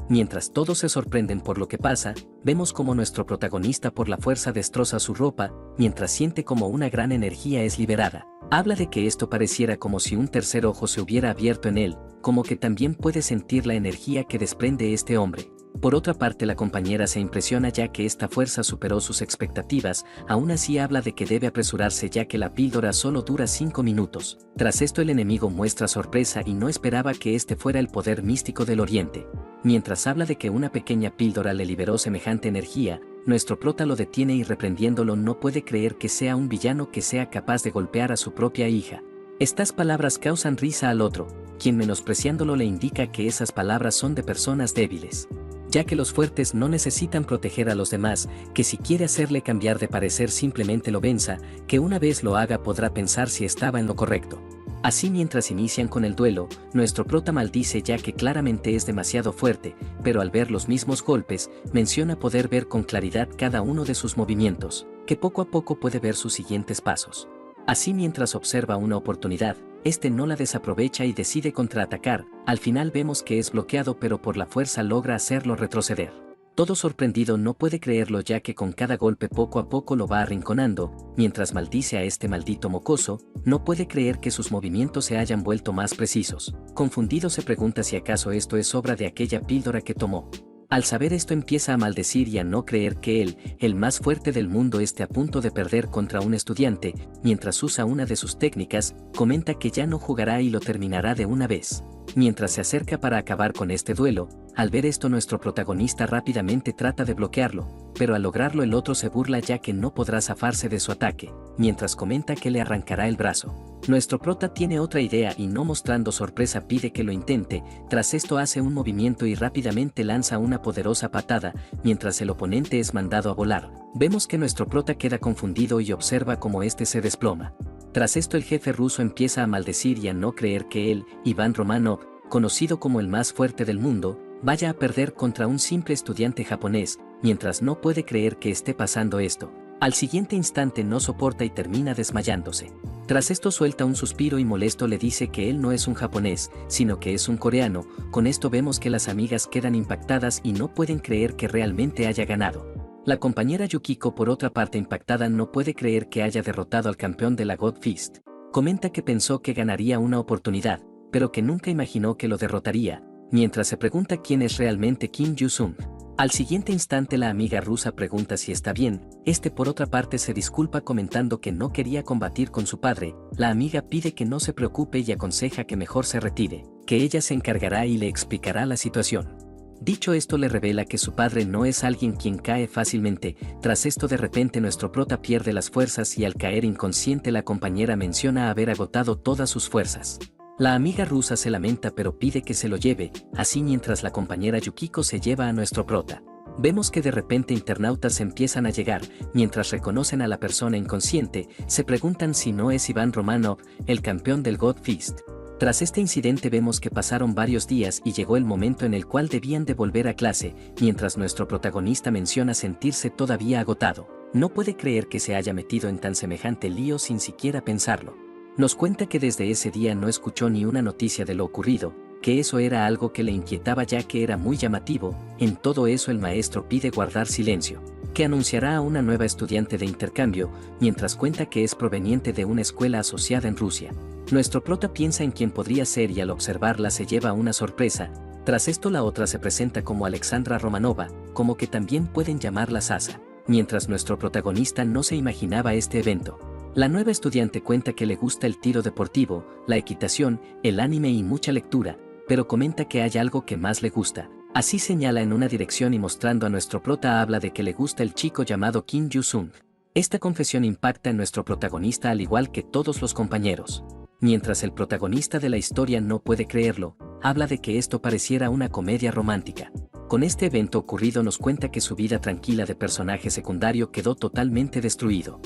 [SPEAKER 1] Mientras todos se sorprenden por lo que pasa, vemos como nuestro protagonista por la fuerza destroza su ropa, mientras siente como una gran energía es liberada. Habla de que esto pareciera como si un tercer ojo se hubiera abierto en él, como que también puede sentir la energía que desprende este hombre. Por otra parte, la compañera se impresiona ya que esta fuerza superó sus expectativas. Aún así habla de que debe apresurarse ya que la píldora solo dura 5 minutos. Tras esto el enemigo muestra sorpresa y no esperaba que este fuera el poder místico del Oriente. Mientras habla de que una pequeña píldora le liberó semejante energía, nuestro prota lo detiene y reprendiéndolo no puede creer que sea un villano que sea capaz de golpear a su propia hija. Estas palabras causan risa al otro, quien menospreciándolo le indica que esas palabras son de personas débiles, ya que los fuertes no necesitan proteger a los demás, que si quiere hacerle cambiar de parecer simplemente lo venza, que una vez lo haga podrá pensar si estaba en lo correcto. Así mientras inician con el duelo, nuestro prota maldice ya que claramente es demasiado fuerte, pero al ver los mismos golpes, menciona poder ver con claridad cada uno de sus movimientos, que poco a poco puede ver sus siguientes pasos. Así mientras observa una oportunidad, este no la desaprovecha y decide contraatacar, al final vemos que es bloqueado pero por la fuerza logra hacerlo retroceder. Todo sorprendido no puede creerlo ya que con cada golpe poco a poco lo va arrinconando, mientras maldice a este maldito mocoso, no puede creer que sus movimientos se hayan vuelto más precisos. Confundido se pregunta si acaso esto es obra de aquella píldora que tomó. Al saber esto empieza a maldecir y a no creer que él, el más fuerte del mundo, esté a punto de perder contra un estudiante, mientras usa una de sus técnicas, comenta que ya no jugará y lo terminará de una vez. Mientras se acerca para acabar con este duelo, al ver esto nuestro protagonista rápidamente trata de bloquearlo, pero al lograrlo el otro se burla ya que no podrá zafarse de su ataque, mientras comenta que le arrancará el brazo. Nuestro prota tiene otra idea y no mostrando sorpresa pide que lo intente, tras esto hace un movimiento y rápidamente lanza una poderosa patada, mientras el oponente es mandado a volar. Vemos que nuestro prota queda confundido y observa cómo este se desploma. Tras esto el jefe ruso empieza a maldecir y a no creer que él, Iván Romanov, conocido como el más fuerte del mundo, vaya a perder contra un simple estudiante japonés, mientras no puede creer que esté pasando esto. Al siguiente instante no soporta y termina desmayándose. Tras esto suelta un suspiro y molesto le dice que él no es un japonés, sino que es un coreano. Con esto vemos que las amigas quedan impactadas y no pueden creer que realmente haya ganado. La compañera Yukiko por otra parte impactada no puede creer que haya derrotado al campeón de la God Fist. Comenta que pensó que ganaría una oportunidad, pero que nunca imaginó que lo derrotaría, mientras se pregunta quién es realmente Kim Yu-sung. Al siguiente instante la amiga rusa pregunta si está bien, este por otra parte se disculpa comentando que no quería combatir con su padre, la amiga pide que no se preocupe y aconseja que mejor se retire, que ella se encargará y le explicará la situación. Dicho esto le revela que su padre no es alguien quien cae fácilmente, tras esto de repente nuestro prota pierde las fuerzas y al caer inconsciente la compañera menciona haber agotado todas sus fuerzas. La amiga rusa se lamenta pero pide que se lo lleve, así mientras la compañera Yukiko se lleva a nuestro prota. Vemos que de repente internautas empiezan a llegar, mientras reconocen a la persona inconsciente, se preguntan si no es Iván Romanov, el campeón del God Fist. Tras este incidente vemos que pasaron varios días y llegó el momento en el cual debían de volver a clase, mientras nuestro protagonista menciona sentirse todavía agotado. No puede creer que se haya metido en tan semejante lío sin siquiera pensarlo. Nos cuenta que desde ese día no escuchó ni una noticia de lo ocurrido, que eso era algo que le inquietaba ya que era muy llamativo. En todo eso el maestro pide guardar silencio, que anunciará a una nueva estudiante de intercambio, mientras cuenta que es proveniente de una escuela asociada en Rusia. Nuestro prota piensa en quién podría ser y al observarla se lleva una sorpresa. Tras esto la otra se presenta como Alexandra Romanova, como que también pueden llamarla Sasa, mientras nuestro protagonista no se imaginaba este evento. La nueva estudiante cuenta que le gusta el tiro deportivo, la equitación, el anime y mucha lectura, pero comenta que hay algo que más le gusta. Así señala en una dirección y mostrando a nuestro prota habla de que le gusta el chico llamado Kim Yu-sung. Esta confesión impacta en nuestro protagonista al igual que todos los compañeros. Mientras el protagonista de la historia no puede creerlo, habla de que esto pareciera una comedia romántica. Con este evento ocurrido nos cuenta que su vida tranquila de personaje secundario quedó totalmente destruido.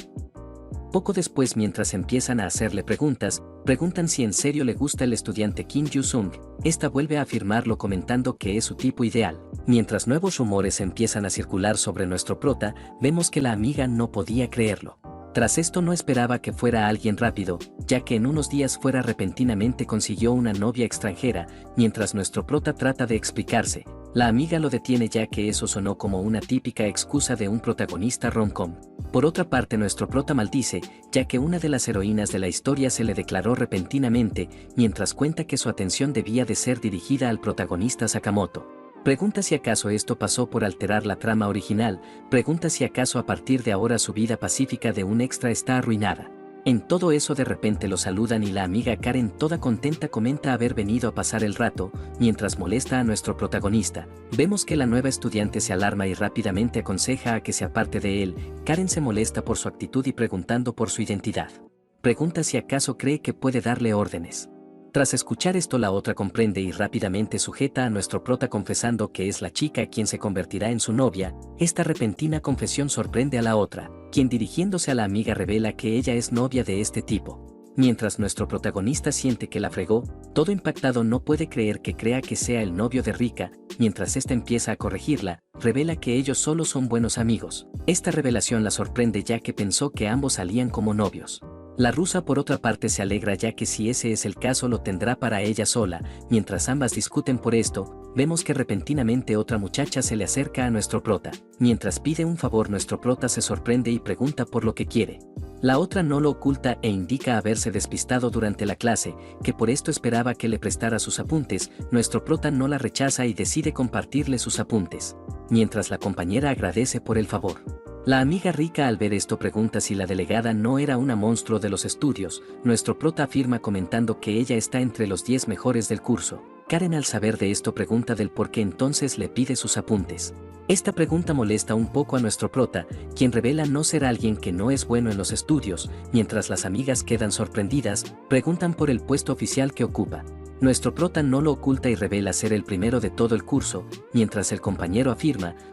[SPEAKER 1] Poco después mientras empiezan a hacerle preguntan si en serio le gusta el estudiante Kim Yu-sung, esta vuelve a afirmarlo comentando que es su tipo ideal. Mientras nuevos rumores empiezan a circular sobre nuestro prota, vemos que la amiga no podía creerlo. Tras esto no esperaba que fuera alguien rápido, ya que en unos días fuera repentinamente consiguió una novia extranjera, mientras nuestro prota trata de explicarse, la amiga lo detiene ya que eso sonó como una típica excusa de un protagonista rom-com. Por otra parte nuestro prota maldice, ya que una de las heroínas de la historia se le declaró repentinamente, mientras cuenta que su atención debía de ser dirigida al protagonista Sakamoto. Pregunta si acaso esto pasó por alterar la trama original, pregunta si acaso a partir de ahora su vida pacífica de un extra está arruinada. En todo eso de repente lo saludan y la amiga Karen toda contenta comenta haber venido a pasar el rato, mientras molesta a nuestro protagonista. Vemos que la nueva estudiante se alarma y rápidamente aconseja a que se aparte de él. Karen se molesta por su actitud y preguntando por su identidad. Pregunta si acaso cree que puede darle órdenes. Tras escuchar esto la otra comprende y rápidamente sujeta a nuestro prota confesando que es la chica quien se convertirá en su novia. Esta repentina confesión sorprende a la otra, quien dirigiéndose a la amiga revela que ella es novia de este tipo. Mientras nuestro protagonista siente que la fregó, todo impactado no puede creer que crea que sea el novio de Rika. Mientras ésta empieza a corregirla, revela que ellos solo son buenos amigos. Esta revelación la sorprende ya que pensó que ambos salían como novios. La rusa por otra parte se alegra ya que si ese es el caso lo tendrá para ella sola. Mientras ambas discuten por esto, vemos que repentinamente otra muchacha se le acerca a nuestro prota. Mientras pide un favor, nuestro prota se sorprende y pregunta por lo que quiere. La otra no lo oculta e indica haberse despistado durante la clase, que por esto esperaba que le prestara sus apuntes. Nuestro prota no la rechaza y decide compartirle sus apuntes, mientras la compañera agradece por el favor. La amiga Rika al ver esto pregunta si la delegada no era una monstruo de los estudios. Nuestro prota afirma comentando que ella está entre los 10 mejores del curso. Karen al saber de esto pregunta del por qué entonces le pide sus apuntes. Esta pregunta molesta un poco a nuestro prota, quien revela no ser alguien que no es bueno en los estudios. Mientras las amigas quedan sorprendidas, preguntan por el puesto oficial que ocupa. Nuestro prota no lo oculta y revela ser el primero de todo el curso, mientras el compañero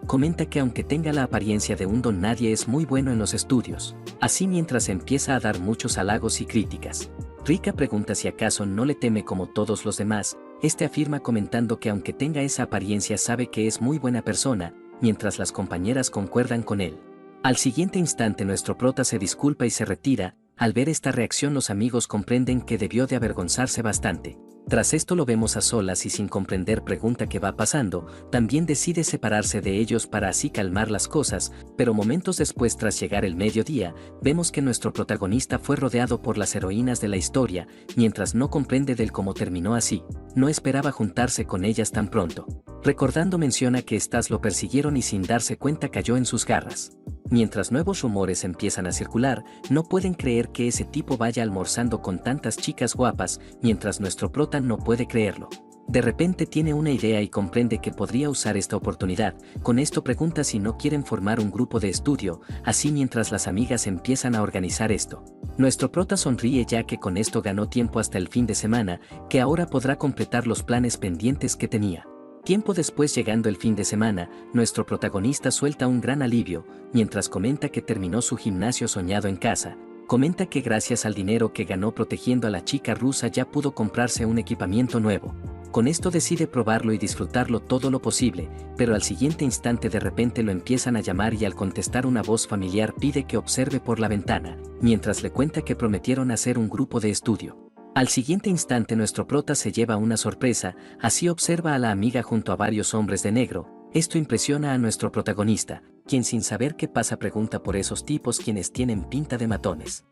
[SPEAKER 1] comenta que aunque tenga la apariencia de un don nadie es muy bueno en los estudios. Así mientras empieza a dar muchos halagos y críticas. Rika pregunta si acaso no le teme como todos los demás. Este afirma comentando que aunque tenga esa apariencia sabe que es muy buena persona, mientras las compañeras concuerdan con él. Al siguiente instante nuestro prota se disculpa y se retira. Al ver esta reacción los amigos comprenden que debió de avergonzarse bastante. Tras esto lo vemos a solas y sin comprender pregunta qué va pasando. También decide separarse de ellos para así calmar las cosas, pero momentos después tras llegar el mediodía, vemos que nuestro protagonista fue rodeado por las heroínas de la historia, mientras no comprende del cómo terminó así. No esperaba juntarse con ellas tan pronto. Recordando menciona que estas lo persiguieron y sin darse cuenta cayó en sus garras. Mientras nuevos rumores empiezan a circular, no pueden creer que ese tipo vaya almorzando con tantas chicas guapas, mientras nuestro prota no puede creerlo. De repente tiene una idea y comprende que podría usar esta oportunidad. Con esto pregunta si no quieren formar un grupo de estudio, así mientras las amigas empiezan a organizar esto. Nuestro prota sonríe ya que con esto ganó tiempo hasta el fin de semana, que ahora podrá completar los planes pendientes que tenía. Tiempo después, llegando el fin de semana, nuestro protagonista suelta un gran alivio, mientras comenta que terminó su gimnasio soñado en casa. Comenta que gracias al dinero que ganó protegiendo a la chica rusa ya pudo comprarse un equipamiento nuevo. Con esto decide probarlo y disfrutarlo todo lo posible, pero al siguiente instante de repente lo empiezan a llamar y al contestar una voz familiar pide que observe por la ventana, mientras le cuenta que prometieron hacer un grupo de estudio. Al siguiente instante nuestro prota se lleva una sorpresa, así observa a la amiga junto a varios hombres de negro. Esto impresiona a nuestro protagonista, quien sin saber qué pasa pregunta por esos tipos quienes tienen pinta de matones.